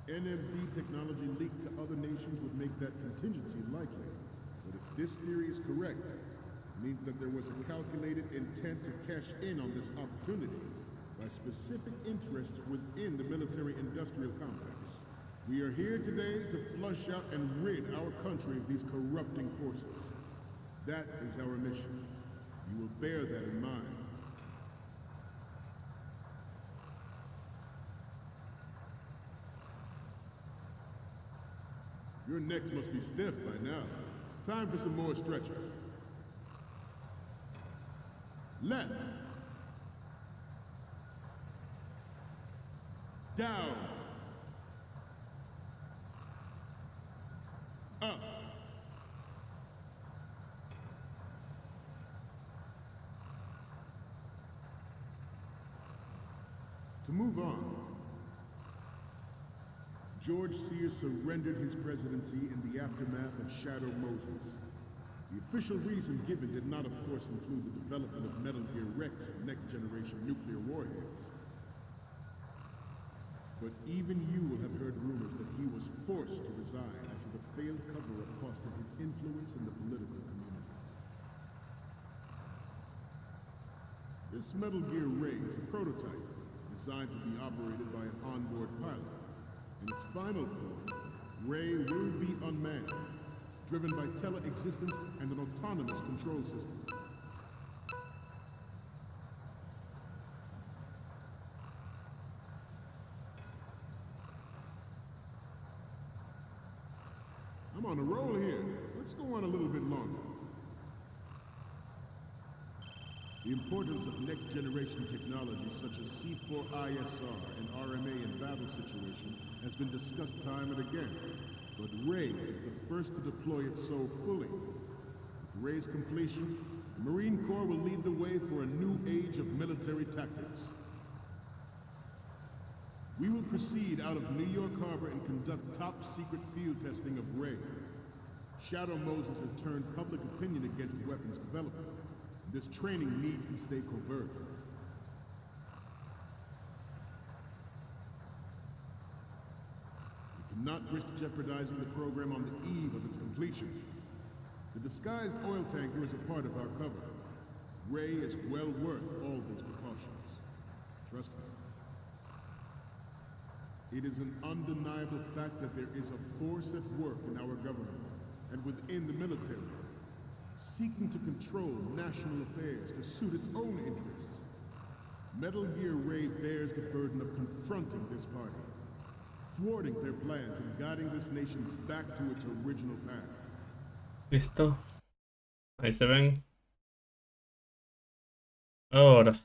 NMD technology leaked to other nations would make that contingency likely. But if this theory is correct, it means that there was a calculated intent to cash in on this opportunity by specific interests within the military-industrial complex. We are here today to flush out and rid our country of these corrupting forces. That is our mission. You will bear that in mind. Your necks must be stiff by now. Time for some more stretches. Left. Down. Up. To move on, George Sears surrendered his presidency in the aftermath of Shadow Moses. The official reason given did not, of course, include the development of Metal Gear Rex and next-generation nuclear warheads. But even you will have heard rumors that he was forced to resign after the failed cover-up cost him his influence in the political community. This Metal Gear Ray is a prototype designed to be operated by an onboard pilot. In its final form, Ray will be unmanned, driven by tele-existence and an autonomous control system. I'm on a roll here. Let's go on a little bit longer. The importance of next-generation technologies such as C4ISR and RMA in battle situation has been discussed time and again, but Ray is the first to deploy it so fully. With Ray's completion, the Marine Corps will lead the way for a new age of military tactics. We will proceed out of New York Harbor and conduct top-secret field testing of Ray. Shadow Moses has turned public opinion against weapons development. This training needs to stay covert. We cannot risk jeopardizing the program on the eve of its completion. The disguised oil tanker is a part of our cover. Ray is well worth all these precautions. Trust me. It is an undeniable fact that there is a force at work in our government and within the military, seeking to control national affairs to suit its own interests. Metal Gear Ray bears the burden of confronting this party, thwarting their plans and guiding this nation back to its original path. Listo. Ahí se ven. Ahora.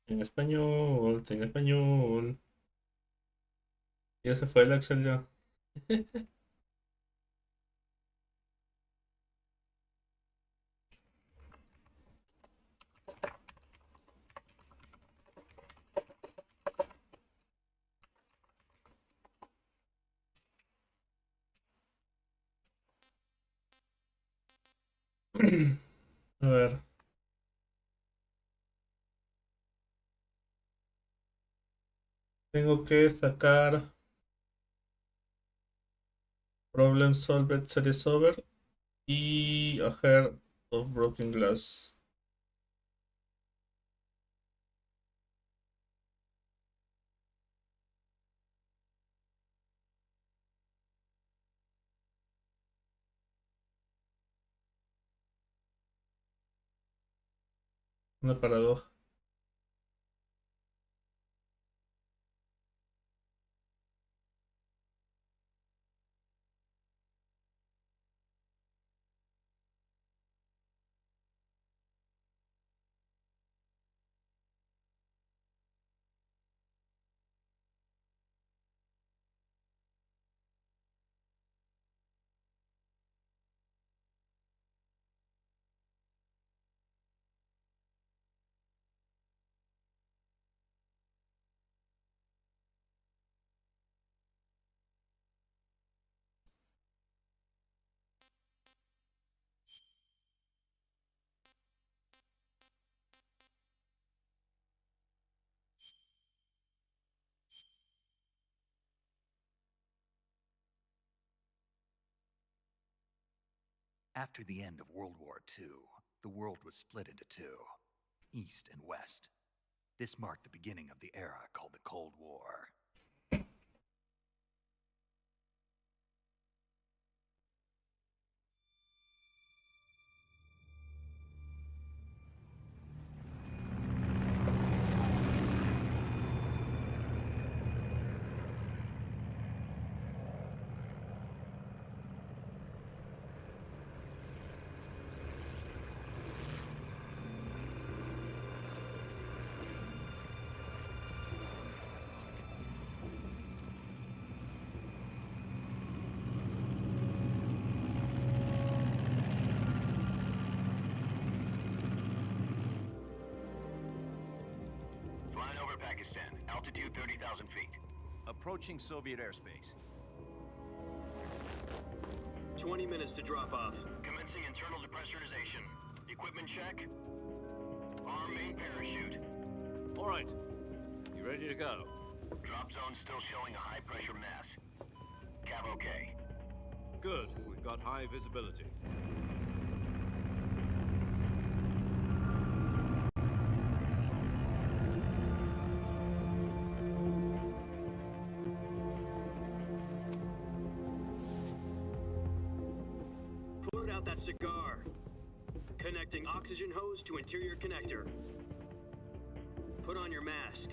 En español, en español. Ya se fue el Axel ya. A ver. Tengo que sacar Problem Solved Series Over y A Heart of Broken Glass. Una paradoja. After the end of World War II, the world was split into two, East and West. This marked the beginning of the era called the Cold War. Pakistan, altitude 30,000 feet. Approaching Soviet airspace. 20 minutes to drop off. Commencing internal depressurization. Equipment check. Arm main parachute. All right. You ready to go? Drop zone still showing a high pressure mass. Cav okay. Good. We've got high visibility. Put out that cigar. Connecting oxygen hose to interior connector. Put on your mask.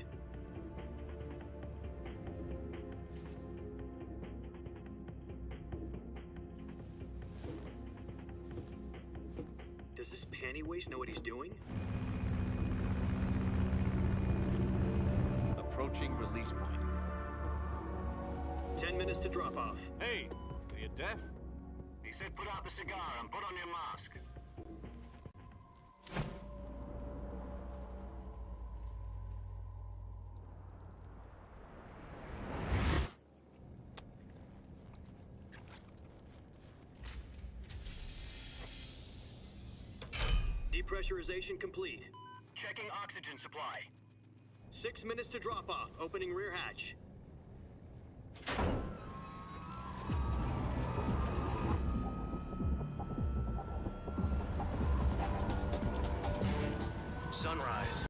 Does this panty waste know what he's doing? Approaching release point. 10 minutes to drop off. Hey, are you deaf? He said put out the cigar and put on your mask. Depressurization complete. Checking oxygen supply. 6 minutes to drop off. Opening rear hatch. Sunrise.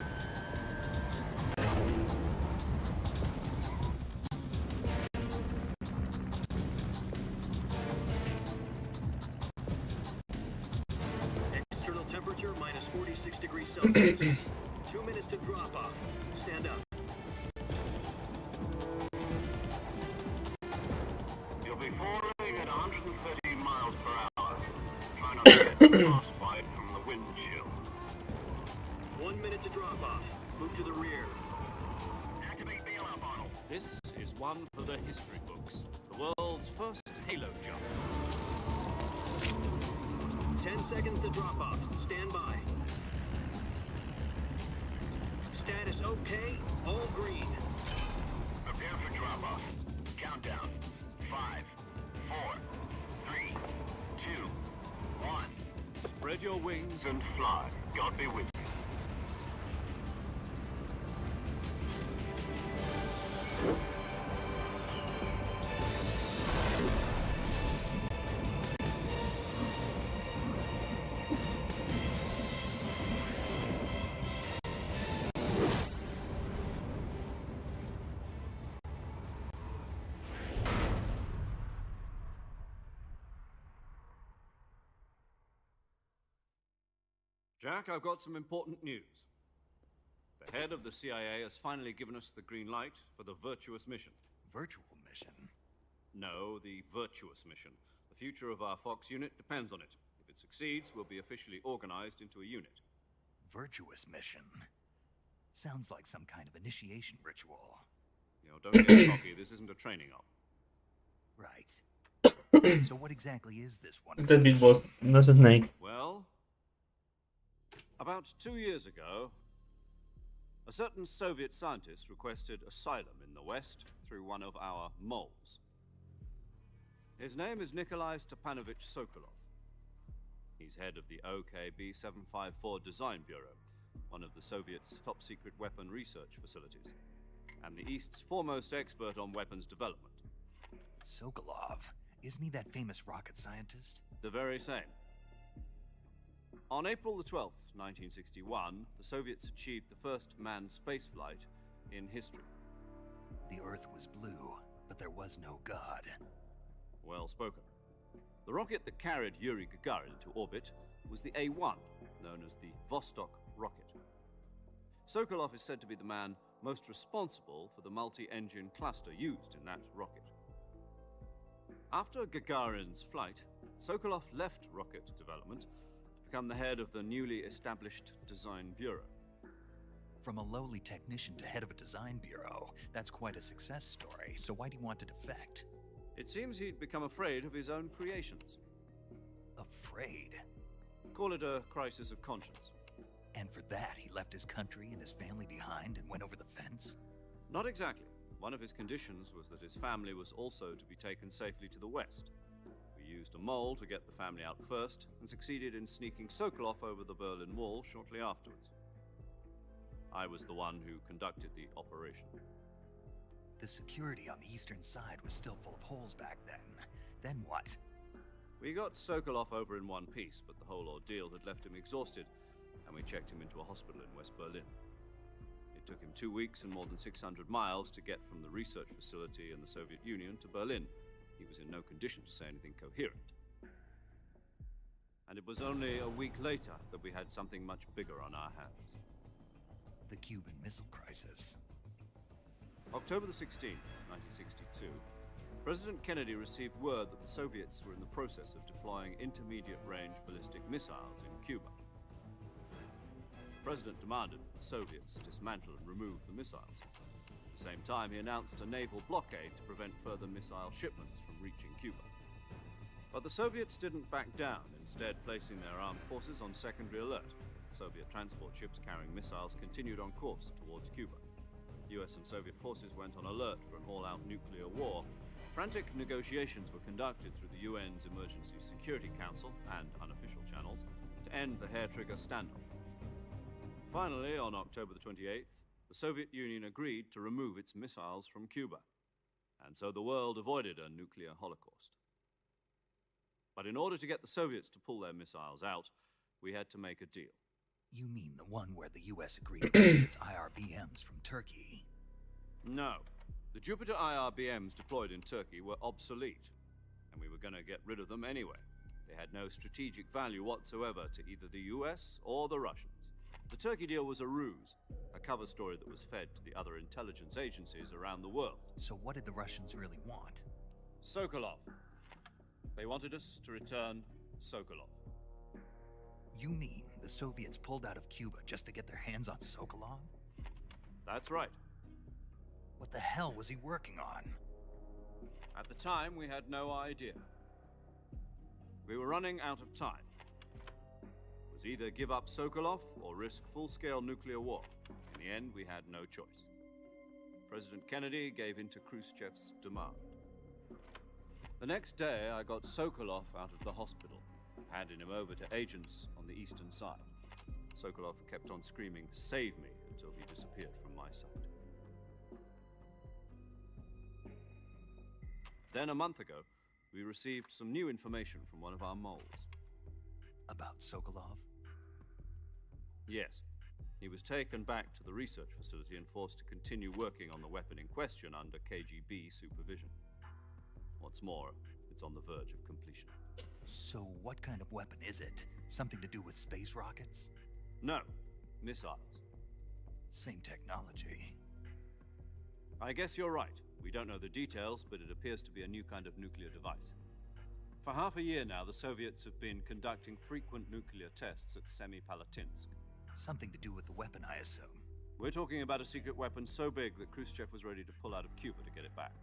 External temperature minus 46 degrees Celsius. 2 minutes to drop off. Stand up. You'll be falling at 130 miles per hour. Try not to get frostbite from the wind chill. 1 minute to drop off. Move to the rear. This is one for the history books. The world's first Halo jump. 10 seconds to drop off. Stand by. Status okay. All green. Prepare for drop off. Countdown. 5, 4, 3, 2, 1. Spread your wings And fly. God be with you. Jack, I've got some important news. The head of the CIA has finally given us the green light for the virtuous mission. Virtual mission? No, the virtuous mission. The future of our Fox unit depends on it. If it succeeds, we'll be officially organized into a unit. Virtuous mission? Sounds like some kind of initiation ritual. You know, don't get cocky. This isn't a training op. Right. So what exactly is this one? The big boss, not a snake. Well, about 2 years ago, a certain Soviet scientist requested asylum in the West through one of our moles. His name is Nikolai Stepanovich Sokolov. He's head of the OKB-754 Design Bureau, one of the Soviets' top-secret weapon research facilities, and the East's foremost expert on weapons development. Sokolov? Isn't he that famous rocket scientist? The very same. On April the 12th, 1961, the Soviets achieved the first manned spaceflight in history. The Earth was blue, but there was no God. Well spoken. The rocket that carried Yuri Gagarin into orbit was the A-1, known as the Vostok rocket. Sokolov is said to be the man most responsible for the multi-engine cluster used in that rocket. After Gagarin's flight, Sokolov left rocket development to become the head of the newly established Design Bureau. From a lowly technician to head of a design bureau, that's quite a success story, so why do you want to defect? It seems he'd become afraid of his own creations. Afraid? Call it a crisis of conscience. And for that, he left his country and his family behind and went over the fence? Not exactly. One of his conditions was that his family was also to be taken safely to the West. We used a mole to get the family out first, and succeeded in sneaking Sokolov over the Berlin Wall shortly afterwards. I was the one who conducted the operation. The security on the eastern side was still full of holes back then. Then what? We got Sokolov over in one piece, but the whole ordeal had left him exhausted, and we checked him into a hospital in West Berlin. It took him 2 weeks and more than 600 miles to get from the research facility in the Soviet Union to Berlin. He was in no condition to say anything coherent. And it was only a week later that we had something much bigger on our hands. The Cuban Missile Crisis. October the 16th, 1962, President Kennedy received word that the Soviets were in the process of deploying intermediate-range ballistic missiles in Cuba. The President demanded that the Soviets dismantle and remove the missiles. At the same time, he announced a naval blockade to prevent further missile shipments from reaching Cuba. But the Soviets didn't back down, instead placing their armed forces on secondary alert. Soviet transport ships carrying missiles continued on course towards Cuba. US and Soviet forces went on alert for an all-out nuclear war. Frantic negotiations were conducted through the UN's Emergency Security Council and unofficial channels to end the hair-trigger standoff. Finally, on October the 28th, the Soviet Union agreed to remove its missiles from Cuba, and so the world avoided a nuclear holocaust. But in order to get the Soviets to pull their missiles out, we had to make a deal. You mean the one where the US agreed to remove its IRBMs from Turkey? No. The Jupiter IRBMs deployed in Turkey were obsolete, and we were going to get rid of them anyway. They had no strategic value whatsoever to either the US or the Russians. The Turkey deal was a ruse, a cover story that was fed to the other intelligence agencies around the world. So what did the Russians really want? Sokolov. They wanted us to return Sokolov. You mean the Soviets pulled out of Cuba just to get their hands on Sokolov? That's right. What the hell was he working on? At the time, we had no idea. We were running out of time. It was either give up Sokolov or risk full-scale nuclear war. In the end, we had no choice. President Kennedy gave in to Khrushchev's demand. The next day, I got Sokolov out of the hospital, handed him over to agents on the eastern side. Sokolov kept on screaming, "Save me," until he disappeared from my sight. Then a month ago, we received some new information from one of our moles. About Sokolov? Yes. He was taken back to the research facility and forced to continue working on the weapon in question under KGB supervision. What's more, it's on the verge of completion. So what kind of weapon is it? Something to do with space rockets? No, missiles. Same technology. I guess you're right. We don't know the details, but it appears to be a new kind of nuclear device. For half a year now, the Soviets have been conducting frequent nuclear tests at Semipalatinsk. Something to do with the weapon, I assume. We're talking about a secret weapon so big that Khrushchev was ready to pull out of Cuba to get it back.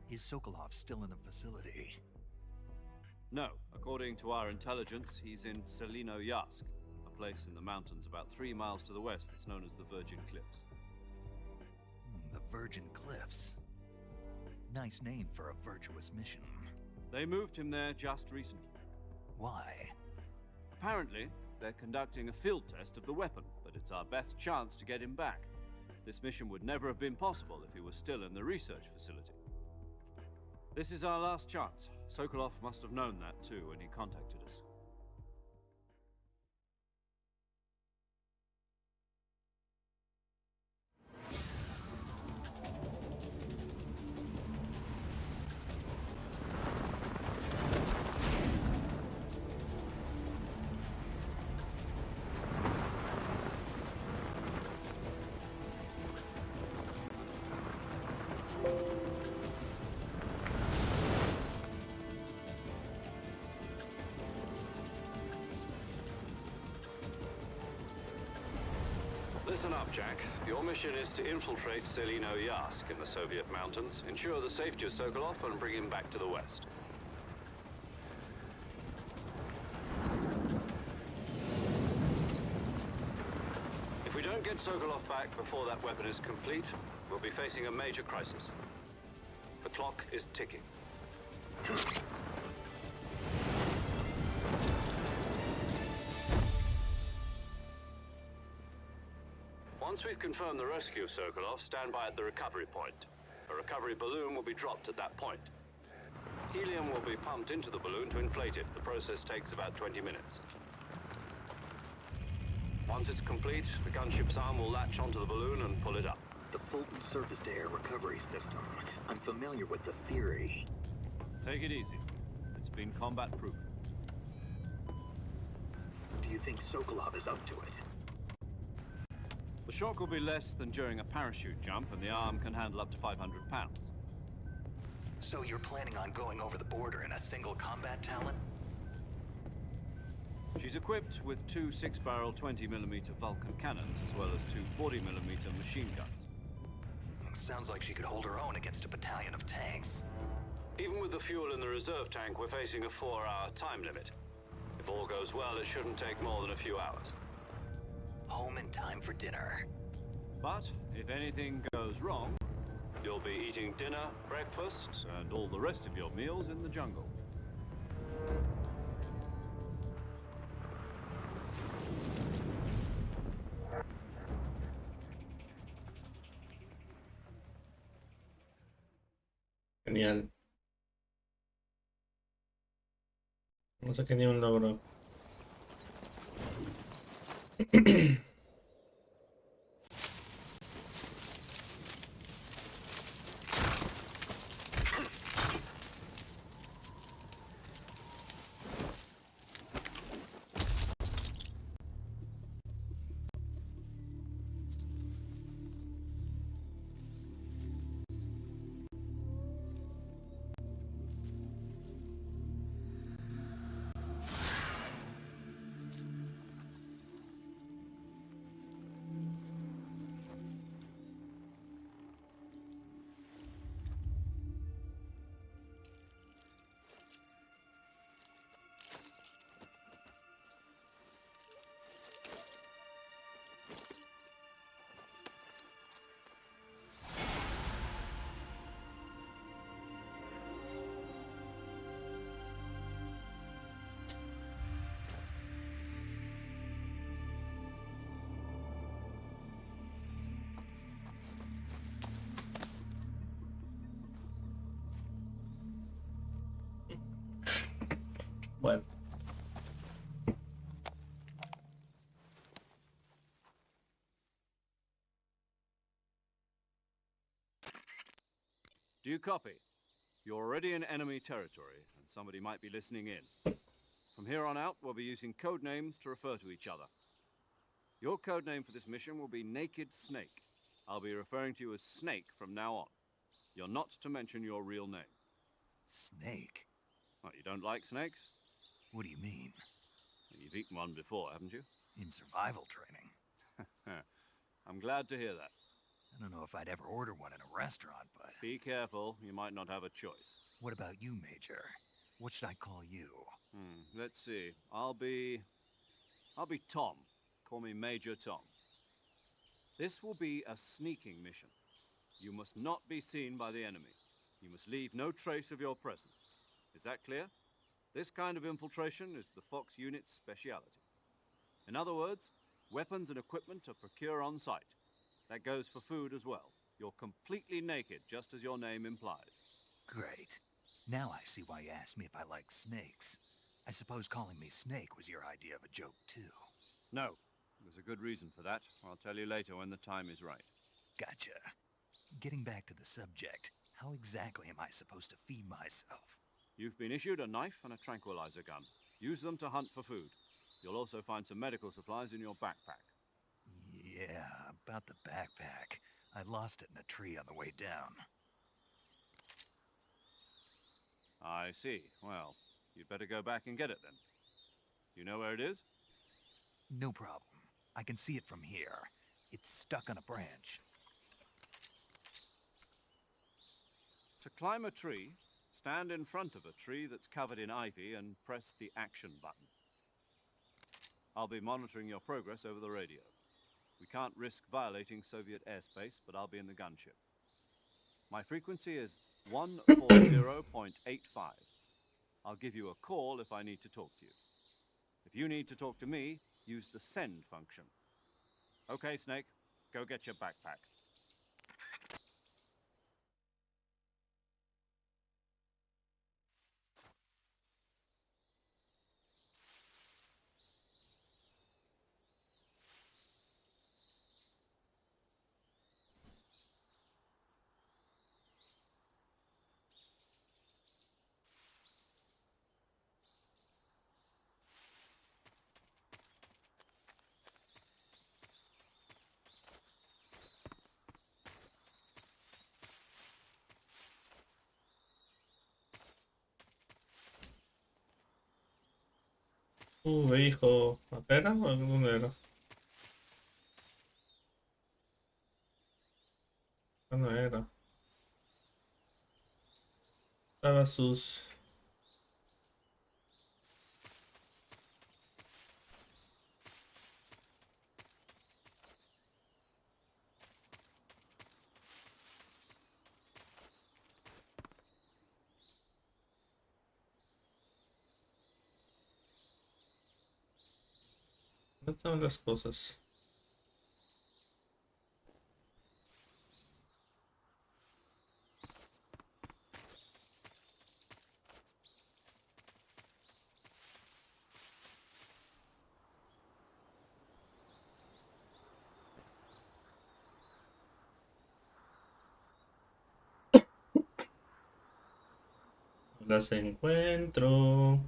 Is Sokolov still in the facility? No. According to our intelligence, he's in Selinoyarsk, a place in the mountains about 3 miles to the west that's known as the Virgin Cliffs. The Virgin Cliffs. Nice name for a virtuous mission. They moved him there just recently. Why? Apparently, they're conducting a field test of the weapon, but it's our best chance to get him back. This mission would never have been possible if he was still in the research facility. This is our last chance. Sokolov must have known that too when he contacted us. Listen up, Jack. Your mission is to infiltrate Selinoyarsk in the Soviet mountains, ensure the safety of Sokolov, and bring him back to the West. If we don't get Sokolov back before that weapon is complete, we'll be facing a major crisis. The clock is ticking. Once we've confirmed the rescue of Sokolov, stand by at the recovery point. A recovery balloon will be dropped at that point. Helium will be pumped into the balloon to inflate it. The process takes about 20 minutes. Once it's complete, the gunship's arm will latch onto the balloon and pull it up. The Fulton surface-to-air recovery system. I'm familiar with the theory. Take it easy. It's been combat-proven. Do you think Sokolov is up to it? The shock will be less than during a parachute jump, and the arm can handle up to 500 pounds. So you're planning on going over the border in a single combat talon? She's equipped with 2 6-barrel 20mm Vulcan cannons, as well as 2 40mm machine guns. Sounds like she could hold her own against a battalion of tanks. Even with the fuel in the reserve tank, we're facing a 4-hour time limit. If all goes well, it shouldn't take more than a few hours. Home in time for dinner. But if anything goes wrong, you'll be eating dinner, breakfast, and all the rest of your meals in the jungle. Genial. No sé qué ni un logro. Bueno. Do you copy? You're already in enemy territory, and somebody might be listening in. From here on out, we'll be using code names to refer to each other. Your code name for this mission will be Naked Snake. I'll be referring to you as Snake from now on. You're not to mention your real name. Snake? What, you don't like snakes? What do you mean? You've eaten one before, haven't you? In survival training. I'm glad to hear that. I don't know if I'd ever order one in a restaurant, but... Be careful, you might not have a choice. What about you, Major? What should I call you? Let's see. I'll be Tom. Call me Major Tom. This will be a sneaking mission. You must not be seen by the enemy. You must leave no trace of your presence. Is that clear? This kind of infiltration is the Fox unit's speciality. In other words, weapons and equipment are procured on site. That goes for food as well. You're completely naked, just as your name implies. Great. Now I see why you asked me if I like snakes. I suppose calling me Snake was your idea of a joke, too. No. There's a good reason for that. I'll tell you later when the time is right. Gotcha. Getting back to the subject, how exactly am I supposed to feed myself? You've been issued a knife and a tranquilizer gun. Use them to hunt for food. You'll also find some medical supplies in your backpack. Yeah, about the backpack. I lost it in a tree on the way down. I see. Well, you'd better go back and get it then. You know where it is? No problem. I can see it from here. It's stuck on a branch. To climb a tree, stand in front of a tree that's covered in ivy and press the action button. I'll be monitoring your progress over the radio. We can't risk violating Soviet airspace, but I'll be in the gunship. My frequency is 140.85. I'll give you a call if I need to talk to you. If you need to talk to me, use the send function. Okay, Snake, go get your backpack. Hijo, ¿acá era o dónde era? Acá no era. Estaba sus... ¿Dónde están las cosas? Las encuentro.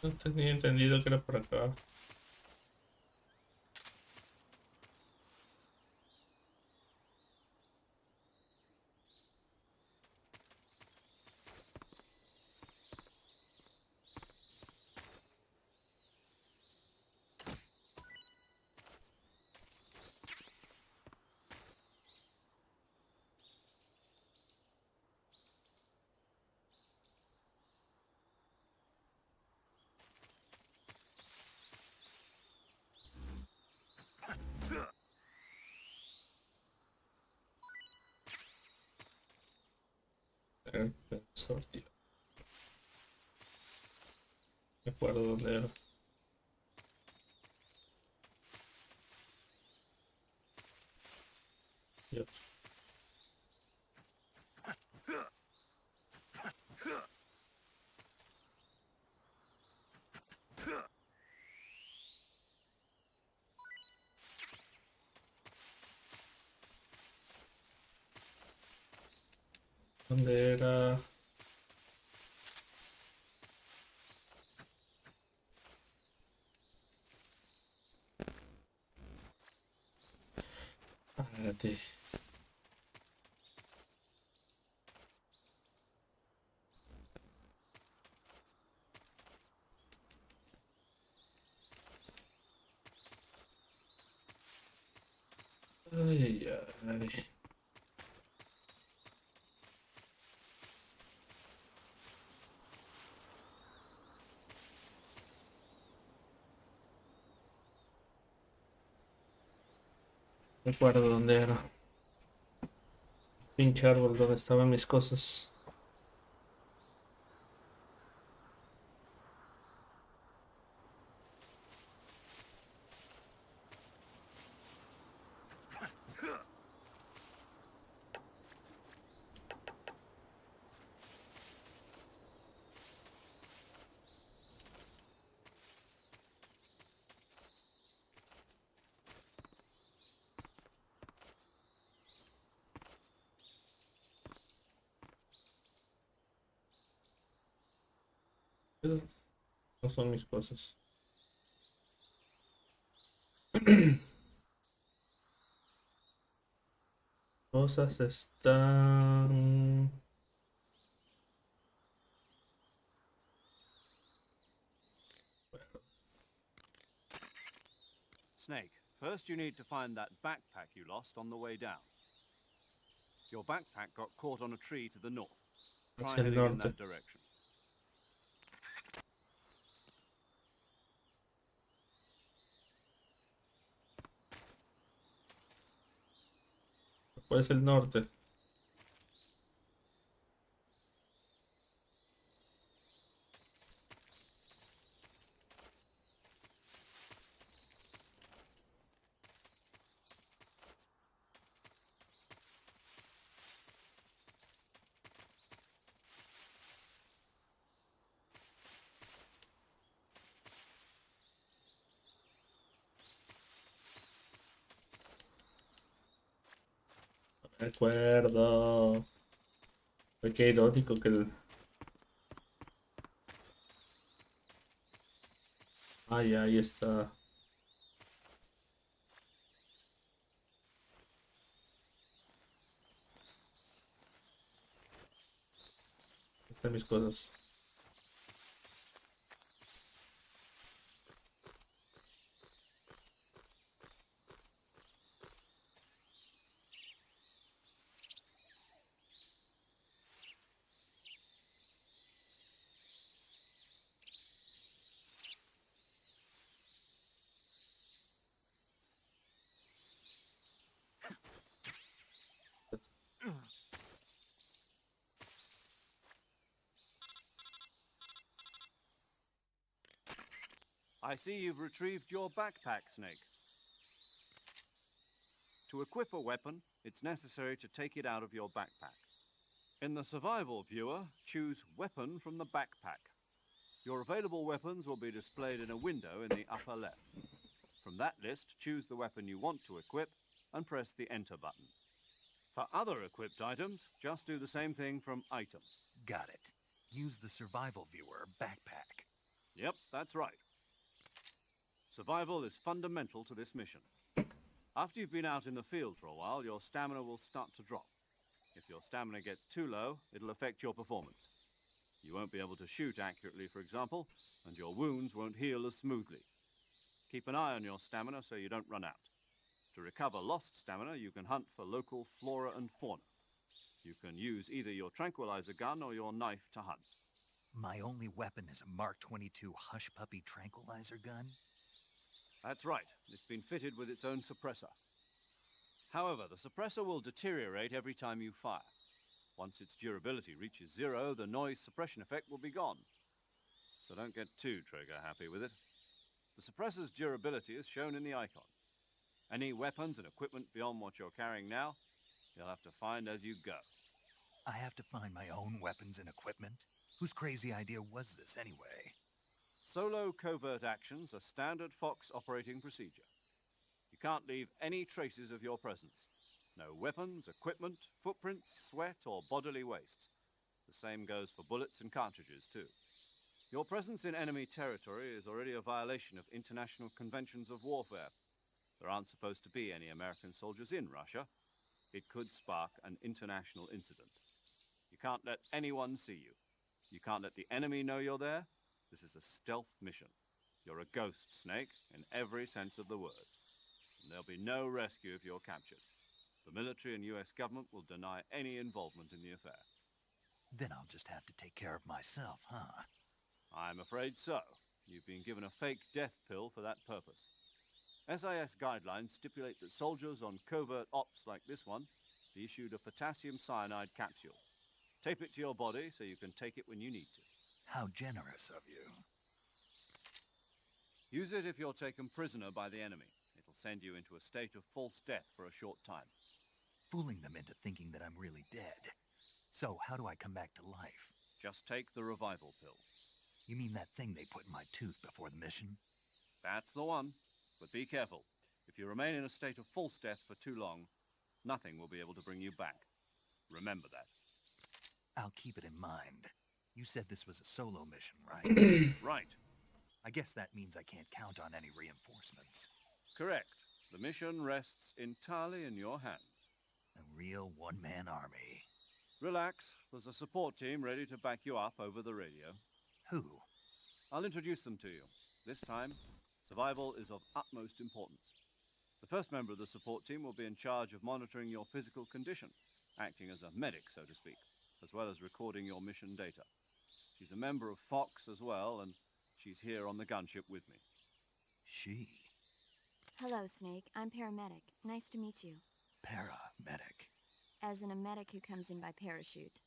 No tenía entendido que era por acá. Sorteo. me acuerdo dónde era. Y otro. ¿Dónde era? Espérate. Ay, ay. No recuerdo dónde era. Pinche árbol donde estaban mis cosas. No son mis cosas. Cosas están... Snake, first you need to find that backpack you lost on the way down. Your backpack got caught on a tree to the north. Try Hacia el heading in norte. that direction. ¿Cuál es el norte? Recuerdo. Qué irónico que el... Ay, ahí está. Están mis cosas. I see you've retrieved your backpack, Snake. To equip a weapon, it's necessary to take it out of your backpack. In the survival viewer, choose Weapon from the backpack. Your available weapons will be displayed in a window in the upper left. From that list, choose the weapon you want to equip and press the Enter button. For other equipped items, just do the same thing from Item. Got it. Use the survival viewer backpack. Yep, that's right. Survival is fundamental to this mission. After you've been out in the field for a while, your stamina will start to drop. If your stamina gets too low, it'll affect your performance. You won't be able to shoot accurately, for example, and your wounds won't heal as smoothly. Keep an eye on your stamina so you don't run out. To recover lost stamina, you can hunt for local flora and fauna. You can use either your tranquilizer gun or your knife to hunt. My only weapon is a Mark 22 Hush Puppy tranquilizer gun? That's right. It's been fitted with its own suppressor. However, the suppressor will deteriorate every time you fire. Once its durability reaches 0, the noise suppression effect will be gone. so don't get too trigger-happy with it. The suppressor's durability is shown in the icon. Any weapons and equipment beyond what you're carrying now, you'll have to find as you go. I have to find my own weapons and equipment? Whose crazy idea was this anyway? Solo covert actions are standard Fox operating procedure. You can't leave any traces of your presence. No weapons, equipment, footprints, sweat, or bodily waste. The same goes for bullets and cartridges, too. Your presence in enemy territory is already a violation of international conventions of warfare. There aren't supposed to be any American soldiers in Russia. It could spark an international incident. You can't let anyone see you. You can't let the enemy know you're there. This is a stealth mission. You're a ghost, Snake, in every sense of the word. And there'll be no rescue if you're captured. The military and US government will deny any involvement in the affair. Then I'll just have to take care of myself, huh? I'm afraid so. You've been given a fake death pill for that purpose. SIS guidelines stipulate that soldiers on covert ops like this one be issued a potassium cyanide capsule. Tape it to your body so you can take it when you need to. How generous of you. Use it if you're taken prisoner by the enemy. It'll send you into a state of false death for a short time. Fooling them into thinking that I'm really dead. So how do I come back to life? Just take the revival pill. You mean that thing they put in my tooth before the mission? That's the one. But be careful. If you remain in a state of false death for too long, nothing will be able to bring you back. Remember that. I'll keep it in mind. You said this was a solo mission, right? Right. I guess that means I can't count on any reinforcements. Correct. The mission rests entirely in your hands. A real one-man army. Relax. There's a support team ready to back you up over the radio. Who? I'll introduce them to you. This time, survival is of utmost importance. The first member of the support team will be in charge of monitoring your physical condition, acting as a medic, so to speak, as well as recording your mission data. She's a member of Fox as well, and she's here on the gunship with me. She? Hello, Snake. I'm paramedic. Nice to meet you. Paramedic. As in a medic who comes in by parachute.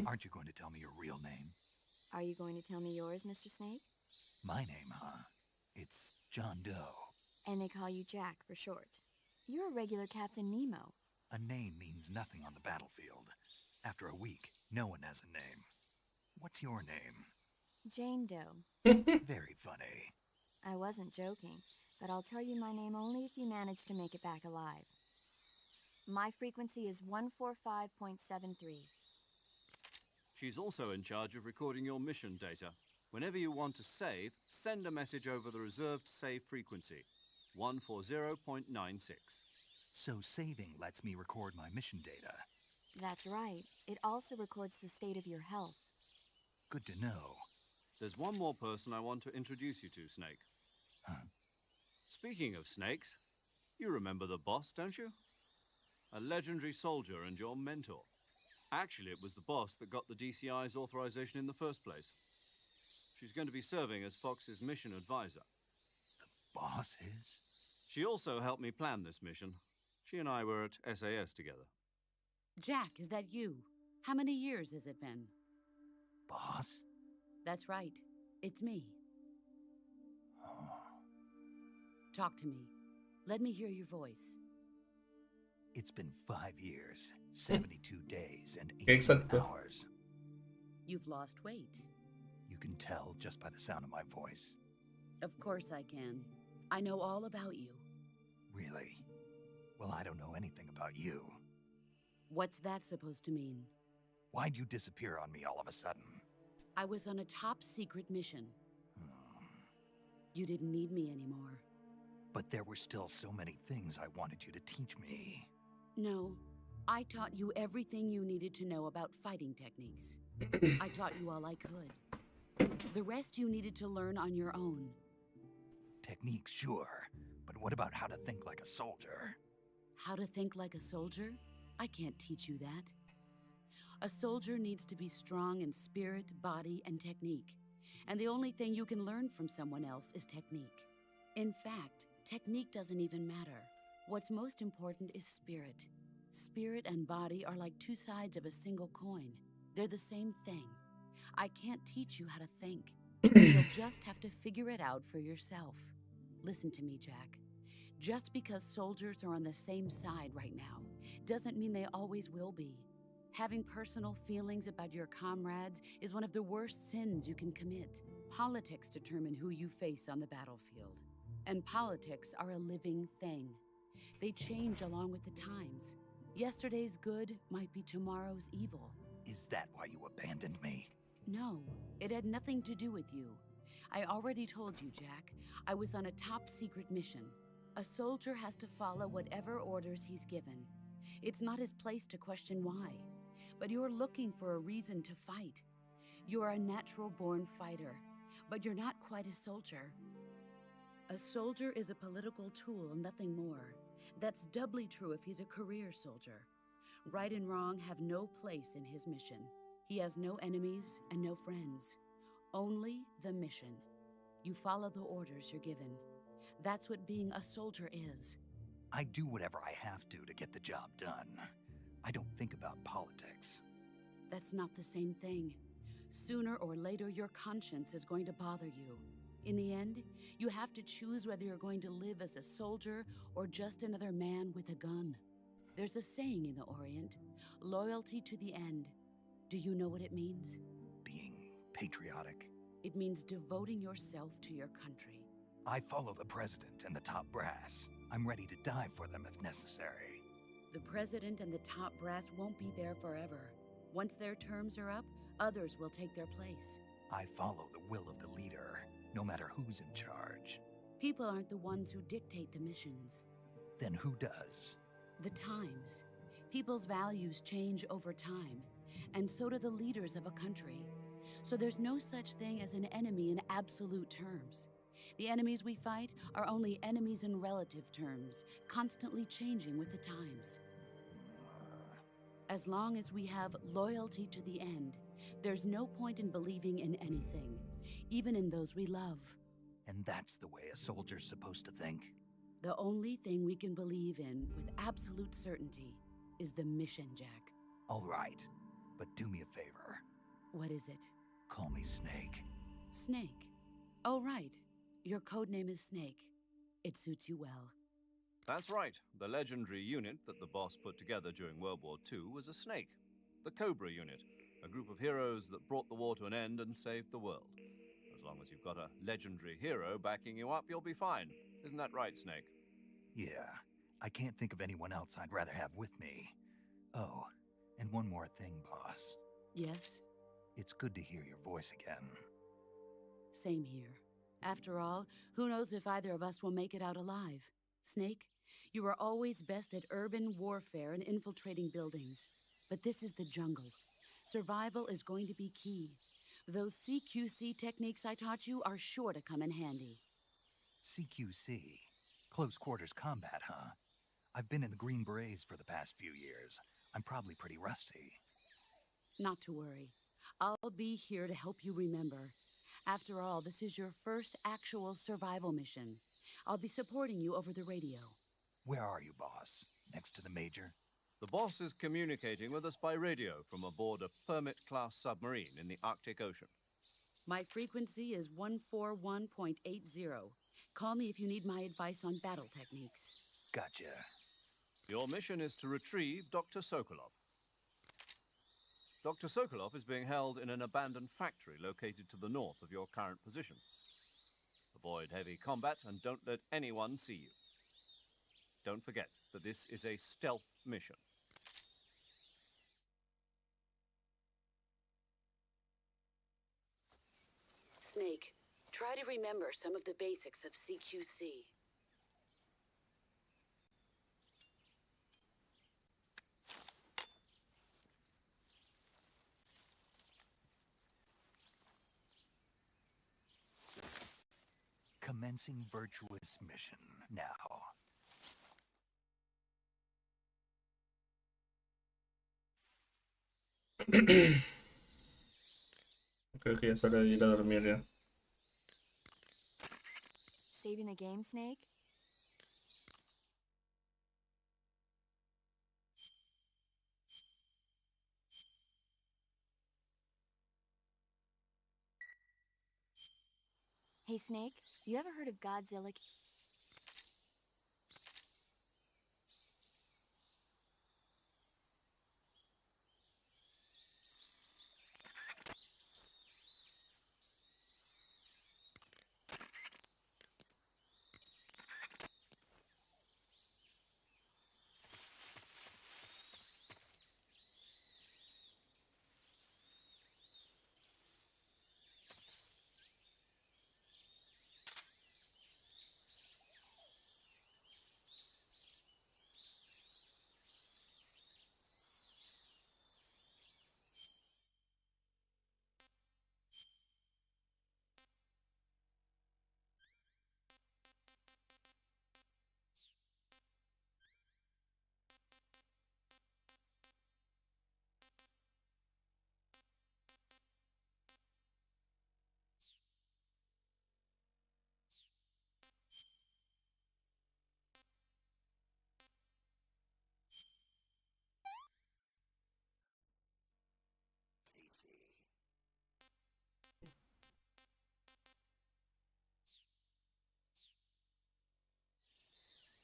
Aren't you going to tell me your real name? Are you going to tell me yours, Mr. Snake? My name, huh? It's John Doe. And they call you Jack for short. You're a regular Captain Nemo. A name means nothing on the battlefield. After a week, no one has a name. What's your name? Jane Doe. Very funny. I wasn't joking, but I'll tell you my name only if you manage to make it back alive. My frequency is 145.73. She's also in charge of recording your mission data. Whenever you want to save, send a message over the reserved save frequency, 140.96. So saving lets me record my mission data. That's right. It also records the state of your health. Good to know. There's one more person I want to introduce you to, Snake. Huh? Speaking of snakes, you remember the boss, don't you? A legendary soldier and your mentor. Actually, it was the boss that got the DCI's authorization in the first place. She's going to be serving as Fox's mission advisor. The boss is? She also helped me plan this mission. She and I were at SAS together. Jack, is that you? How many years has it been? Boss? That's right. It's me. Talk to me. Let me hear your voice. It's been 5 years, 72 days, and 18 Exacto. hours. You've lost weight. You can tell just by the sound of my voice. Of course I can. I know all about you. Really? Well, I don't know anything about you. What's that supposed to mean? Why'd you disappear on me all of a sudden? I was on a top-secret mission. You didn't need me anymore. But there were still so many things I wanted you to teach me. No, I taught you everything you needed to know about fighting techniques. I taught you all I could. The rest you needed to learn on your own. Techniques, sure. But what about how to think like a soldier? How to think like a soldier? I can't teach you that. A soldier needs to be strong in spirit, body, and technique. And the only thing you can learn from someone else is technique. In fact, technique doesn't even matter. What's most important is spirit. Spirit and body are like two sides of a single coin. They're the same thing. I can't teach you how to think. You'll just have to figure it out for yourself. Listen to me, Jack. Just because soldiers are on the same side right now doesn't mean they always will be. Having personal feelings about your comrades is one of the worst sins you can commit. Politics determine who you face on the battlefield. And politics are a living thing. They change along with the times. Yesterday's good might be tomorrow's evil. Is that why you abandoned me? No, it had nothing to do with you. I already told you, Jack. I was on a top-secret mission. A soldier has to follow whatever orders he's given. It's not his place to question why. But you're looking for a reason to fight. You're a natural-born fighter, but you're not quite a soldier. A soldier is a political tool, nothing more. That's doubly true if he's a career soldier. Right and wrong have no place in his mission. He has no enemies and no friends. Only the mission. You follow the orders you're given. That's what being a soldier is. I do whatever I have to get the job done. I don't think about politics. That's not the same thing. Sooner or later, your conscience is going to bother you. In the end, you have to choose whether you're going to live as a soldier or just another man with a gun. There's a saying in the Orient, loyalty to the end. Do you know what it means? Being patriotic. It means devoting yourself to your country. I follow the president and the top brass. I'm ready to die for them if necessary. The president and the top brass won't be there forever. Once their terms are up, others will take their place. I follow the will of the leader, no matter who's in charge. People aren't the ones who dictate the missions. Then who does? The times. People's values change over time, and so do the leaders of a country. So there's no such thing as an enemy in absolute terms. The enemies we fight are only enemies in relative terms, constantly changing with the times. As long as we have loyalty to the end, there's no point in believing in anything, even in those we love. And that's the way a soldier's supposed to think? The only thing we can believe in with absolute certainty is the mission, Jack. All right, but do me a favor. What is it? Call me Snake. Snake? Oh, right. Your codename is Snake. It suits you well. That's right. The legendary unit that the boss put together during World War II was a snake. The Cobra unit, a group of heroes that brought the war to an end and saved the world. As long as you've got a legendary hero backing you up, you'll be fine. Isn't that right, Snake? Yeah, I can't think of anyone else I'd rather have with me. Oh, and one more thing, boss. Yes? It's good to hear your voice again. Same here. After all, who knows if either of us will make it out alive? Snake, you are always best at urban warfare and infiltrating buildings. But this is the jungle. Survival is going to be key. Those CQC techniques I taught you are sure to come in handy. CQC? Close quarters combat, huh? I've been in the Green Berets for the past few years. I'm probably pretty rusty. Not to worry. I'll be here to help you remember. After all, this is your first actual survival mission. I'll be supporting you over the radio. Where are you, boss? Next to the Major? The boss is communicating with us by radio from aboard a Permit-class submarine in the Arctic Ocean. My frequency is 141.80. Call me if you need my advice on battle techniques. Gotcha. Your mission is to retrieve Dr. Sokolov. Dr. Sokolov is being held in an abandoned factory located to the north of your current position. Avoid heavy combat and don't let anyone see you. Don't forget that this is a stealth mission. Snake, try to remember some of the basics of CQC. Commencing virtuous mission now. Creo que ya es hora de ir a dormir ya. Saving the game, Snake? Hey, Snake, you ever heard of Godzilla?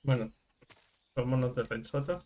Bueno, vámonos de Renzota.